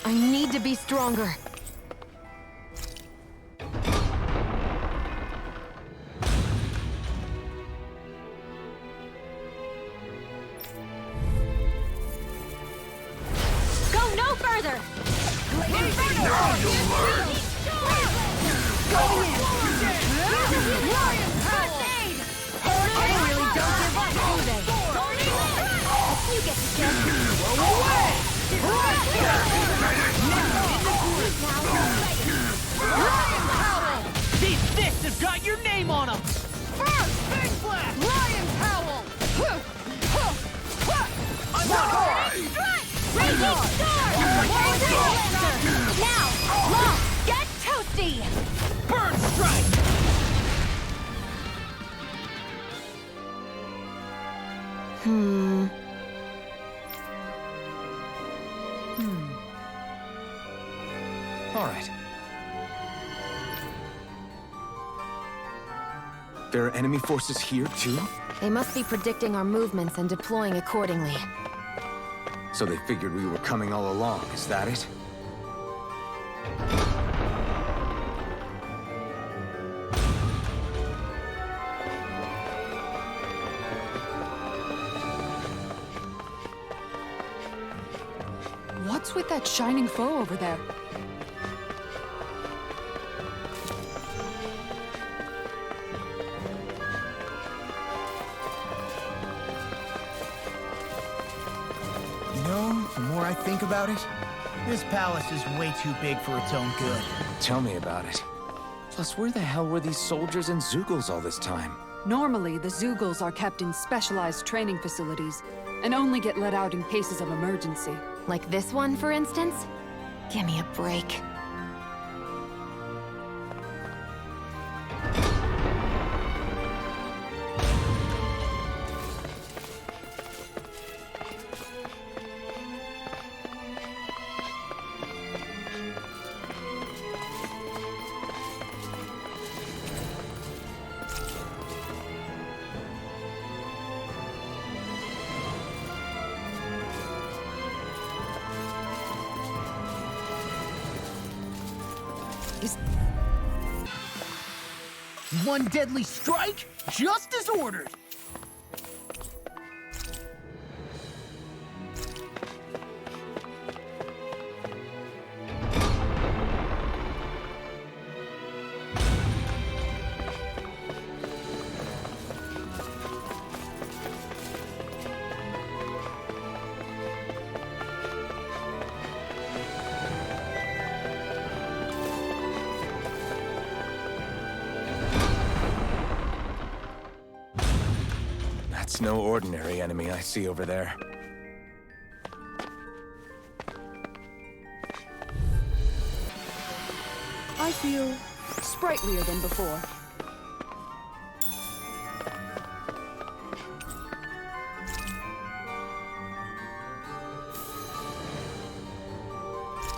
I need to be stronger. Go no further! Now you'll learn! You get the chance. These fists have got your name on them! First, big blast! Lion's Howl! I'm on! Raging Storm! Now, Law, get toasty! Bird Strike! All right. There are enemy forces here, too? They must be predicting our movements and deploying accordingly. So they figured we were coming all along, is that it? What's with that shining foe over there? You know, the more I think about it, this palace is way too big for its own good. Tell me about it. Plus, where the hell were these soldiers and Zoogles all this time? Normally, the Zoogles are kept in specialized training facilities and only get let out in cases of emergency. Like this one, for instance? Give me a break. one deadly strike, just as ordered. That's no ordinary enemy I see over there. I feel sprightlier than before.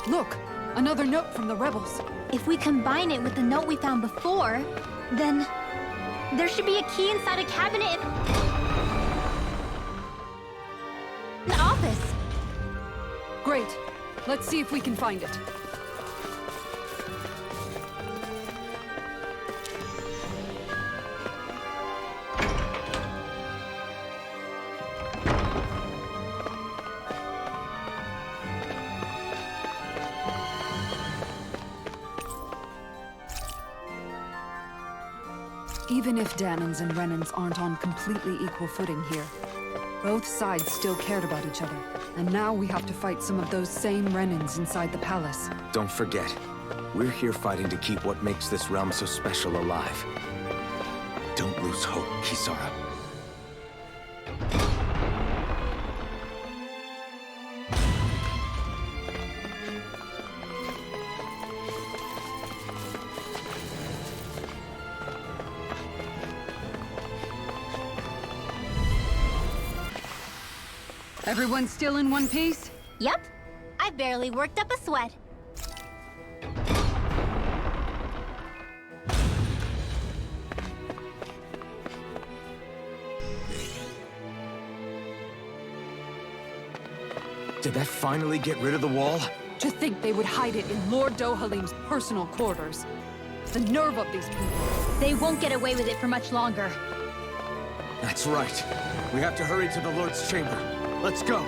Look, another note from the rebels. If we combine it with the note we found before, then there should be a key inside a cabinet in the office. Great. Let's see if we can find it. Even if Danans and Renans aren't on completely equal footing here, both sides still cared about each other. And now we have to fight some of those same Renans inside the palace. Don't forget, we're here fighting to keep what makes this realm so special alive. Don't lose hope, Kisara. Everyone still in one piece? Yep. I barely worked up a sweat. Did that finally get rid of the wall? To think they would hide it in Lord Dohalim's personal quarters. The nerve of these people. They won't get away with it for much longer. That's right. We have to hurry to the Lord's chamber. Let's go.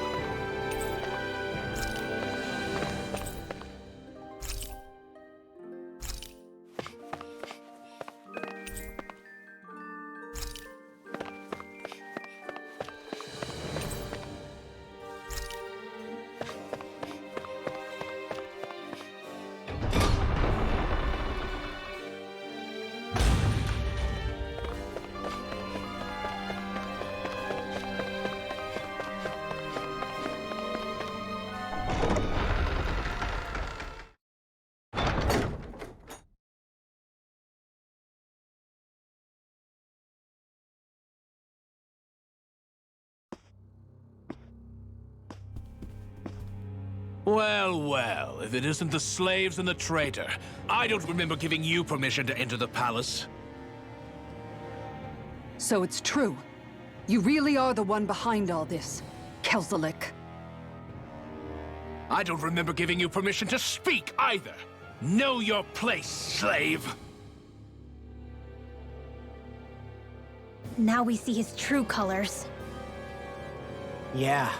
Well, well, if it isn't the slaves and the traitor. I don't remember giving you permission to enter the palace. So it's true. You really are the one behind all this, Kelzelik. I don't remember giving you permission to speak either. Know your place, slave. Now we see his true colors. Yeah,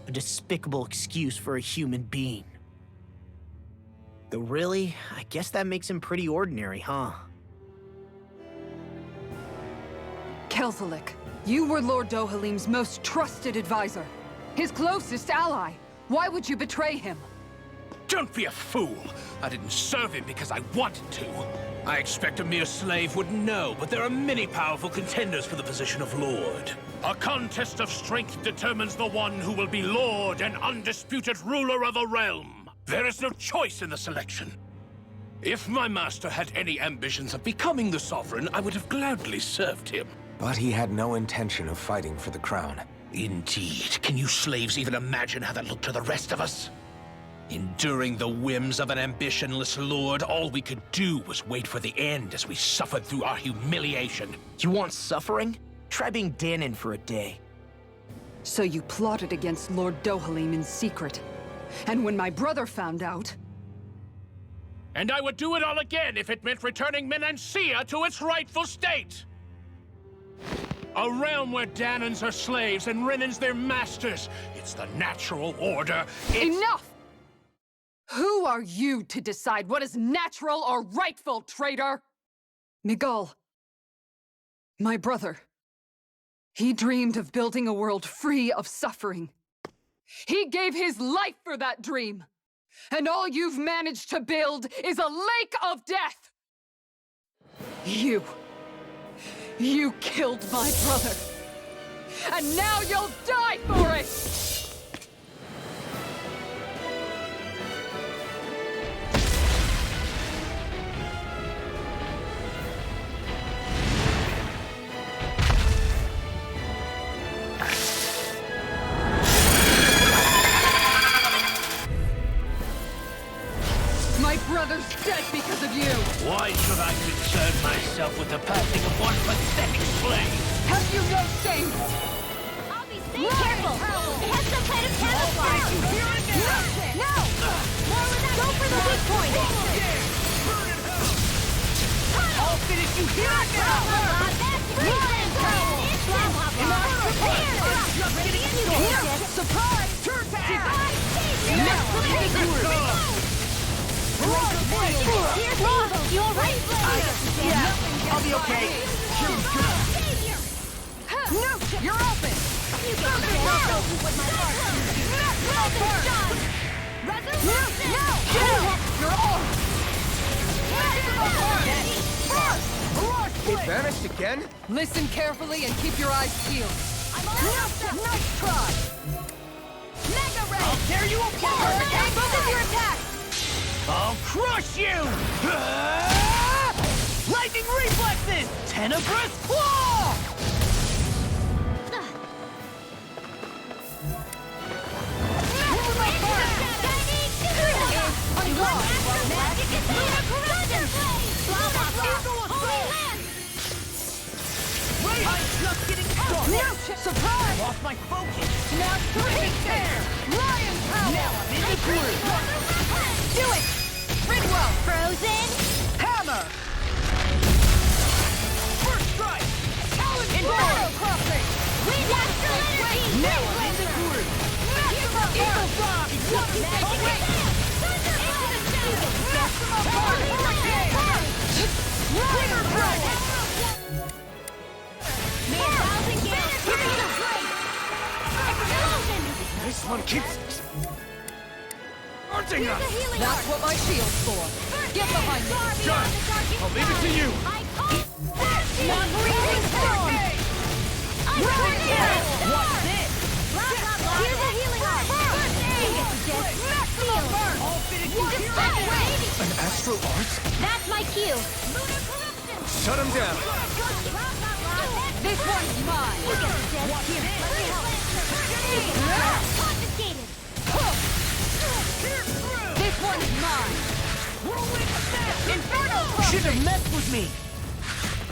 a despicable excuse for a human being. Though really, I guess that makes him pretty ordinary, huh? Kelzelik, you were Lord Dohalim's most trusted advisor. His closest ally. Why would you betray him? Don't be a fool! I didn't serve him because I wanted to. I expect a mere slave would know, but there are many powerful contenders for the position of Lord. A contest of strength determines the one who will be Lord and undisputed ruler of a realm. There is no choice in the selection. If my master had any ambitions of becoming the Sovereign, I would have gladly served him. But he had no intention of fighting for the crown. Indeed. Can you slaves even imagine how that looked to the rest of us? Enduring the whims of an ambitionless lord, all we could do was wait for the end as we suffered through our humiliation. You want suffering? Try being Danan for a day. So you plotted against Lord Dohalim in secret. And when my brother found out... And I would do it all again if it meant returning Menancia to its rightful state! A realm where Danans are slaves and Renans their masters. It's the natural order. Enough! Who are you to decide what is natural or rightful, traitor? Miguel, my brother. He dreamed of building a world free of suffering. He gave his life for that dream. And all you've managed to build is a lake of death! You killed my brother. And now you'll die for it! My brother's dead because of you! Why should I concern myself with the passing of one pathetic slave? Have you no shame? I'll be safe. Careful! It has some kind of camouflage! No! More with that! Go for the weak point! I'll finish you here now! That's reason! Surprise! Turn to ash! You alright? Yeah, I'll be okay. No, you're open! You get with my Resurrection! You're all! It vanished again? Listen carefully and keep your eyes peeled. Nice try! Mega Ray! I'll tear you apart! Focus your attack! I'll crush you! Lightning reflexes! Tenebrous claw! I'm just getting started! Surprise! Lost my focus! Now right there! Lion power! Now I'm in the groove! Do it! Ridwell! Frozen! Hammer! First strike! Talon Inferno crossing! Wind astral energy! Now I'm in the groove! Eagle Dog! Trigger Dragon! This one keeps hurting us! That's what my shield's for. Get behind me! John, I'll leave it to you! Not breathing storm! What's this? Here's a healing art! First aid! Maximum burn! All fitted you here! An astral art? That's my cue! Shut him down! This one's mine! Confiscated! This one's mine! Inferno! Should have messed with me!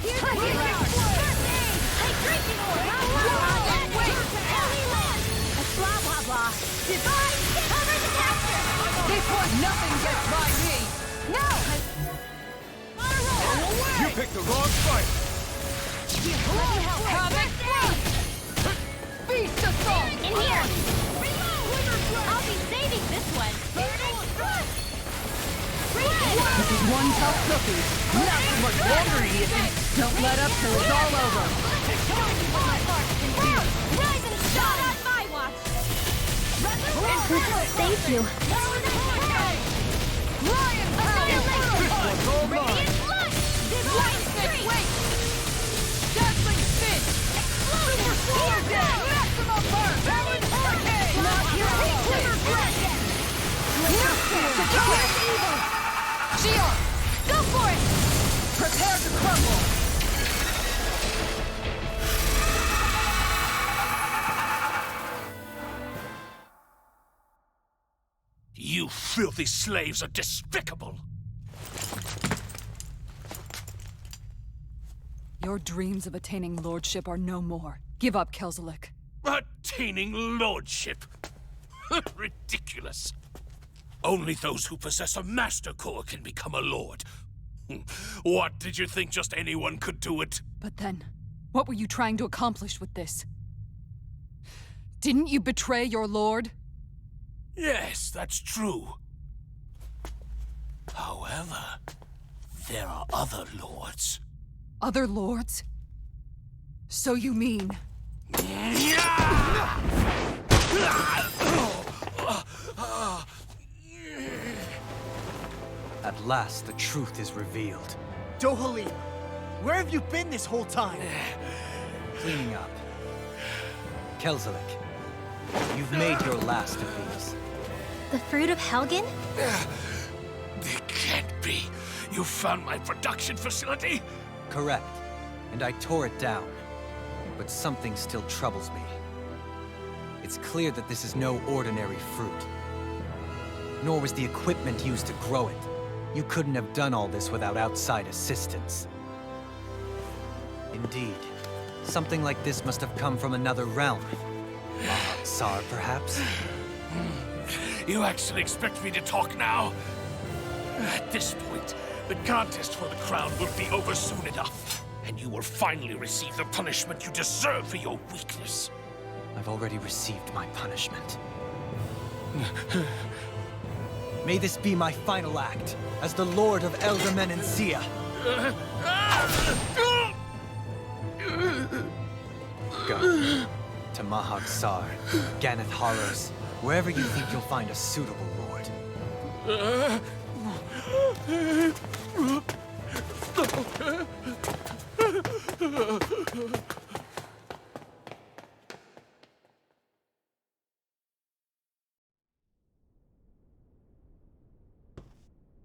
Here's a healing art! First aid! Hydration ore! Wait! Ellie land! A blah blah blah! Divine! Cover disaster! This one, nothing gets by me! No! You picked the wrong fight! Comic Beast Assault! In here! I'll be saving this one! This is one tough cookie. Not too much longer, Ethan! Don't let up till it's all over. Rise and shot on my watch! Thank you. Lion power! Radiant blood! Divine strength! Wait! Dazzling spin! Super Sword Dead! Maximum burn! Talon Hurricane! Not your Trigger Dragon! Secure evil! Shield! Go for it! Prepare to crumble! You filthy slaves are despicable! Your dreams of attaining lordship are no more. Give up, Kelzelik. Attaining lordship! Ridiculous! Only those who possess a master core can become a lord. What, did you think just anyone could do it? But then, what were you trying to accomplish with this? Didn't you betray your lord? Yes, that's true. However, there are other lords. Other lords? So you mean... At last, the truth is revealed. Dohalim, where have you been this whole time? Cleaning up. Kelzelik, you've made your last of these. The fruit of Helgen? It can't be. You found my production facility? Correct. And I tore it down. But something still troubles me. It's clear that this is no ordinary fruit. Nor was the equipment used to grow it. You couldn't have done all this without outside assistance. Indeed. Something like this must have come from another realm. Tsar, perhaps? You actually expect me to talk now? At this point, the contest for the crown will be over soon enough. And you will finally receive the punishment you deserve for your weakness. I've already received my punishment. May this be my final act as the Lord of Elder Menencia. Go to Mahag Sar, Ganeth Horrors, wherever you think you'll find a suitable lord.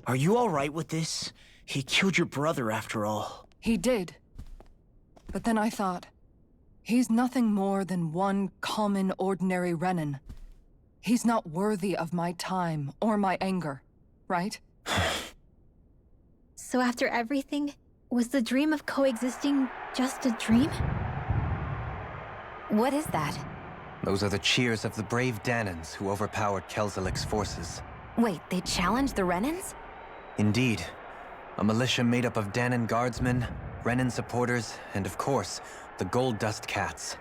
Are you all right with this? He killed your brother after all. He did. But then I thought, he's nothing more than one common, ordinary Renin. He's not worthy of my time or my anger, right? So after everything, was the dream of coexisting just a dream? What is that? Those are the cheers of the brave Danans who overpowered Kelzelik's forces. Wait, they challenged the Renans? Indeed. A militia made up of Danan guardsmen, Renin supporters, and of course, the Gold Dust Cats.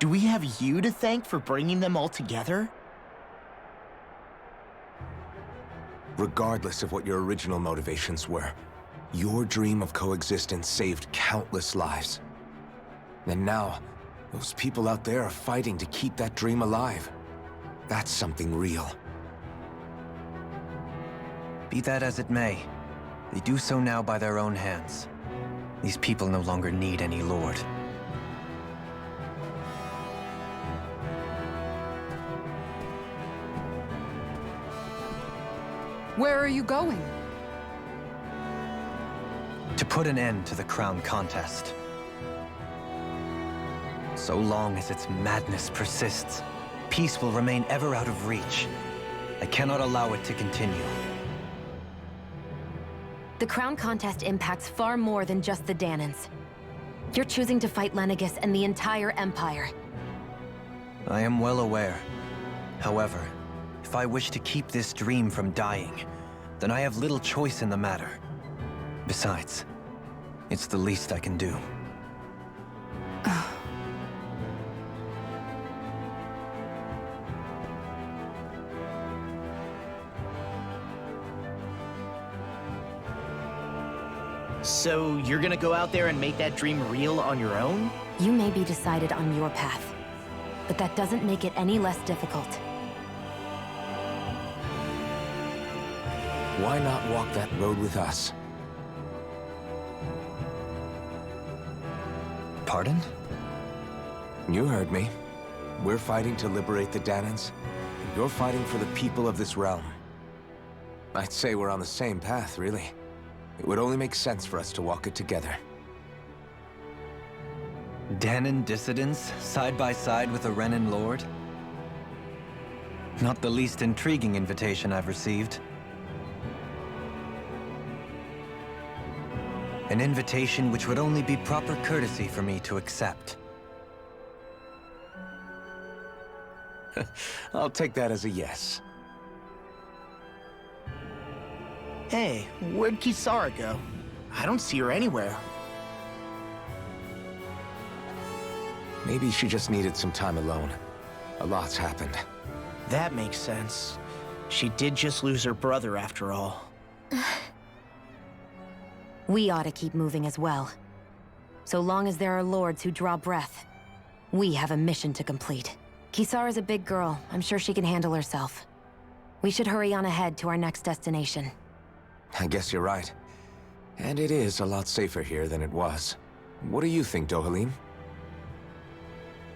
Do we have you to thank for bringing them all together? Regardless of what your original motivations were, your dream of coexistence saved countless lives. And now, those people out there are fighting to keep that dream alive. That's something real. Be that as it may, they do so now by their own hands. These people no longer need any lord. Where are you going? To put an end to the crown contest. So long as its madness persists, peace will remain ever out of reach. I cannot allow it to continue. The crown contest impacts far more than just the Danans. You're choosing to fight Lenegis and the entire Empire. I am well aware. However, if I wish to keep this dream from dying, then I have little choice in the matter. Besides, it's the least I can do. So you're gonna go out there and make that dream real on your own? You may be decided on your path, but that doesn't make it any less difficult. Why not walk that road with us? Pardon? You heard me. We're fighting to liberate the Danans. And you're fighting for the people of this realm. I'd say we're on the same path, really. It would only make sense for us to walk it together. Danan dissidents, side by side with a Renin lord? Not the least intriguing invitation I've received. An invitation which would only be proper courtesy for me to accept. I'll take that as a yes. Hey, where'd Kisara go? I don't see her anywhere. Maybe she just needed some time alone. A lot's happened. That makes sense. She did just lose her brother after all. We ought to keep moving as well. So long as there are lords who draw breath, we have a mission to complete. Kisara's a big girl. I'm sure she can handle herself. We should hurry on ahead to our next destination. I guess you're right. And it is a lot safer here than it was. What do you think, Dohalim?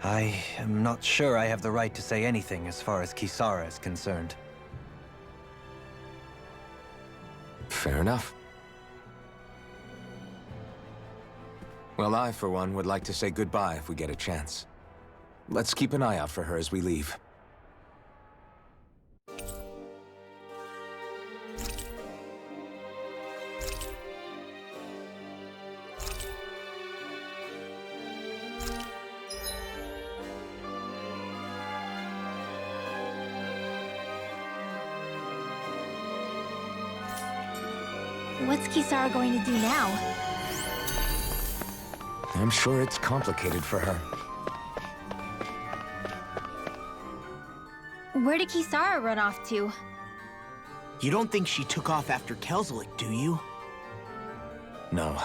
I am not sure I have the right to say anything as far as Kisara is concerned. Fair enough. Well, I, for one, would like to say goodbye if we get a chance. Let's keep an eye out for her as we leave. What's Kisara going to do now? I'm sure it's complicated for her. Where did Kisara run off to? You don't think she took off after Kelzelik, do you? No.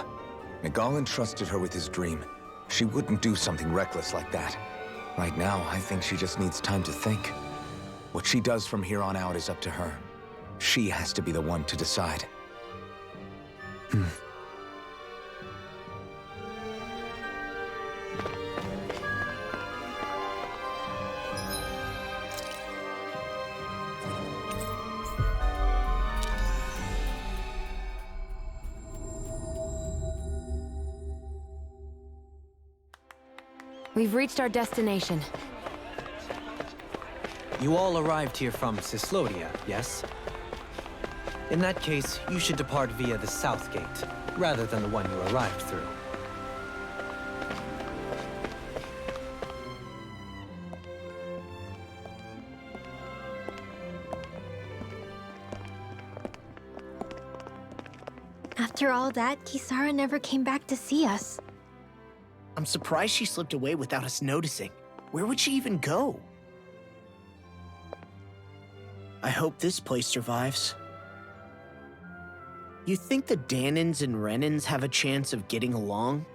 Miguel entrusted her with his dream. She wouldn't do something reckless like that. Right now, I think she just needs time to think. What she does from here on out is up to her. She has to be the one to decide. We've reached our destination. You all arrived here from Cislodia, yes? In that case, you should depart via the south gate, rather than the one you arrived through. After all that, Kisara never came back to see us. I'm surprised she slipped away without us noticing. Where would she even go? I hope this place survives. You think the Danins and Renins have a chance of getting along?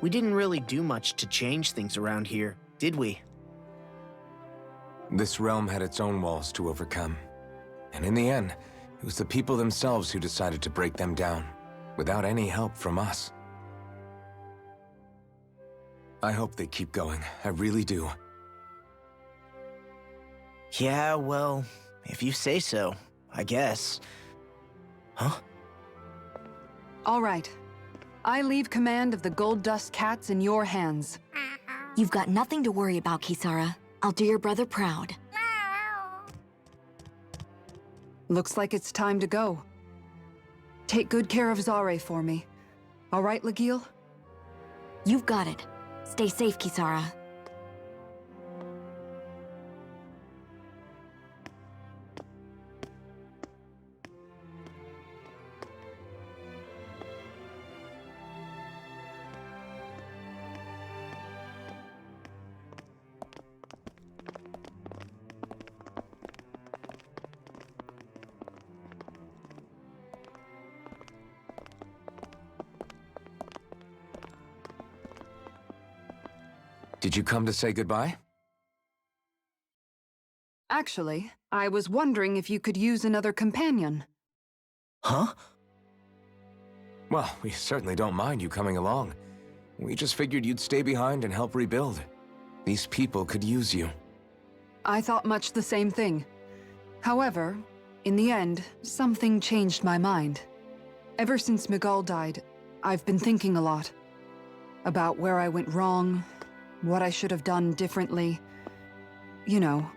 We didn't really do much to change things around here, did we? This realm had its own walls to overcome. And in the end, it was the people themselves who decided to break them down, without any help from us. I hope they keep going. I really do. Yeah, well, if you say so, I guess. Huh? All right. I leave command of the Gold Dust Cats in your hands. You've got nothing to worry about, Kisara. I'll do your brother proud. Looks like it's time to go. Take good care of Zare for me. All right, Legil? You've got it. Stay safe, Kisara. Did you come to say goodbye? Actually, I was wondering if you could use another companion. Huh? Well, we certainly don't mind you coming along. We just figured you'd stay behind and help rebuild. These people could use you. I thought much the same thing. However, in the end, something changed my mind. Ever since Miguel died, I've been thinking a lot. About where I went wrong, what I should have done differently. You know,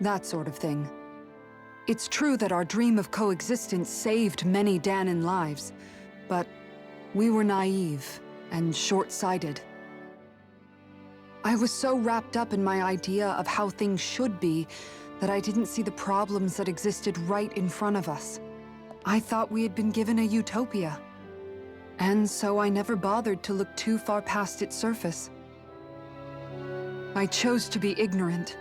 that sort of thing. It's true that our dream of coexistence saved many Danin lives, but we were naive and short-sighted. I was so wrapped up in my idea of how things should be that I didn't see the problems that existed right in front of us. I thought we had been given a utopia. And so I never bothered to look too far past its surface. I chose to be ignorant.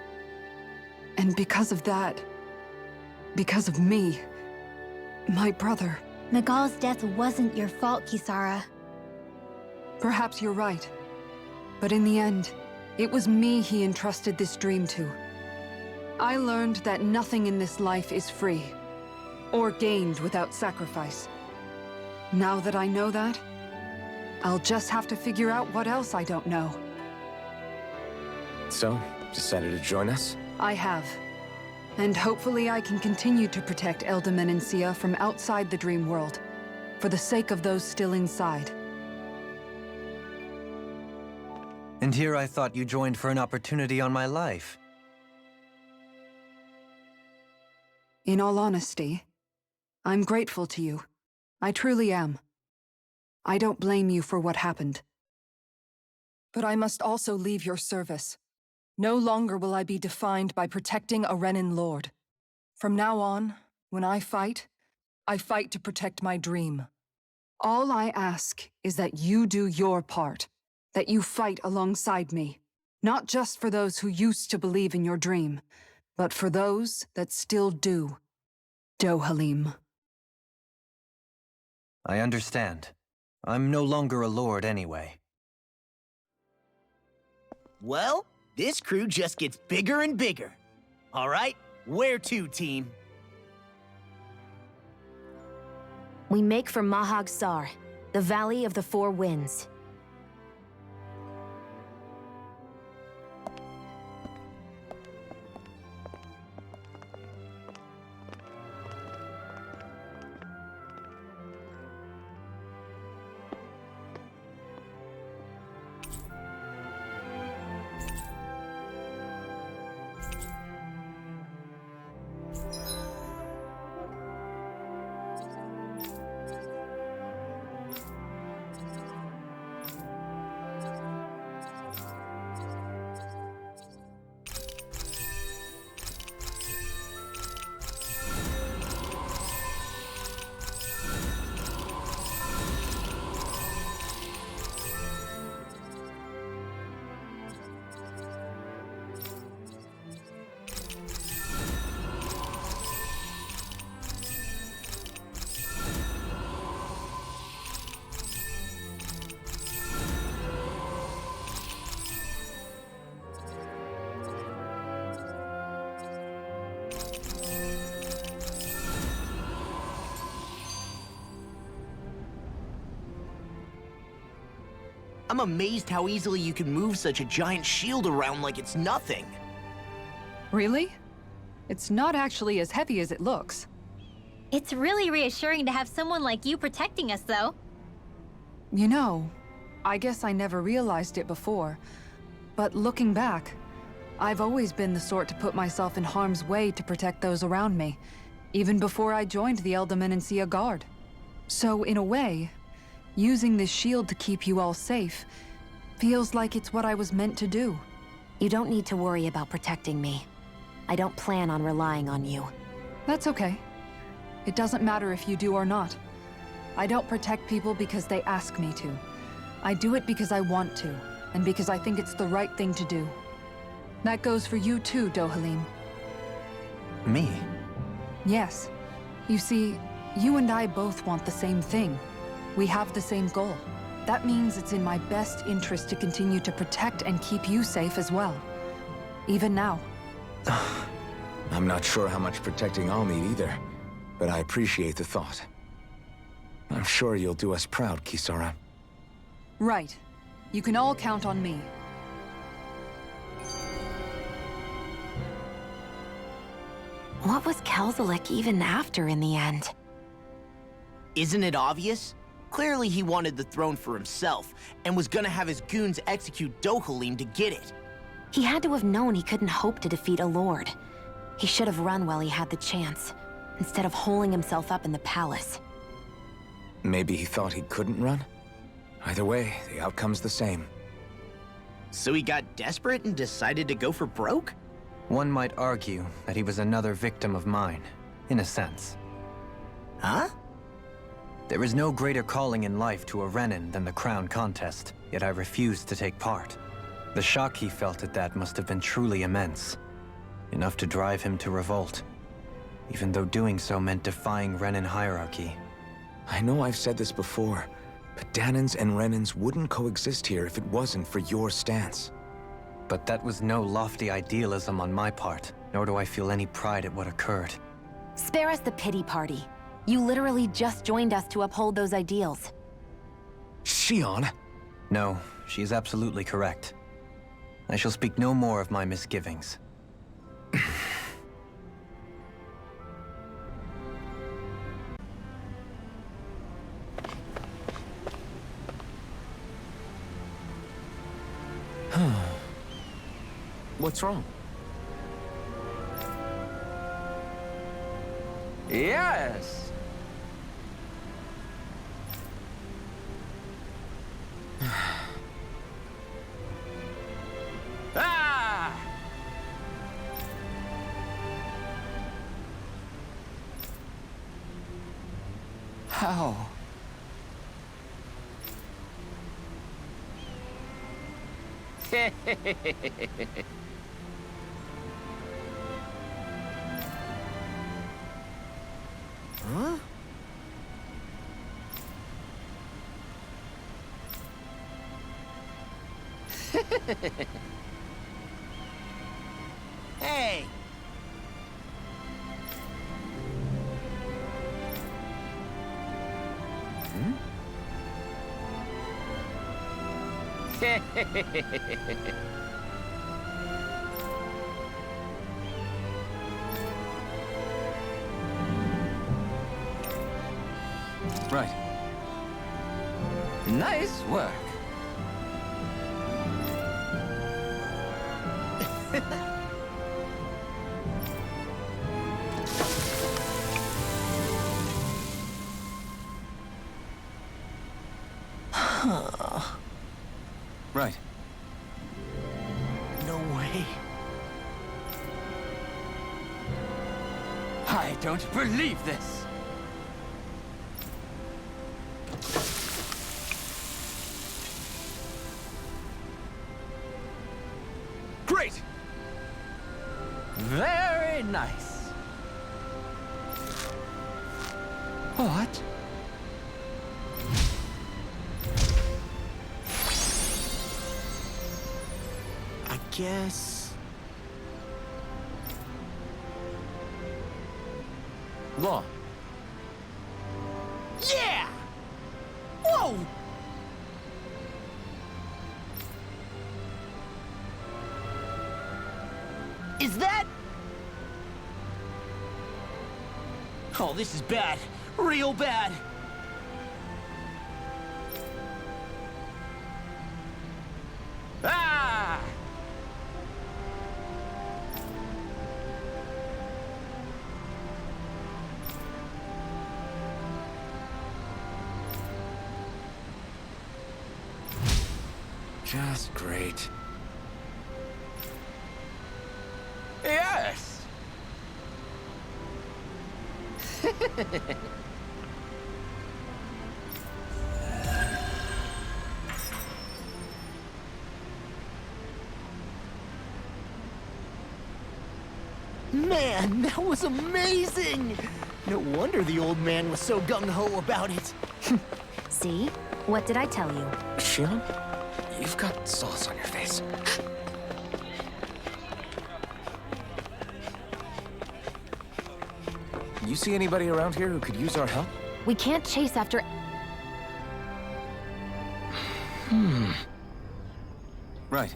And because of that, because of me, my brother... Nagal's death wasn't your fault, Kisara. Perhaps you're right. But in the end, it was me he entrusted this dream to. I learned that nothing in this life is free, or gained without sacrifice. Now that I know that, I'll just have to figure out what else I don't know. So, decided to join us? I have. And hopefully I can continue to protect Elda Menencia from outside the dream world, for the sake of those still inside. And here I thought you joined for an opportunity on my life. In all honesty, I'm grateful to you. I truly am. I don't blame you for what happened. But I must also leave your service. No longer will I be defined by protecting a Renin Lord. From now on, when I fight to protect my dream. All I ask is that you do your part, that you fight alongside me, not just for those who used to believe in your dream, but for those that still do. Dohalim. I understand. I'm no longer a lord anyway. Well, this crew just gets bigger and bigger. All right, where to, team? We make for Mahag Sar, the Valley of the Four Winds. I'm amazed how easily you can move such a giant shield around like it's nothing. Really? It's not actually as heavy as it looks. It's really reassuring to have someone like you protecting us, though. You know, I guess I never realized it before, but looking back, I've always been the sort to put myself in harm's way to protect those around me, even before I joined the Elda Menencia Guard. So in a way, using this shield to keep you all safe feels like it's what I was meant to do. You don't need to worry about protecting me. I don't plan on relying on you. That's okay. It doesn't matter if you do or not. I don't protect people because they ask me to. I do it because I want to, and because I think it's the right thing to do. That goes for you too, Dohalim. Me? Yes. You see, you and I both want the same thing. We have the same goal. That means it's in my best interest to continue to protect and keep you safe as well. Even now. I'm not sure how much protecting I'll need either, but I appreciate the thought. I'm sure you'll do us proud, Kisara. Right. You can all count on me. What was Kelzelik even after in the end? Isn't it obvious? Clearly he wanted the throne for himself, and was gonna have his goons execute Dohalim to get it. He had to have known he couldn't hope to defeat a lord. He should have run while he had the chance, instead of holding himself up in the palace. Maybe he thought he couldn't run? Either way, the outcome's the same. So he got desperate and decided to go for broke? One might argue that he was another victim of mine, in a sense. Huh? There is no greater calling in life to a Renin than the crown contest, yet I refused to take part. The shock he felt at that must have been truly immense. Enough to drive him to revolt, even though doing so meant defying Renin hierarchy. I know I've said this before, but Danans and Renins wouldn't coexist here if it wasn't for your stance. But that was no lofty idealism on my part, nor do I feel any pride at what occurred. Spare us the pity party. You literally just joined us to uphold those ideals. Shion? No, she is absolutely correct. I shall speak no more of my misgivings. What's wrong? Yes! Ah! How? Huh? Hey! Right. Nice work. Right. No way. I don't believe this. Great! Very nice. What? I guess... Law. Yeah! Whoa! Is that... Oh, this is bad. Real bad. Ah! Just great. Yes! Man, that was amazing! No wonder the old man was so gung-ho about it. See? What did I tell you? Shion? You've got sauce on your face. You see anybody around here who could use our help? We can't chase after... Right.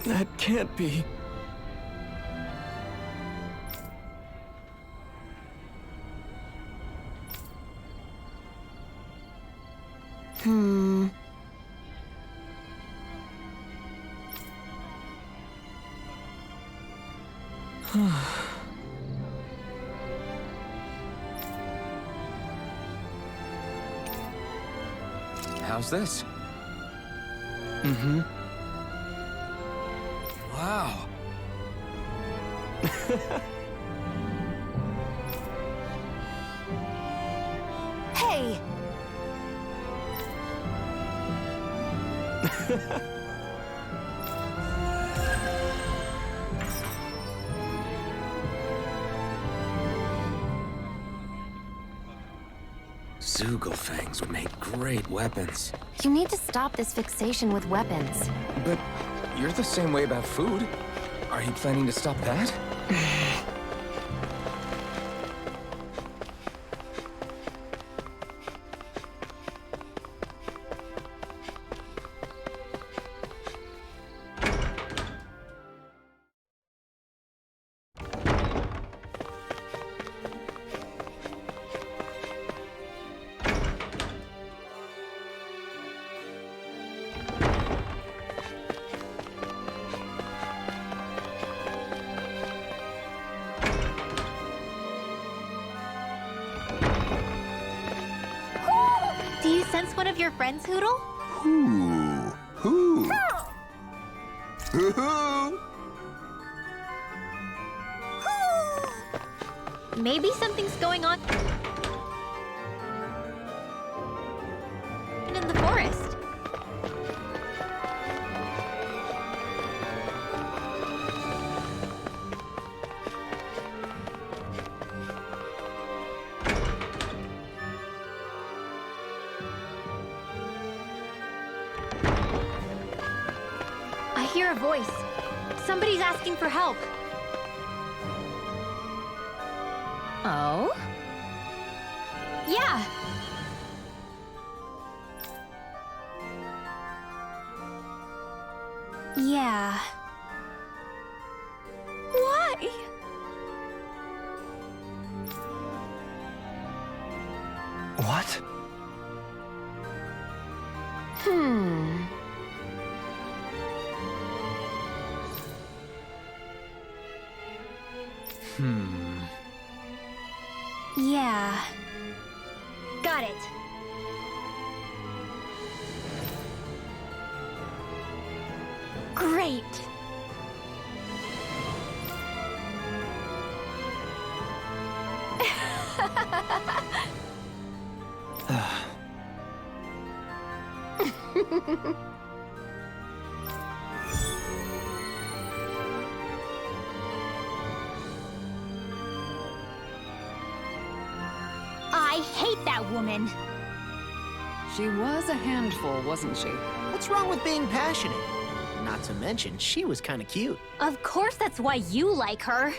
That can't be. How's this? Mm-hmm. Wow. Hey! Zugelfangs would make great weapons. You need to stop this fixation with weapons. But you're the same way about food. Are you planning to stop that? Do you sense one of your friends, Hoodle? Who? Who? Hoo-hoo! Maybe something's going on in the forest. I hear a voice. Somebody's asking for help. Oh? Yeah. Yeah. Why? What? Yeah. Got it. Great. I hate that woman. She was a handful, wasn't she? What's wrong with being passionate? Not to mention, she was kind of cute. Of course that's why you like her.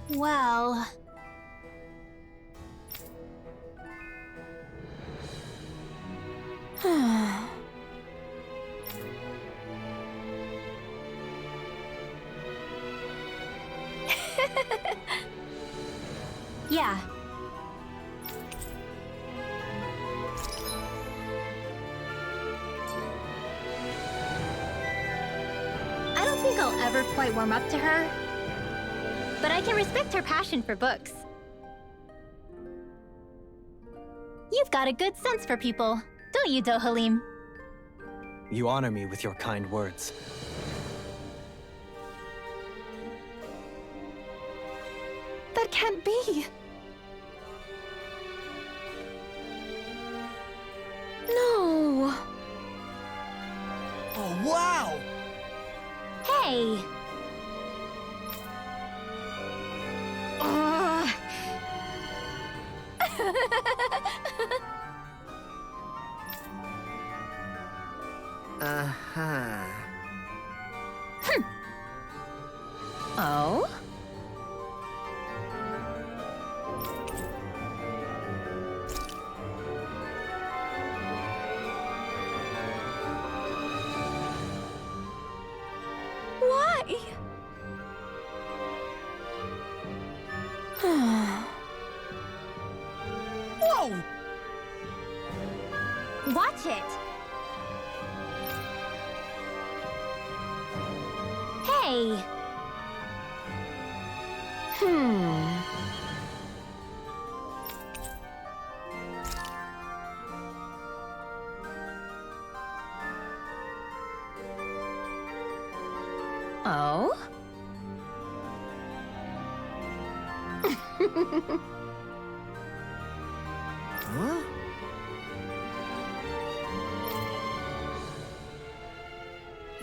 Well... yeah. I don't think I'll ever quite warm up to her, but I can respect her passion for books. You've got a good sense for people, don't you, Dohalim? You honor me with your kind words. That can't be. No. Oh, wow! Hey! Uh-huh. Oh? Why? Whoa! Watch it! Hey! Oh? Huh?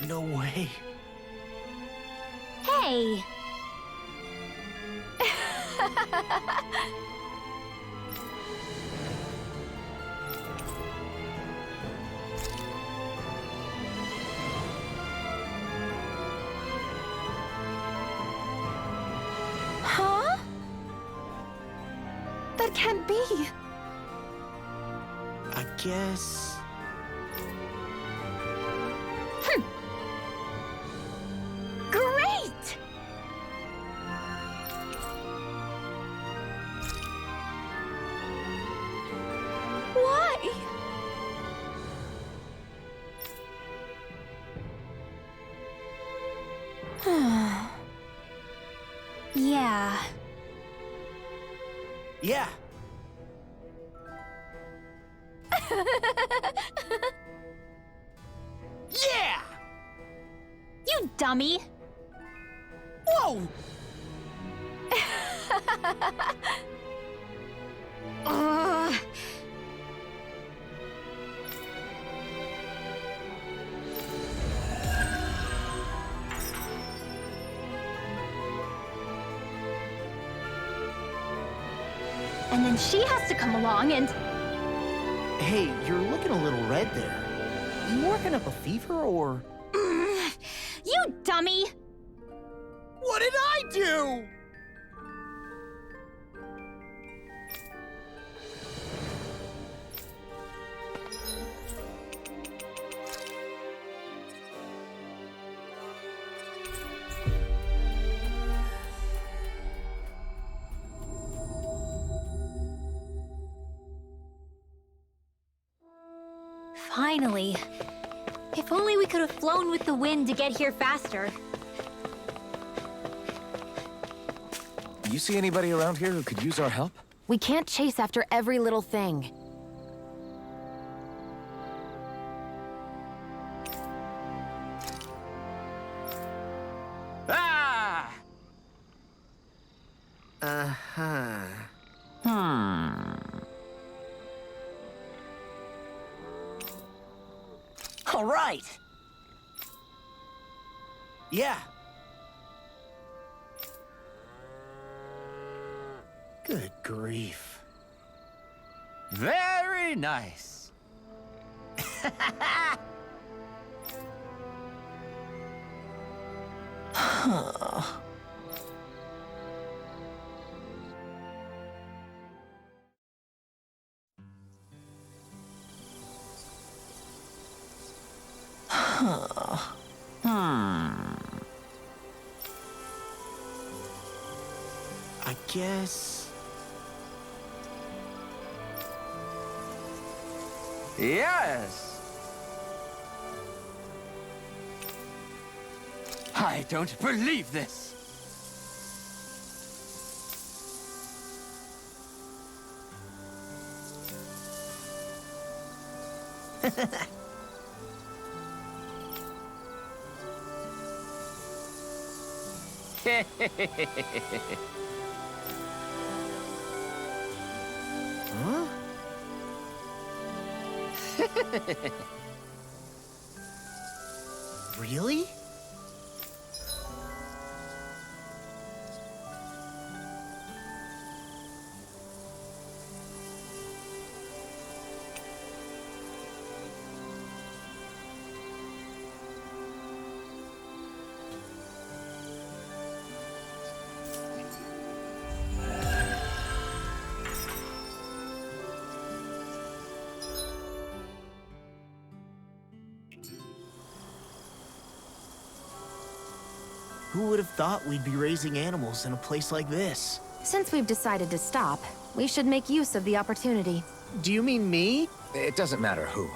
No way. Hey! Huh? That can't be. I guess... Great! Why? Yeah. Yeah. Yeah! You dummy! Whoa! Ugh. And then she has to come along and... Hey, you're looking a little red there. You working up a fever, or...? You dummy! What did I do? Finally. If only we could have flown with the wind to get here faster. You see anybody around here who could use our help? We can't chase after every little thing. Ah! Uh-huh. All right. Yeah. Good grief. Very nice. Huh. I guess... Yes. I don't believe this. Huh? Really? Who would have thought we'd be raising animals in a place like this? Since we've decided to stop, we should make use of the opportunity. Do you mean me? It doesn't matter who.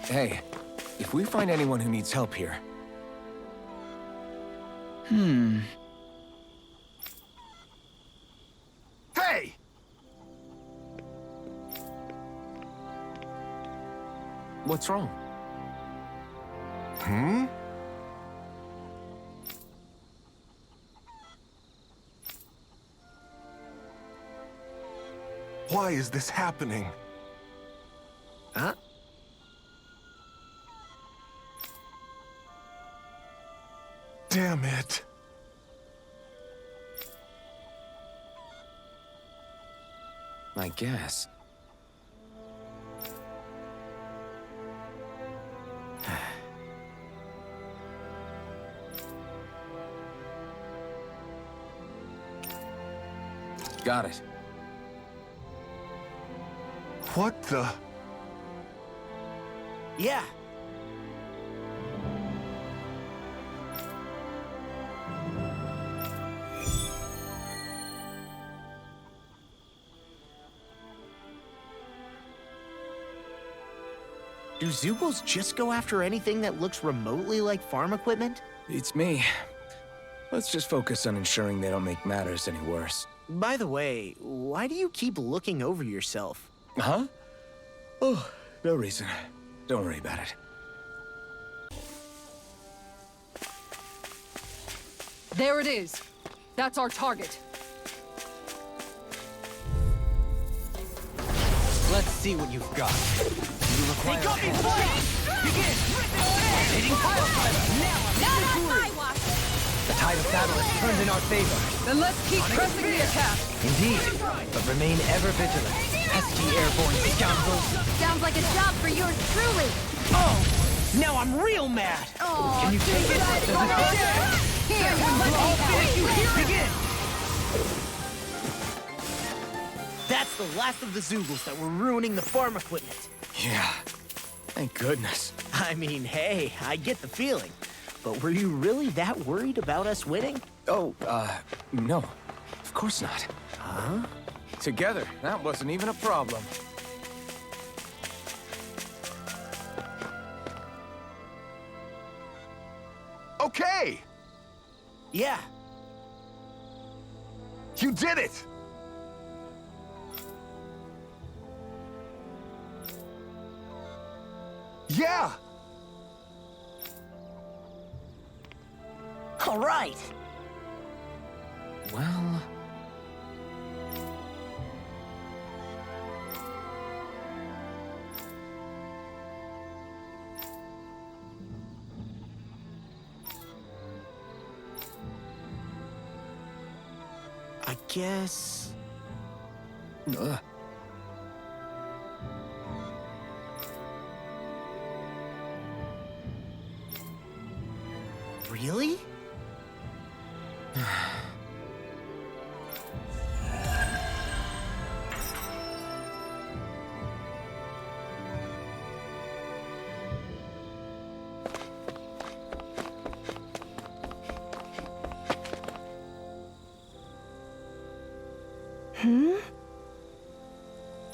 Hey, if we find anyone who needs help here... Hey! What's wrong? Why is this happening? Huh? Damn it. I guess. Got it. What the? Yeah. Do Zoobles just go after anything that looks remotely like farm equipment? It's me. Let's just focus on ensuring they don't make matters any worse. By the way, why do you keep looking over yourself? Huh? Oh, no reason. Don't worry about it. There it is. That's our target. Let's see what you've got. You require They got me flying! Begin! Hitting pile driver! Now I'm my watch! The tide of battle has turned in our favor. Then let's keep pressing the attack. Indeed, but remain ever vigilant. Pesky airborne scoundrels. Sounds like a job for yours truly. Oh! Now I'm real mad! Can you take it? Does it hurt? Here, I'll finish you here! Begin! That's the last of the Zoobles that were ruining the farm equipment. Yeah. Thank goodness. I mean, hey, I get the feeling. But were you really that worried about us winning? Oh, no. Of course not. Huh? Together, that wasn't even a problem. Okay! Yeah. You did it! Yeah! All right. Well... I guess... Really?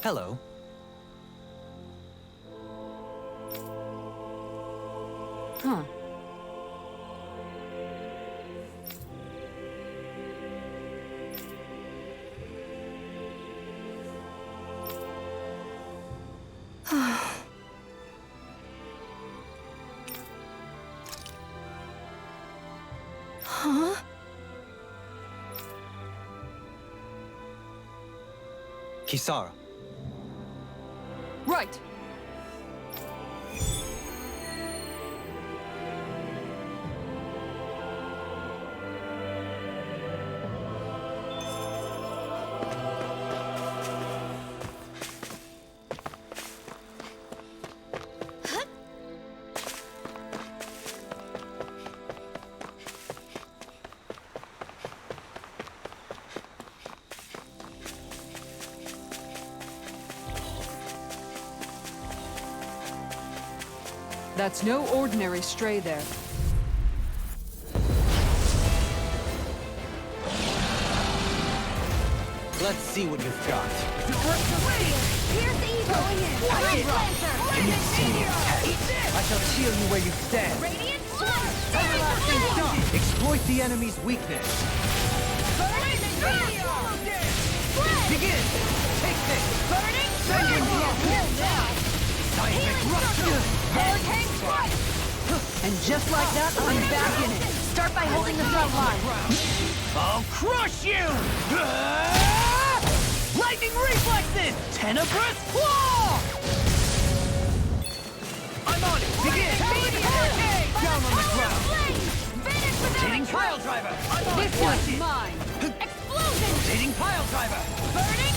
Hello. Huh. Huh? Kisara. Right. That's no ordinary stray there. Let's see what you've got. Pierce evil! Like it! Insane attack. I shall shield you where you stand. Radiant Blood! Everlasting Stomp! Exploit the enemy's weakness. Begin! Take this! Burning Sending Seismic Rupture! Hurricane Strike! And just like that, I'm back in it. Start by holding the front line. I'll crush you! Lightning reflexes! Tenebrous Claw! I'm on it! Begin! Down on the ground! Rotating pile driver! I'm on it! This one's mine! Explosion! Rotating pile driver! Burning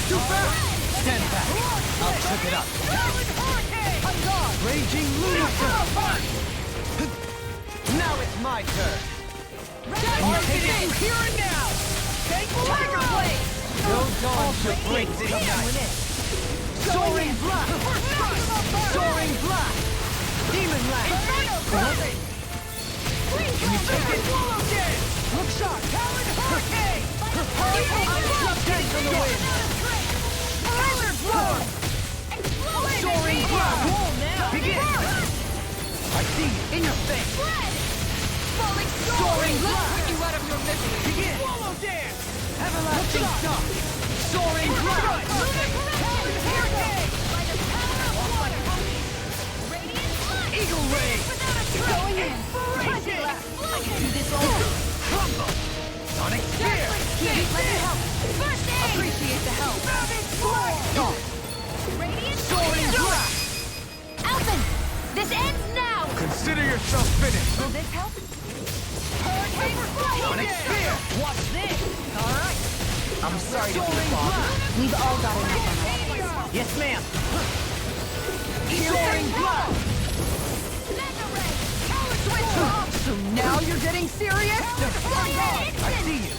Too fast! Stand back! I'll trip it up! I'm gone! Raging Lunacy! Now it's my turn! Take it here and now! Tiger Blade! No dawn should break this night! Soaring Blast! Soaring Blast! Demon Blast! Can you take it? Look sharp! Talon Hurricane! Dance on the wind! Hazard Blow! Soaring Blast! Begin! I see you! In your face! Falling Soaring Let's Blast! put you out of your misery! Begin! Swallow Dance! Everlasting Stomp! Soaring Blast! Talon Hurricane! Eagle Ray! Going in! I can do this all! Crumble! Sonic Spear! Let me help! First aid! Appreciate the help! Radiant Soaring Blast! Alphen! This ends now! Consider yourself finished. Will this help? Sonic Spear! Watch this! Alright! I'm sorry to be bothered. We've all got enough on us. Yes, ma'am! Soaring Blast! So now you're getting serious? I see you!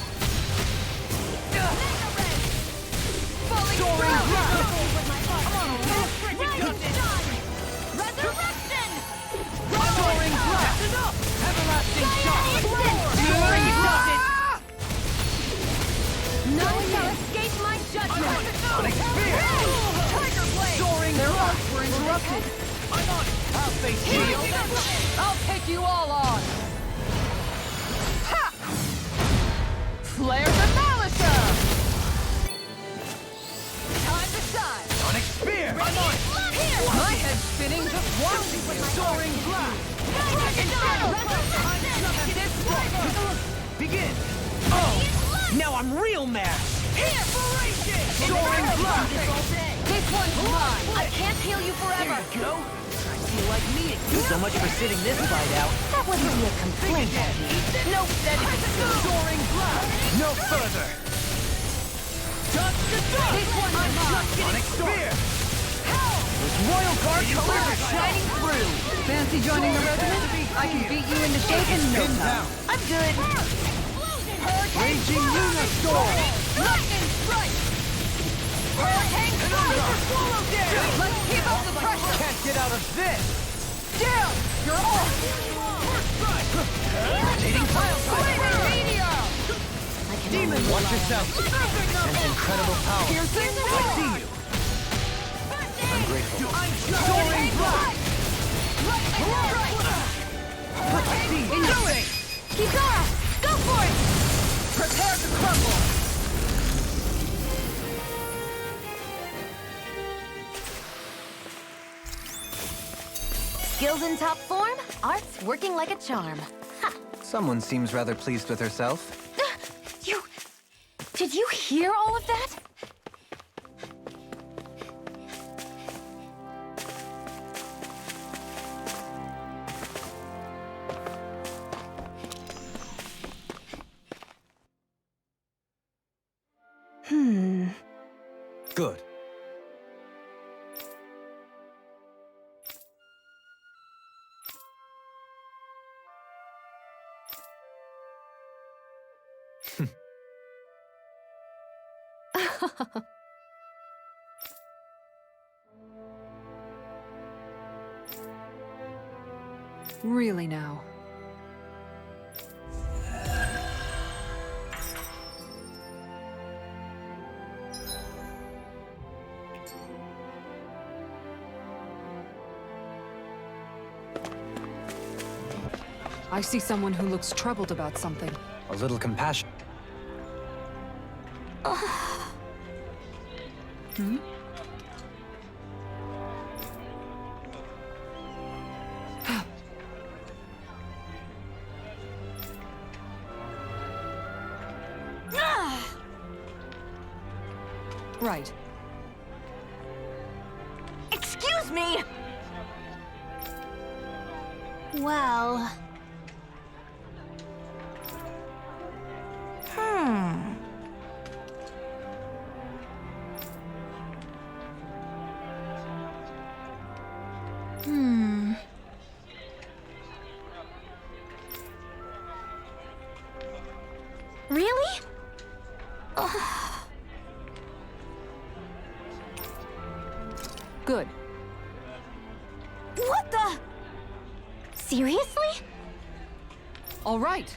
Soaring Blast! Resurrection! Soaring Blast! Everlasting Stomp! Soaring Blast! None shall escape my judgment! Sonic Spear! Tiger Blade! Soaring Their Blast! arcs were interrupted. I'm on it! I'll face you! I'll take you all on. Ha! Flare the Malisher! Time to shine! Sonic Spear! I'm on it! My head's spinning just watching you. Soaring Blast! Begin! Oh! Now I'm real mad! Here for raging! Soaring Blast! This one's mine! I can't heal you forever. There you go! I feel like me. So much for sitting this fight out. That wouldn't be a complaint. Nope, that is Soaring Blast! No further! Touch the dust! This one's mine! Sonic Spear! Those Royal Guard colors are shining through! Fancy joining the regiment? I can beat you into shape in no Pin time. down! I'm good! Raging Lunar Storm! Lightning strike! Hurricane strike! Let's keep up the pressure! Can't get out of this! Down! You're off! Rotating pile driver! Meteor! Demon, watch yourself! Sense incredible power! I see you! I'm grateful. Soaring Blast! I see you! In your face! Kisara! Go for it! Prepare to crumble! Skills in top form, art's working like a charm. Ha! Someone seems rather pleased with herself. Did you hear all of that? Good. Really now. I see someone who looks troubled about something. A little compassion. Hmm? Right. Excuse me! Well... Really? Good. What the? Seriously? All right.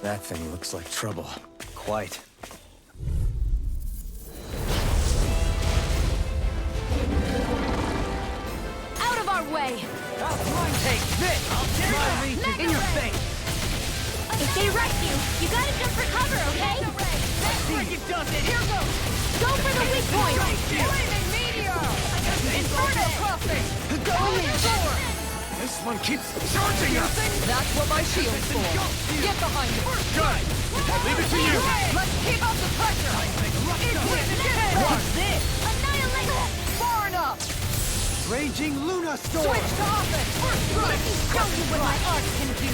That thing looks like trouble. Quite. Out of our way! Take this! In your face! If they rush you, you gotta jump for cover, okay? It does it! Here goes! Go for the weak point! Flaming meteor! Inferno crossing! Going in! This one keeps charging us! That's what my shield's for. Get behind it. Good! I'll leave it to you! Let's keep up the pressure! What's this? Annihilate! Far enough! Raging Luna Storm! Switch to offense! First strike! Show you what my art can do!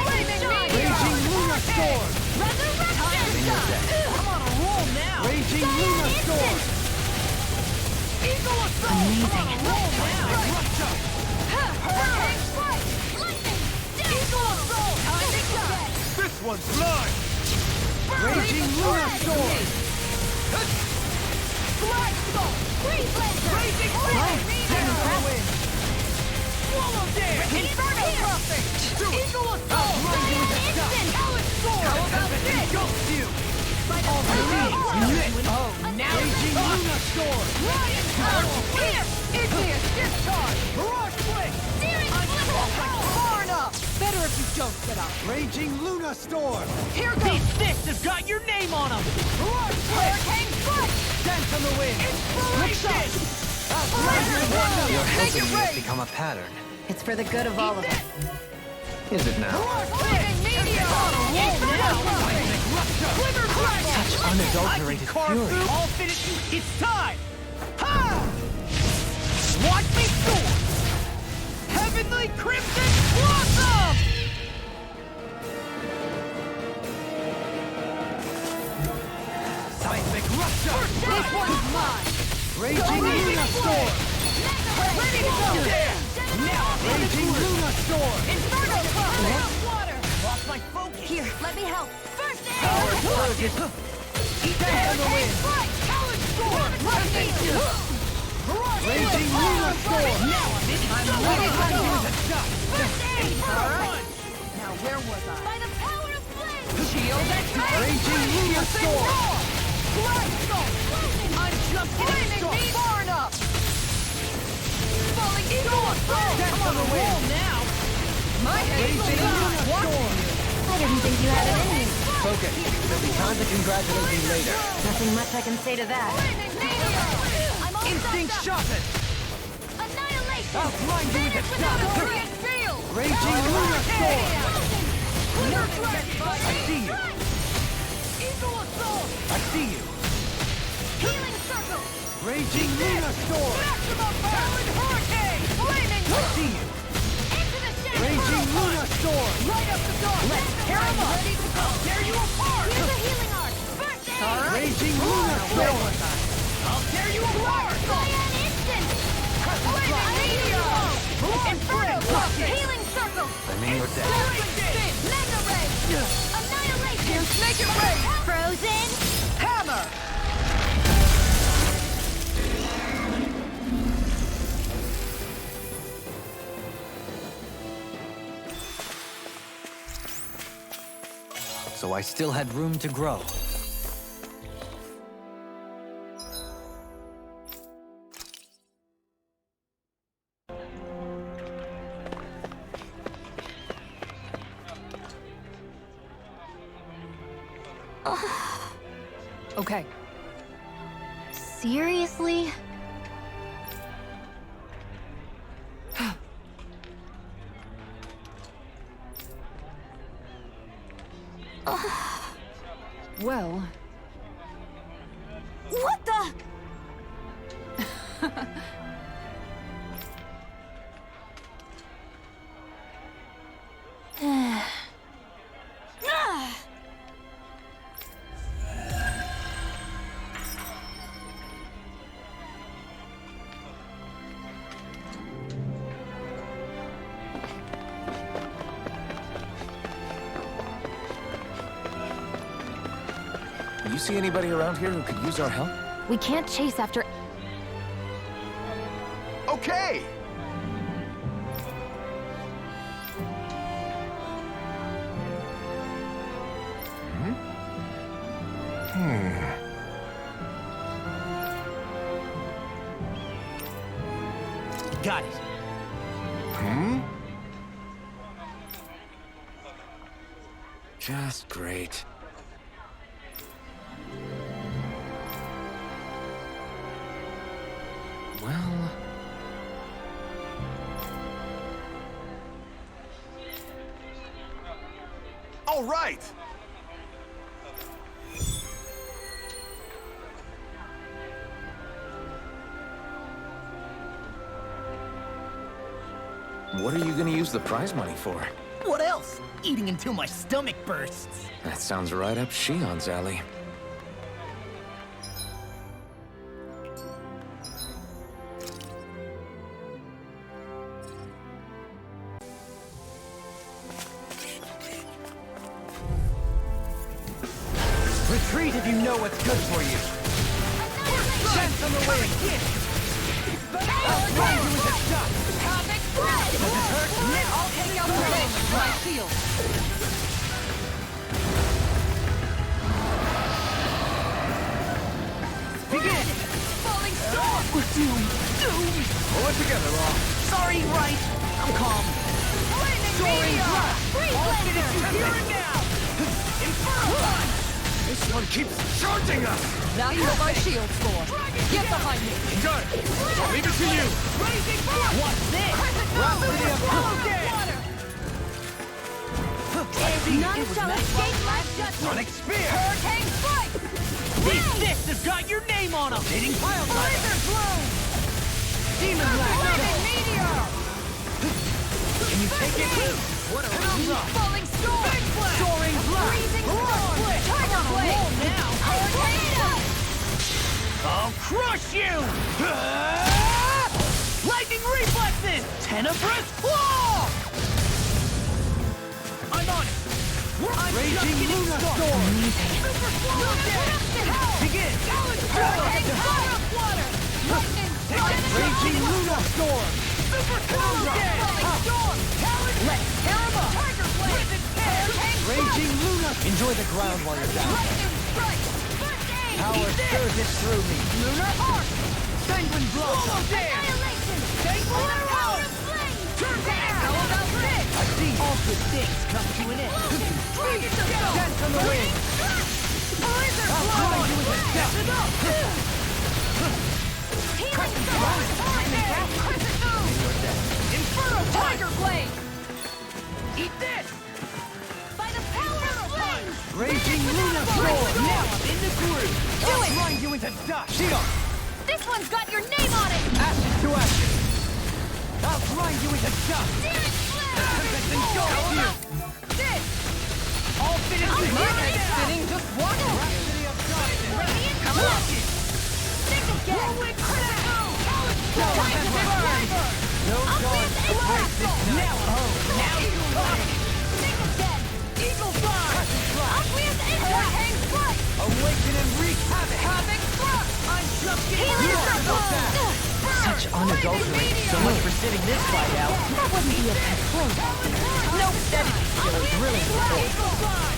Flaming meteor! Raging Luna Storm! Resurrection! I'm on a roll now! Raging Luna Storm! Eagle assault! Amazing. I'm on a roll now! Hurricane strike! Lightning! Eagle assault! Time to go! This one's mine! Raging Luna Storm! Black Skull! Freeze laser! Raging Flaming Meteor! Swallow Dare! Inferno Crossing! Eagle assault! Talon Sword! How about this? Oh, now Raging Luna Storm! Riot Power! Here! Igneous Discharge! Mirage Blade! Searing Flipper! Far enough! Better if you don't sit up. Raging Luna Storm! Here goes! These fists have got your name on them! Mirage Blade! Hurricane Strike! Dance on the wind! Inspiration! You're Make helping it me rain! become a pattern. It's for the good of all of us. Is it now? Flaming Meteor! Such unadulterated fury. I'll finish you! It's time! Ha! Watch me soar! Heavenly Crimson Blossom! Seismic Rupture! This one's mine! Raging Luna Storm! Ready to go! Now! Raging Luna Storm! Inferno Crossing! Water! Lost my focus! Here, let me help. First aid! Power Surge! Dance on the wind! Talon Sword! Lightning! Raging Luna Storm! I'm ready to go! First aid! Now where was I? By the power of flame! Shield attack! Raging Luna Storm! Black Skull! I'm just getting started! Far enough! Falling Eagle Assault! I'm on a roll now! My head's Raging Luna Storm! I didn't think you had it in you. Focus. There'll be time to congratulate me later. Nothing much I can say to that. Instinct sharpened! Annihilation! I'll blind you with a shot! Raging Luna Storm! I see you! Eagle Assault! I see you! Healing Circle! Raging Luna Storm! Maximum Talon Hurricane! Flaming I see you! Into the shadow! Raging Luna Storm! Right up the door! Let's tear them up! I'll tear you apart! Here's a healing arc! First aid! Raging Luna Storm! I'll tear you apart! Cyan Instant! Flaming Meteor! Inferno Crossing! Healing Circle! I'm in your debt. Mega Ray! Annihilation! Make it rain! Frozen! Hammer! so I still had room to grow. Okay. Seriously? Well... What the? You see anybody around here who could use our help? We can't chase after... Okay! Got it. Just great. Well... All right! What are you gonna use the prize money for? What else? Eating until my stomach bursts. That sounds right up Shion's alley. Retreat if you know what's good for you. Chance on the wing. I'll throw you with a shot. Does it hurt? I'll take out the leg with my shield. Begin. Falling storm! We're doomed. Doomed. Pull it together, Law. Sorry, right. I'm calm. Soaring blast. All finish here and now! Inferno punch. This one keeps charging us! Now you have my shield for. Get behind me. Good! I'll leave it to you! Raising fire! What's this? Rhapsody of Water. None shall escape my judgment! Sonic Spear. Hurricane strike! This fist has got your name on him. Hitting pile driver. Blizzard bloom! Demon blast. Lightning meteor! Can you take it? What a relief. Falling storm! Big blast! Soaring blast. Freezing Roar. storm! Tiger blade! Now. Tornado! I'll crush you! Lightning reflexes! Tenebrous claw! I'm on it! I'm raging Luna Storm! Super swallow death! Begin! Hurricane power of water! Lightning! Raging Luna Storm! Super swallow death! Falling storm! Let's tear 'em up! Tiger blade! Hurricane Raging Luna! Enjoy the ground while you're down. Lightning strike! First aid! Power surges through me. Lunar arc! Sanguine blast! Swallow dare! Annihilation! Lunar power of flame! Turn back! How about this? I see all good things come to an end. Dance on the wing! Blizzard I'll blow! throw you with a step. Healing storm! Crescent moon! Inferno Tiger blade! Eat this! By the power of flame! Raging Luna Storm! Now I'm in the groove! Do I'll it! grind you into dust! Shield! This one's got your name on it! Ashes to ashes! I'll grind you into dust! Searing flame! Tempest engulfs you! This! All finishes My here! head's spinning, just watch it! Rhapsody of darkness! Radiant Come blood! on! Think again! Whirlwind critical! Go, Time to burn! No I'll dog miss will break blast! this night! Now home! Now you win! Think again! Eagle fire! Uplift hurricane strike! Awaken and wreak havoc! Havoc struck! I'm just getting Healing circle! Such unadulterated. So much for sitting this fight out. That wouldn't be a pet close. Nope, that is still drilling before. Eagle fire!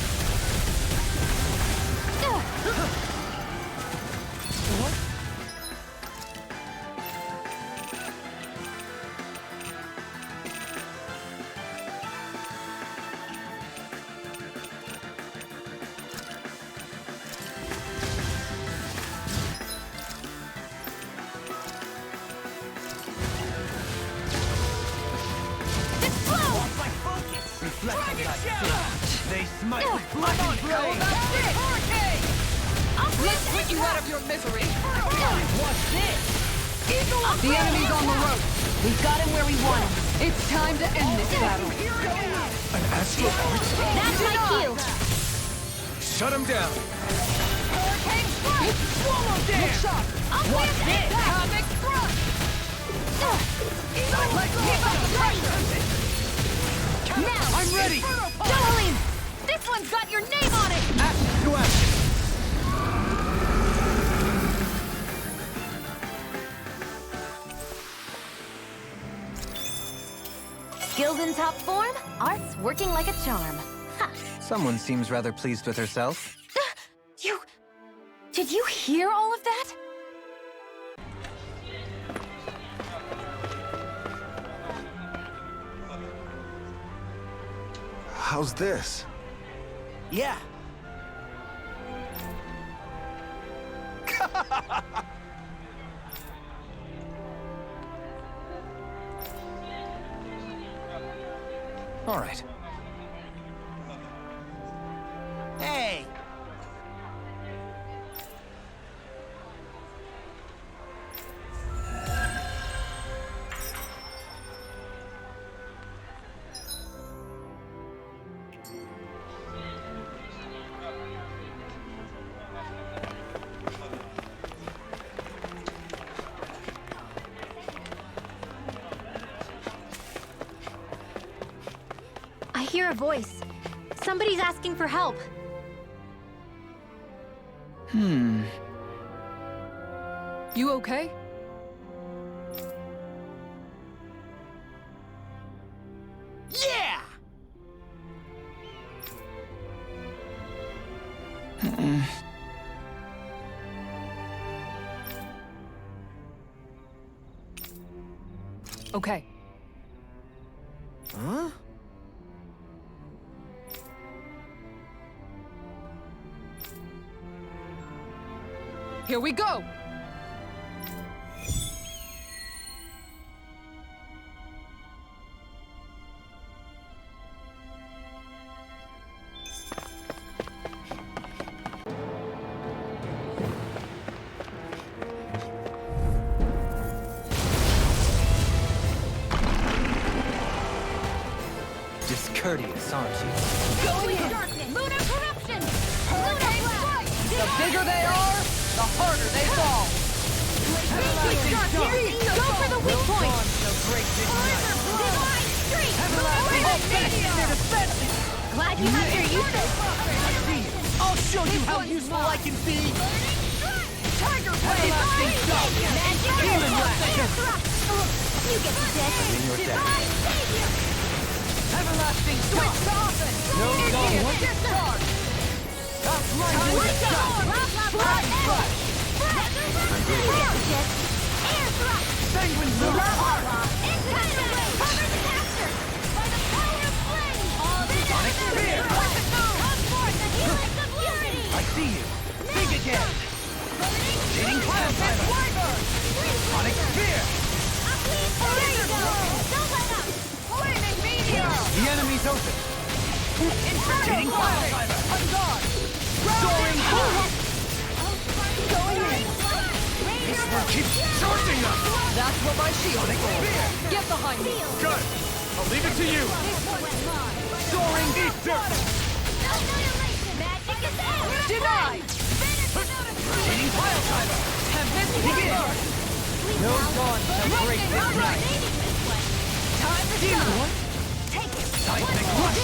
Smite with Come blackened on, blade! Hurricane! Let's put you out of your misery. What's this? Eagle of The enemy's on the rope. We've got him where we want him. It's time to end this battle. An astral art? That's my cue. Shut him down! Hurricane strike! Swallow dare! Look sharp. What's this? Comic thrust! Let's keep up the pressure! Now! I'm ready! Dohalim! This one's got your name on it! Action to action! Skills in top form, art's working like a charm. Ha! Someone seems rather pleased with herself. Did you hear all of that? How's this? Yeah. All right. Hey! I hear a voice. Somebody's asking for help. You okay? Yeah! Okay. Huh? Here we go! Discourteous, aren't you? Going in! Lunar corruption! Hurricane strike! The bigger they are, the harder they fall. Go for the weak point! Divine streak! Glad you have your uses. I'll show you how useful I can be! Tiger blade! Magic Demon You get the deck. In your deck. Divine savior. Everlasting switch to offense! No gone. Discard! Blah, blah, blah. Air thrust. Penguin Blah, Blue! blah, blah. Tidal wave. Cover the caster. By the power of flame. All the Sonic Spear. Come forth the helix of purity. I see you! Think again! Shading Cloud Fiber! Sonic Spear! There you go. Don't let up. Flaming meteor! The enemy's open. Shading Cloud Fiber! On guard! Soaring Blast! This will keep charging us! That's what my shield's for. Get behind me. Good! I'll leave it to you! Soaring Deep Dirt! Magic is out. Denied! Shading Cloud Fiber! Tempest Begin! Warrior! No dawn shall break this night. Time to shine! Seismic Rush!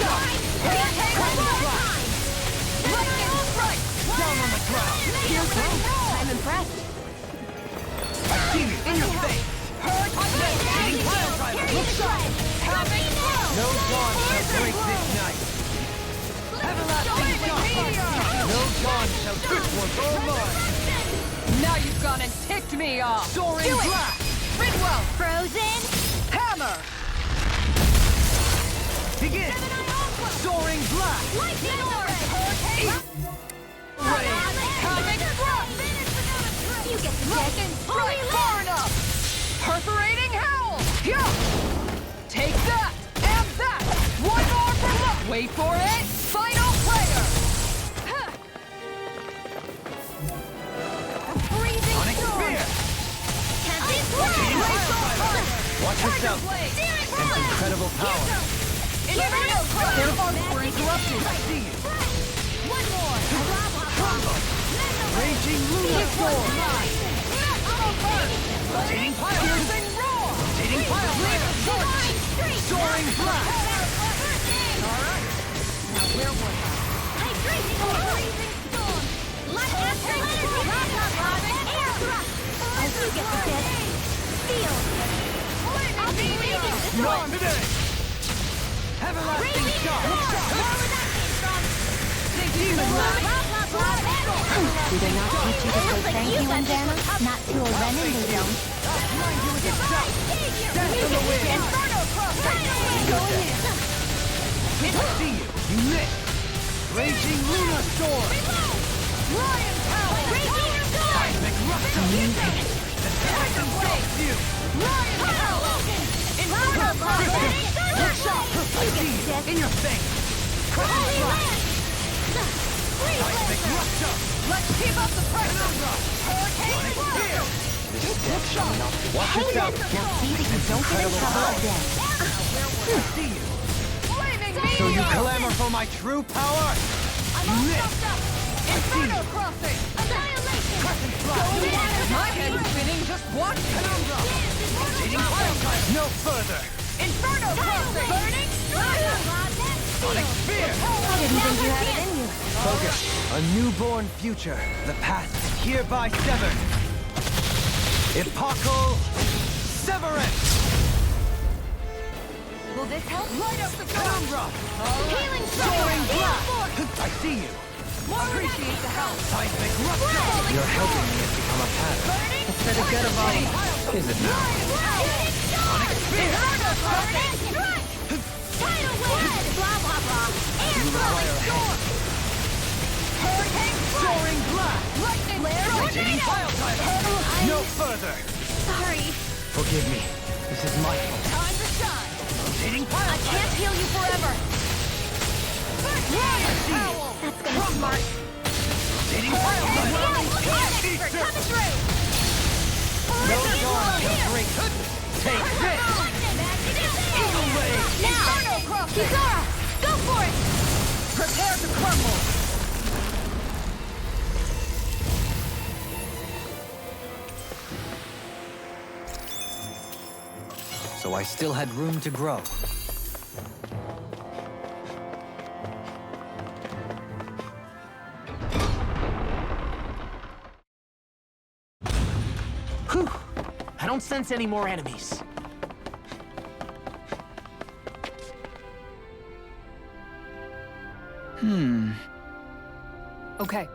Lightning strike! Down on the ground! I'm impressed. I see you! In your face! Shading Cloud Fiber! Look sharp. No dawn shall break this night. Everlasting Shock! No dawn shall this one's all mine. Now you've gone and ticked me off! Soaring Do it! Blast! Ridwell! Frozen. Hammer! Begin! Soaring Blast! Lightning orb. Ray! Comic thrust! You get the Lightning deck. strike far enough! Perforating howl! Yeah! Take that! And that! One more for luck! Wait for it! Final yourself! That's incredible power! Their arms were interrupted. I see you! One more. Raging Lunarstorm! Rotating pile. Piercing roar. Rotating pile driver! Soaring blast! Alright. Now where was I? Hydration freezing storm. Light astral energy. Air thrust. As you get the bit. Feel. I'll be raising the storm. Not today! Everlasting shock! Where was that came from? Demon blast! Do they not teach you to say thank you, Indiana? Not to a Renan, they don't. Blind you with itself! Death from the wind! Inferno crossing. Going in! I see you! You missed! Raging Lunarstorm! Lion power. Raging storm. Seismic rupture! The Titan stalks you! Lion power. Inferno crossing. Look sharp! I see you! In your face! Holy land. Seismic rupture! Let's keep up the pressure. Hurricane Spear! Look sharp. Watch yourself! Now see that you don't get in trouble again. I see you! Flaming So you meteor. clamor for my true power? I'm all stuffed up. Inferno crossing. Annihilation. Crescent flash! My head is spinning. Just watch. Penumbra! Rotating pile driver! No further! Inferno crossing. Burning Sonic spear! I didn't think you had it in you. Focus. A newborn future. The past is hereby severed. Epochal severance! Will this help? Light up the Penumbra! Healing Soaring circle. blast! I see you! Appreciate the help. Seismic rupture! Your helping me has become a pattern. It's for the good of all. Is it now? Sonic spear! Inferno crossing. Tidal wave. Blah blah blah. Air You require a storm. Hurricane Soaring blast! Lightning Rotating pile driver! No further! Sorry. Forgive me. This is my fault. Time to shine. Rotating pile I can't heal you forever. That's gonna smart. Rotating pile driver! Expert coming through. No guard can break. Take this! Eagle ray! Now, Kisara, go for it. Prepare to crumble. So I still had room to grow. Whew. I don't sense any more enemies. Okay.